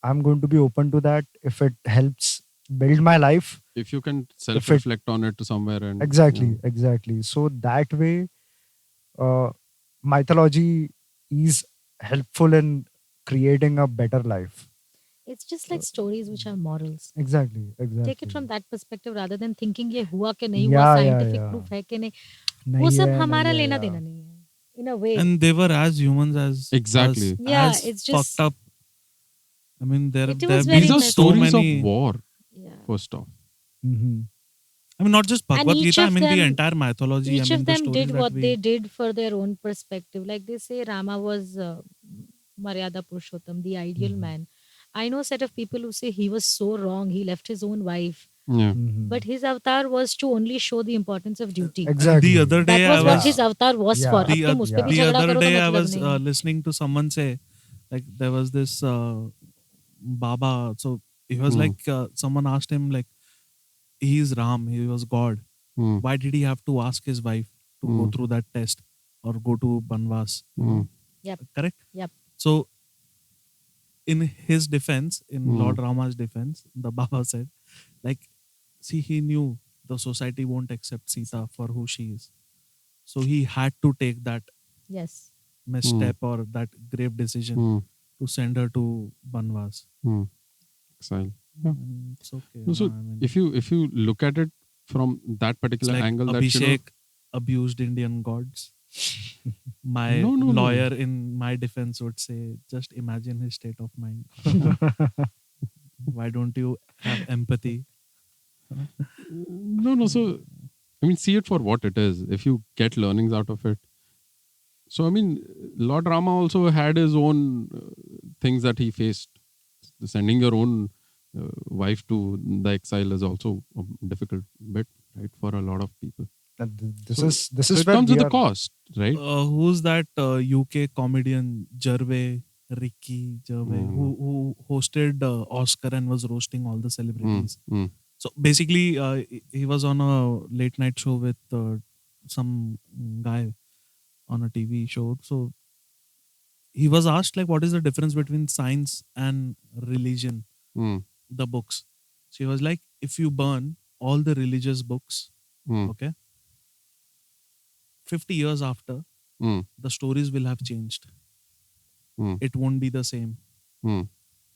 I'm going to be open to that if it helps build my life. if you can self-reflect on it to somewhere and Exactly. So that way, mythology is helpful in creating a better life. It's just like stories which are morals. Exactly. Take it from that perspective rather than thinking ये हुआ कि नहीं हुआ, Yeah, scientific yeah. proof है कि नहीं, नहीं वो सब है, हमारा नहीं है, लेना yeah. देना नहीं है. In a way, And they were as humans as Exactly. us, Yeah, as it's just- fucked up. I mean, there It have was been very These are messy. so stories many. of war, yeah. first off. Mhm. I mean, not just Bhagavad each Gita. I of mean, the them- entire mythology. I Each mean, of the them stories did that what we. they did for their own perspective. Like they say, Rama was Maryada Purushottam, the ideal man. I know a set of people who say he was so wrong. He left his own wife, Yeah. Mhm. but his avatar was to only show the importance of duty. Exactly. The other day, That was I what was. his avatar was Yeah. for. The, अब तुम उस पे भी the झगड़ा other करो तो day, I मतलब was नहीं. listening to someone say, like, there was this Baba. So he was like, someone asked him, like, he's Ram, he was God. Mm. Why did he have to ask his wife to go through that test or go to Banvas? Mm. Yep. Correct? Yep. So, in his defense, in Lord Rama's defense, the Baba said, like, see, he knew the society won't accept Sita for who she is. So he had to take that Yes. misstep or that grave decision Mm. to send her to Banvas. Mm. Exile. Yeah. And it's okay. No, so I mean, if you look at it from that it's particular like angle, that Abhishek abused Indian gods. My No. lawyer in my defense would say, just imagine his state of mind. Why don't you have empathy? no. So I mean, see it for what it is. If you get learnings out of it. So I mean, Lord Rama also had his own things that he faced. Sending your own wife to the exile is also a difficult bit, right, for a lot of people. This So- is So it where comes we with a are- cost, right? Who's that UK comedian, Ricky Gervais, who hosted Oscar and was roasting all the celebrities? Mm. So basically, he was on a late night show with some guy on a TV show. So he was asked, like, what is the difference between science and religion, Mm. the books? So he was like, if you burn all the religious books, Mm. okay, 50 years after, Mm. the stories will have changed. Mm. It won't be the same. Mm.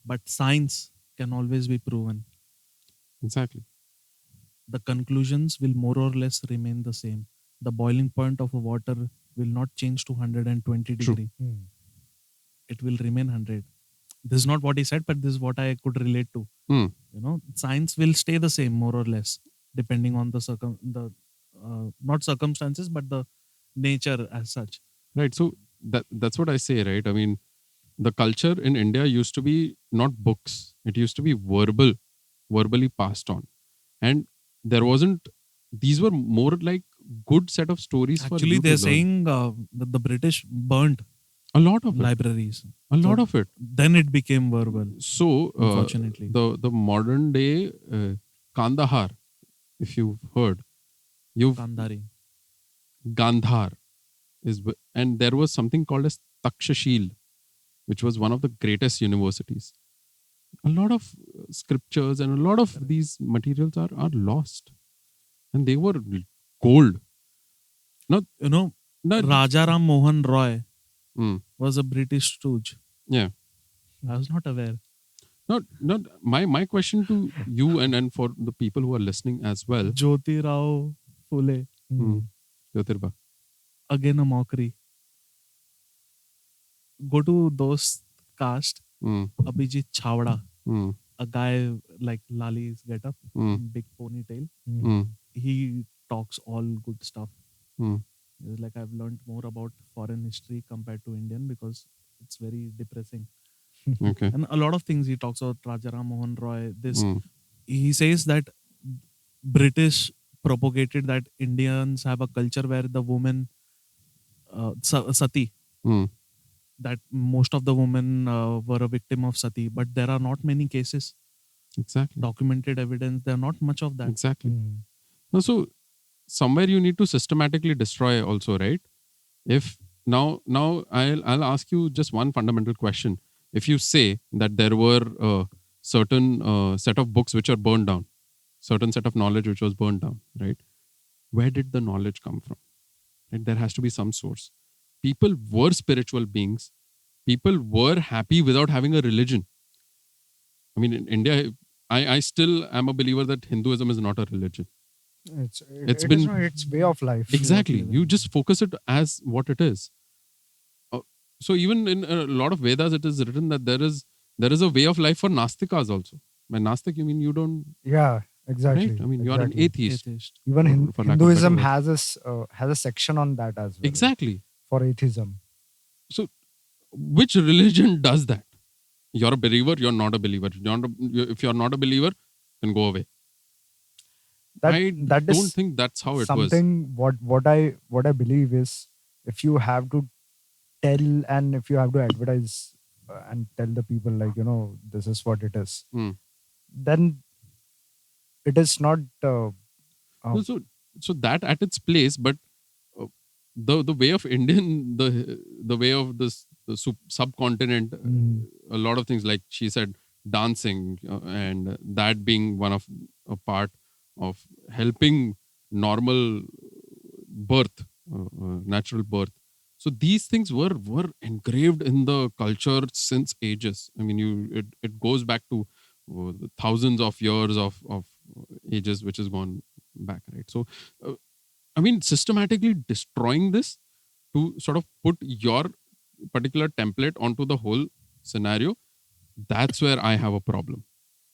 But science can always be proven. Exactly. The conclusions will more or less remain the same. The boiling point of a water will not change to 120 True. degree. Hmm. It will remain 100. This is not what he said, but this is what I could relate to. Mm. You know, science will stay the same more or less, depending on the not circumstances, but the nature as such. Right. So that's what I say, right? I mean, the culture in India used to be not books. It used to be verbally passed on. And there wasn't, these were more like good set of stories for Actually, you to they're learn. saying that the British burnt A lot of it. libraries. A lot So of it. Then it became verbal. So, Unfortunately. the modern day Kandahar, if you've heard, Kandhari. Gandhar and there was something called as Takshashil, which was one of the greatest universities. A lot of scriptures and a lot of these materials are lost, and they were gold. Now, You know, now Raja Ram Mohan Roy Mm. was a British stooge. Yeah. I was not aware. Not my question to you and for the people who are listening as well. Jyoti Rao Phule. Jyotirba. Again a mockery. Go to those cast. Mm. Abhijit Chawda. Mm. A guy like Lali's getup, Mm. big ponytail. Mm. He talks all good stuff. Mm. It's like I've learned more about foreign history compared to Indian because it's very depressing. Okay. And a lot of things he talks about Rajaram Mohan Roy. This Mm. he says that British propagated that Indians have a culture where the woman sati, Mm. that most of the women were a victim of sati, but there are not many cases, Exactly. documented evidence. There are not much of that. Exactly. Hmm. No, so somewhere you need to systematically destroy also, right? If now I'll ask you just one fundamental question. If you say that there were a certain set of books which are burned down, certain set of knowledge which was burned down, right? Where did the knowledge come from? Right? There has to be some source. People were spiritual beings. People were happy without having a religion. I mean, in India, I still am a believer that Hinduism is not a religion. It's It's way of life. Exactly. You just focus it as what it is. So even in a lot of Vedas, it is written that there is a way of life for Nastikas also. By Nastik, you mean you don't, Yeah, exactly. right? I mean, you are an exactly. atheist. Atheist. Even for lack of Hinduism better words. has a section on that as well. Exactly. For atheism. So which religion does that? You're a believer, you're not a believer. If you're not a believer, then go away. I That don't is think that's how it was. something what I believe is, if you have to tell and if you have to advertise and tell the people, like, this is what it is, Hmm. then it is not No, so that at its place, but uh, the way of Indian, the way of this subcontinent, a lot of things, like she said, dancing, and that being one of a part of helping normal birth, natural birth. So these things were engraved in the culture since ages. I mean, it goes back to the thousands of years of ages which has gone back, right? So I mean, systematically destroying this to sort of put your particular template onto the whole scenario, that's where I have a problem.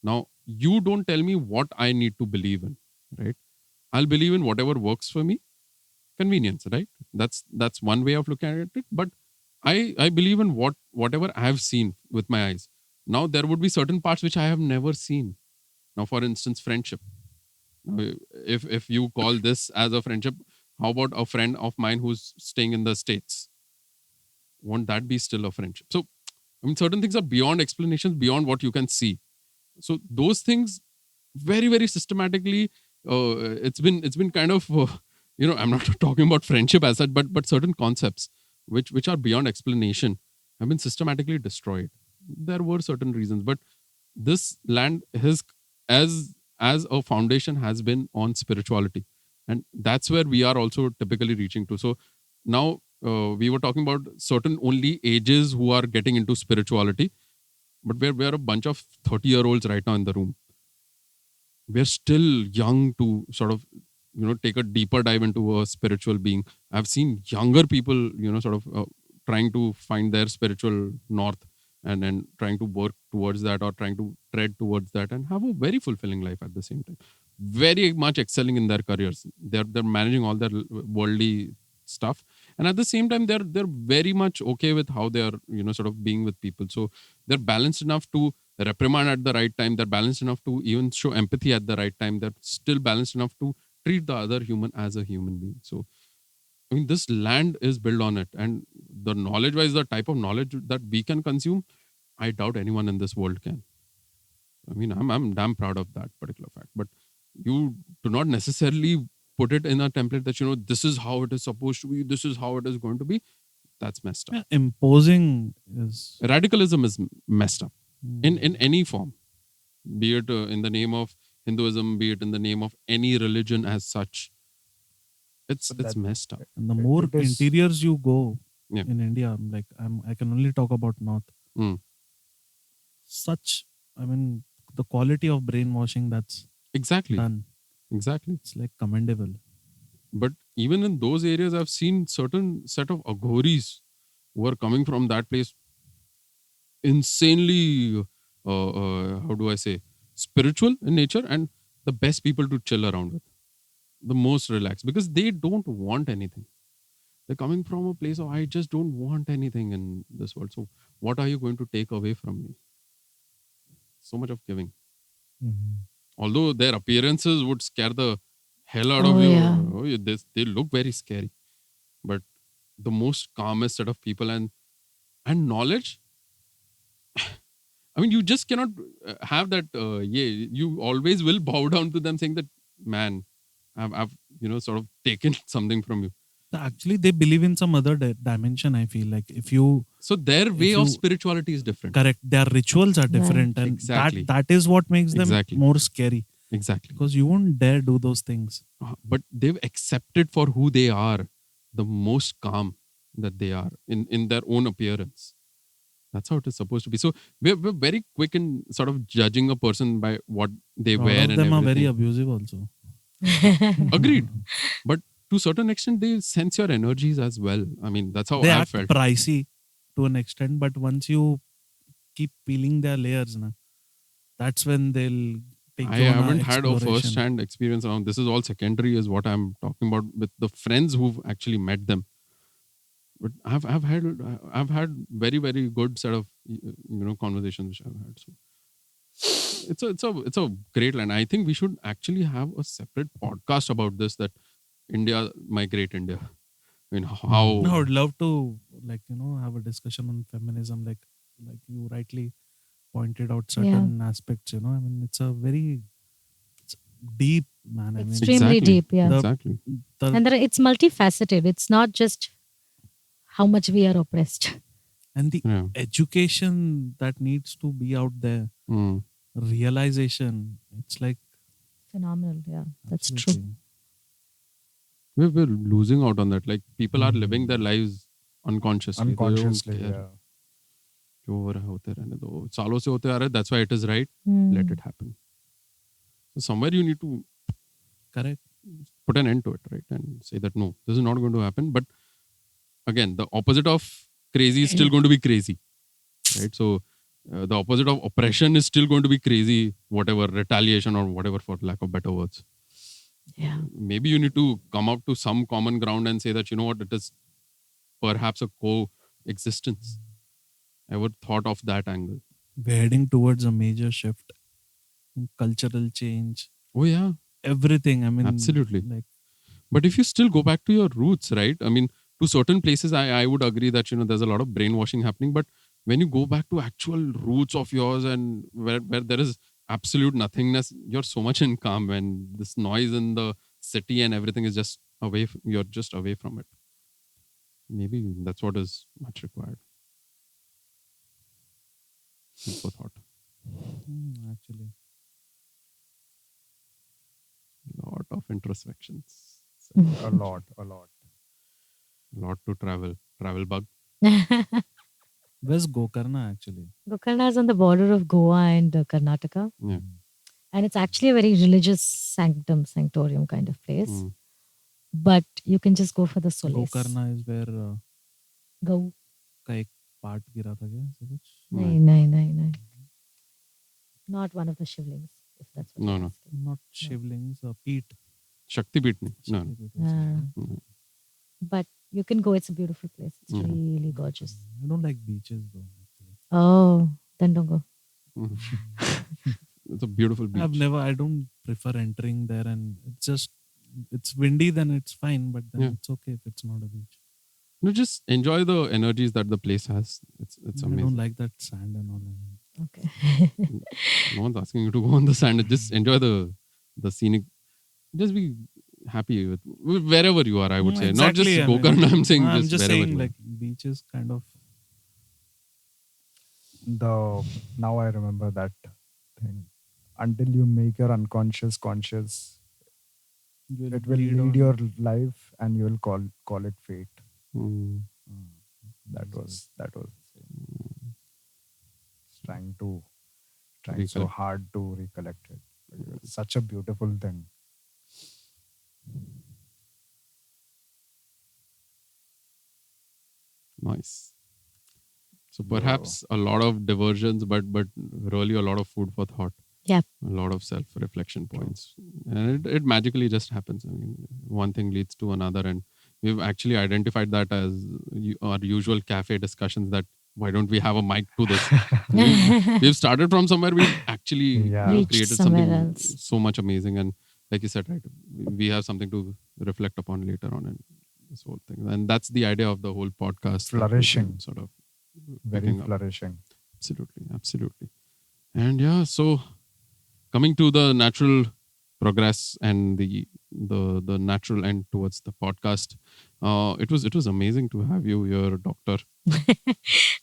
Now, you don't tell me what I need to believe in, right? I'll believe in whatever works for me. Convenience, right? That's one way of looking at it. But I believe in whatever I have seen with my eyes. Now, there would be certain parts which I have never seen. Now, for instance, friendship. Now, if you call this as a friendship, how about a friend of mine who's staying in the States? Won't that be still a friendship? So, I mean, certain things are beyond explanations, beyond what you can see. So those things, very, very systematically, it's been kind of, I'm not talking about friendship as such, but certain concepts which are beyond explanation have been systematically destroyed. There were certain reasons, but this land has, as a foundation, has been on spirituality, and that's where we are also typically reaching to. So now we were talking about certain only ages who are getting into spirituality, but we're a bunch of 30-year-olds right now in the room. We're still young to sort of take a deeper dive into a spiritual being. I've seen younger people sort of trying to find their spiritual north, and then trying to work towards that, or trying to tread towards that, and have a very fulfilling life at the same time, very much excelling in their careers. They're managing all their worldly stuff, and at the same time they're very much okay with how they are sort of being with people. So they're balanced enough to reprimand at the right time. They're balanced enough to even show empathy at the right time. They're still balanced enough to treat the other human as a human being. So I mean, this land is built on it, and the knowledge wise, the type of knowledge that we can consume, I doubt anyone in this world can. I mean, I'm damn proud of that particular fact, but you do not necessarily put it in a template that this is how it is supposed to be, this is how it is going to be. That's messed up. Yeah, imposing is Radicalism is messed up in any form, be it in the name of Hinduism, be it in the name of any religion as such. It's messed up. and the more it is- interiors you go Yeah. in India, I can only talk about North. Mm. I mean, the quality of brainwashing that's Exactly. done, Exactly. it's like commendable. But even in those areas, I've seen certain set of aghoris who are coming from that place, insanely, how do I say, spiritual in nature, and the best people to chill around with, the most relaxed, because they don't want anything. They're coming from a place of, I just don't want anything in this world. So what are you going to take away from me? So much of giving. Although their appearances would scare the hell out of Oh, you. yeah. Oh, they look very scary. But the most calmest set of people, and knowledge. I mean, you just cannot have that. You always will bow down to them, saying that, man, I've sort of taken something from you. Actually, they believe in some other dimension. I feel like if you So their way of you- spirituality is different. correct, their rituals are different, and Exactly. that is what makes them Exactly. more scary. Exactly. because you won't dare do those things. But they've accepted for who they are, the most calm that they are in their own appearance. That's how it is supposed to be. So we're very quick in sort of judging a person by what they A lot wear of and them are everything. very abusive also. Agreed. But to a certain extent, they sense your energies as well. I mean, that's how They I've act felt. pricey to an extent, but once you keep peeling their layers, that's when they'll take I you on haven't a had a exploration. first-hand experience around. This is all secondary, is what I'm talking about with the friends who've actually met them. But I've had very, very good set of conversations which I've had. So it's a great line. I think we should actually have a separate podcast about this. That India, my great India. I mean, how No, I would love to have a discussion on feminism, like you rightly pointed out certain aspects. I mean, it's deep, man. I mean, Extremely Exactly. deep, yeah. Exactly. And it's multifaceted. It's not just how much we are oppressed. and the Yeah. education that needs to be out there, Mm. realization. It's like Phenomenal, yeah. That's true. absolutely. We're losing out on that. Like people are living their lives unconsciously. They don't Unconsciously, care. yeah. जो हो रहा है होते रहने दो. सालों से होते आ रहा है. That's why it is right. Hmm. Let it happen. So somewhere you need to Correct. put an end to it, right? And say that no, this is not going to happen. But again, the opposite of crazy is still going to be crazy, right? So the opposite of oppression is still going to be crazy, whatever, retaliation or whatever, for lack of better words. Yeah. Maybe you need to come up to some common ground and say that, you know what, it is perhaps a coexistence. I would thought of that angle. We're heading towards a major shift, cultural change, Oh yeah, everything. I mean, absolutely. Like, But if you still go back to your roots, right? I mean, to certain places, I would agree that, there's a lot of brainwashing happening. But when you go back to actual roots of yours and where there is absolute nothingness, you're so much in calm when this noise in the city and everything is just away. You're just away from it. Maybe that's what is much required. Food for thought. actually, Lot of introspections. A lot. Lot to travel. Travel bug. where's Gokarna actually? Gokarna is on the border of Goa and Karnataka. Yeah. And it's actually a very religious sanctorium kind of place. Mm. But you can just go for the solace. Gokarna is where Go. का एक part गिरा था क्या ऐसा कुछ? No. Not one of the shivlings, if that's what No, you're no. asking. Not shivlings, peat. Shakti Beat. No. Shakti peat also. Mm. But you can go. It's a beautiful place. It's Mhm. really gorgeous. I don't like beaches though. Actually. Oh, then don't go. Mhm. It's a beautiful beach. I don't prefer entering there, and it's windy, then it's fine, but then Yeah. it's okay if it's not a beach. No, just enjoy the energies that the place has. It's I amazing. don't like that sand and all. Okay. No one's asking you to go on the sand. Just enjoy the scenic. Just be happy with wherever you are. I would say, not just Exactly, I mean, Gokarna. I'm saying I'm just just wherever saying you are. like beaches kind of. Now I remember that thing. Until you make your unconscious conscious, You'll it will lead lead on. your life, and you will call it fate. Mm. That was trying so Recollect. hard to recollect it. It's such a beautiful thing. Nice. So perhaps a lot of diversions, but really a lot of food for thought. Yep. A lot of self-reflection points, and it magically just happens. I mean, one thing leads to another, and we've actually identified that as our usual cafe discussions. That why don't we have a mic to this? We've started from somewhere. We've actually Yeah. Reached created somewhere something else. so much amazing, and like you said, right, we have something to reflect upon later on in this whole thing, and that's the idea of the whole podcast. that we can Flourishing. sort of Very picking up. flourishing. Absolutely. And yeah, so coming to the natural progress and the natural end towards the podcast, it was amazing to have you here, Doctor.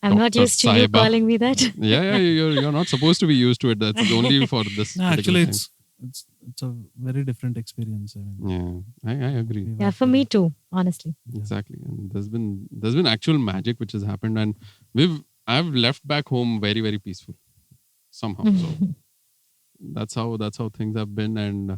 I'm not Dr. used to you Saiba. calling me that. Yeah, you're not supposed to be used to it. That's only for this. No, particular actually, time. it's a very different experience. I mean, Yeah, I agree. we've Yeah, had for me too, honestly. Exactly. And there's been actual magic which has happened, and I've left back home very, very peaceful somehow. So that's how things have been. And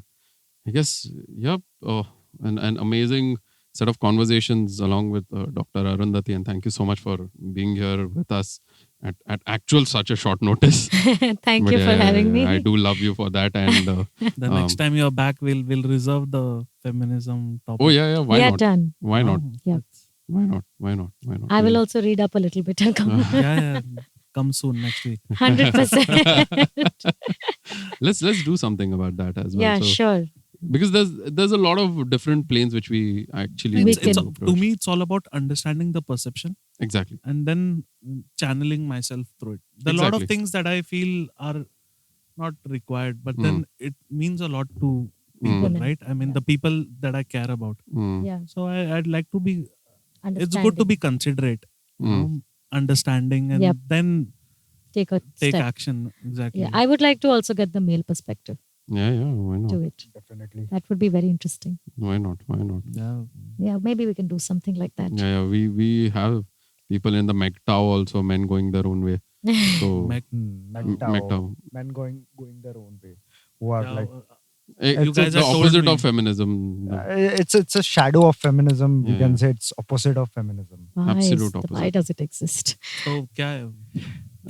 I guess, yep, an amazing set of conversations along with Dr. Arundhati, and thank you so much for being here with us at actual such a short notice. Thank But you for having me. I do love you for that. And the next time you're back, we'll reserve the feminism topic. oh yeah, why We are not? done. Why not? Yeah. Why not? Why not? Why not? I will also read up a little bit and come. Yeah, come soon next week. 100%. Let's do something about that as well. Yeah, So, sure. because there's a lot of different planes which we actually We need It's, to can- to approach. me, it's all about understanding the perception Exactly. and then channeling myself through it. There are a lot of Exactly. things that I feel are not required, but then it means a lot to people, Women. right? I mean, Yeah. the people that I care about. Mm. Yeah. So I'd like to be. It's Understanding. good to be considerate, you know, understanding, and Yep. then Take a take step. action. Exactly. Yeah, I would like to also get the male perspective Yeah, why not? to it. Definitely. That would be very interesting. Why not? Why not? Yeah. Yeah, maybe we can do something like that. Yeah, we have people in the MGTOW also, men going their own way. So Mac- MGTOW. Men going their own way. Who are yeah, like it's guys the have told opposite me. of feminism. it's a shadow of feminism. We Yeah. can say it's opposite of feminism. Absolute Why opposite. does it exist? so kya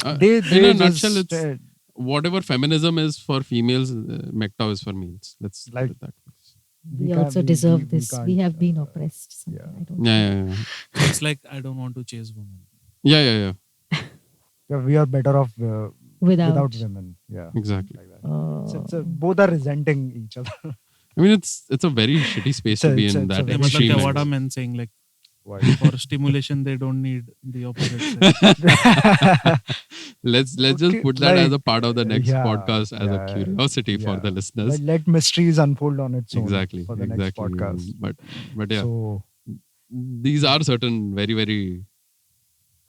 hai? They in a just, nutshell, it's whatever feminism is for females, MGTOW is for males. Let's put Like- it that way. We can't- also deserve we this. We can't, have been oppressed. Something. yeah. I don't Yeah. So it's like I don't want to chase women. Yeah. we are better off without. women. Yeah. Exactly. Like that. Oh. Both are resenting each other. I mean, it's a very shitty space to be It's a- in. it's a That very Yeah, Extreme matlab, what extreme. are men saying? Like Why? for stimulation, they don't need the opposite sex. Let's just Okay, put that like, as a part of the next yeah, podcast as a yeah, curiosity for yeah. the listeners. Let mysteries unfold on its own Exactly. for the next podcast. But yeah, So these are certain very, very,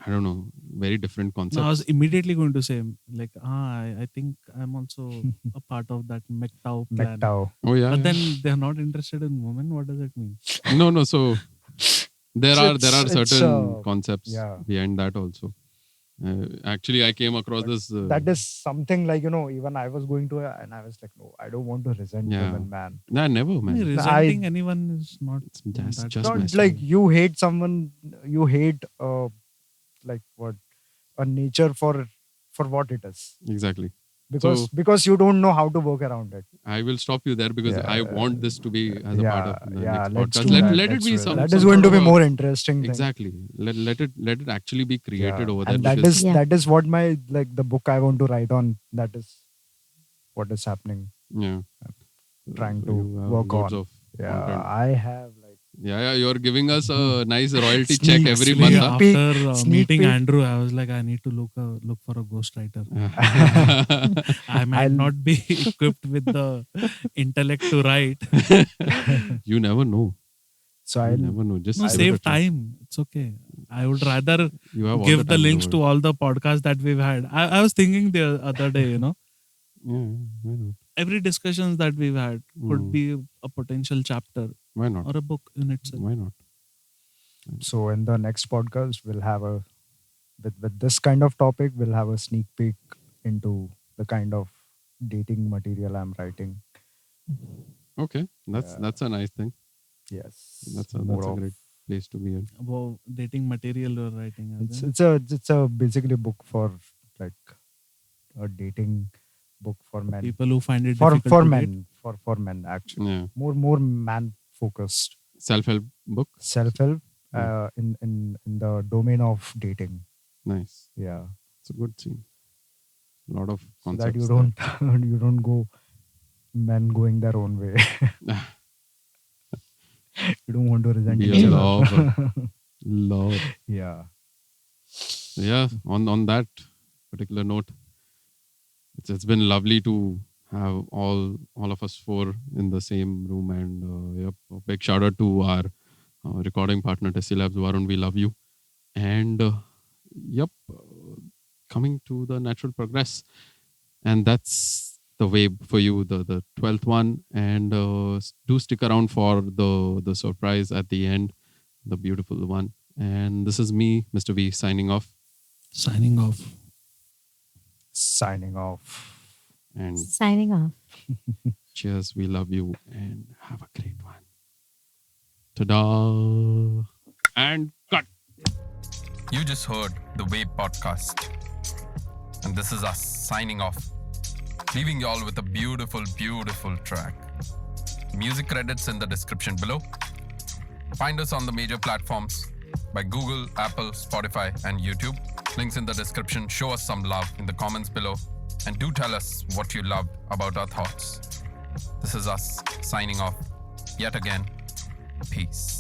I don't know, very different concepts. No, I was immediately going to say, like, I think I'm also a part of that MGTOW plan. MGTOW. Oh yeah. But then they're not interested in women. What does it mean? No. So there are It's certain concepts yeah. behind that also. Actually, I came across this. That is something like, even I was going to, and I was like, no, I don't want to resent Yeah. women, man. Nah, never, I mean, man. resenting anyone is not Just- that just bad. messed Not like you hate someone, you hate like what a nature for what it is, Exactly. because you don't know how to work around it. I will stop you there because Yeah. I want this to be as a part of the next let's podcast. do that, Let it let's be do some. that some is going sort to be of a- more interesting thing. Exactly. Let it actually be created Yeah. over there. And that because- is Yeah. that is what my the book I want to write on. That is what is happening. yeah. Trying So to you have work loads on. of Yeah, content. I have like Yeah. You're giving us a nice royalty Sneak check every Actually, month. peek. huh? peek, after sneak meeting peek. Andrew, I was like, I need to look for a ghostwriter. I might I'll- not be equipped with the intellect to write. You never know. so You I'll never know. Just No, give it a save try. time. It's okay. I would rather You have all give the time in links to world. all the podcasts that we've had. I was thinking the other day, Yeah. Why not? every discussions that we've had could Mm. be a potential chapter Why not? or a book in itself. Why not? So in the next podcast, we'll have with this kind of topic, we'll have a sneak peek into the kind of dating material I'm writing. Okay. That's a nice thing. Yes, That's a more of- great place to be in. About dating material you're writing. as It's in. it's a basically book for like a dating book for men. People who find it For difficult to men, date. for men actually. Yeah. More man focused. Self-help book. Self-help in the domain of dating. Nice. Yeah. It's a good scene. A lot of So concepts. that you don't you don't go men going their own way. You don't want to resent Be each a other. Love. Yeah. Yeah. On that particular note, it's been lovely to have all of us four in the same room, and yep, a big shout out to our recording partner Tessie Labs. Varun, we love you. And yep, coming to the natural progress, and that's the VAbE for you, the 12th one, and do stick around for the surprise at the end, the beautiful one. And this is me, Mr. V, signing off. Signing off. Signing off. And Signing off. cheers, we love you, and have a great one. Ta-da! And cut. You just heard the VAbE podcast. And this is us signing off, leaving you all with a beautiful, beautiful track. Music credits in the description below. Find us on the major platforms by Google, Apple, Spotify, and YouTube. Links in the description. Show us some love in the comments below. And do tell us what you loved about our thoughts. This is us signing off yet again. Peace.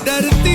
डरती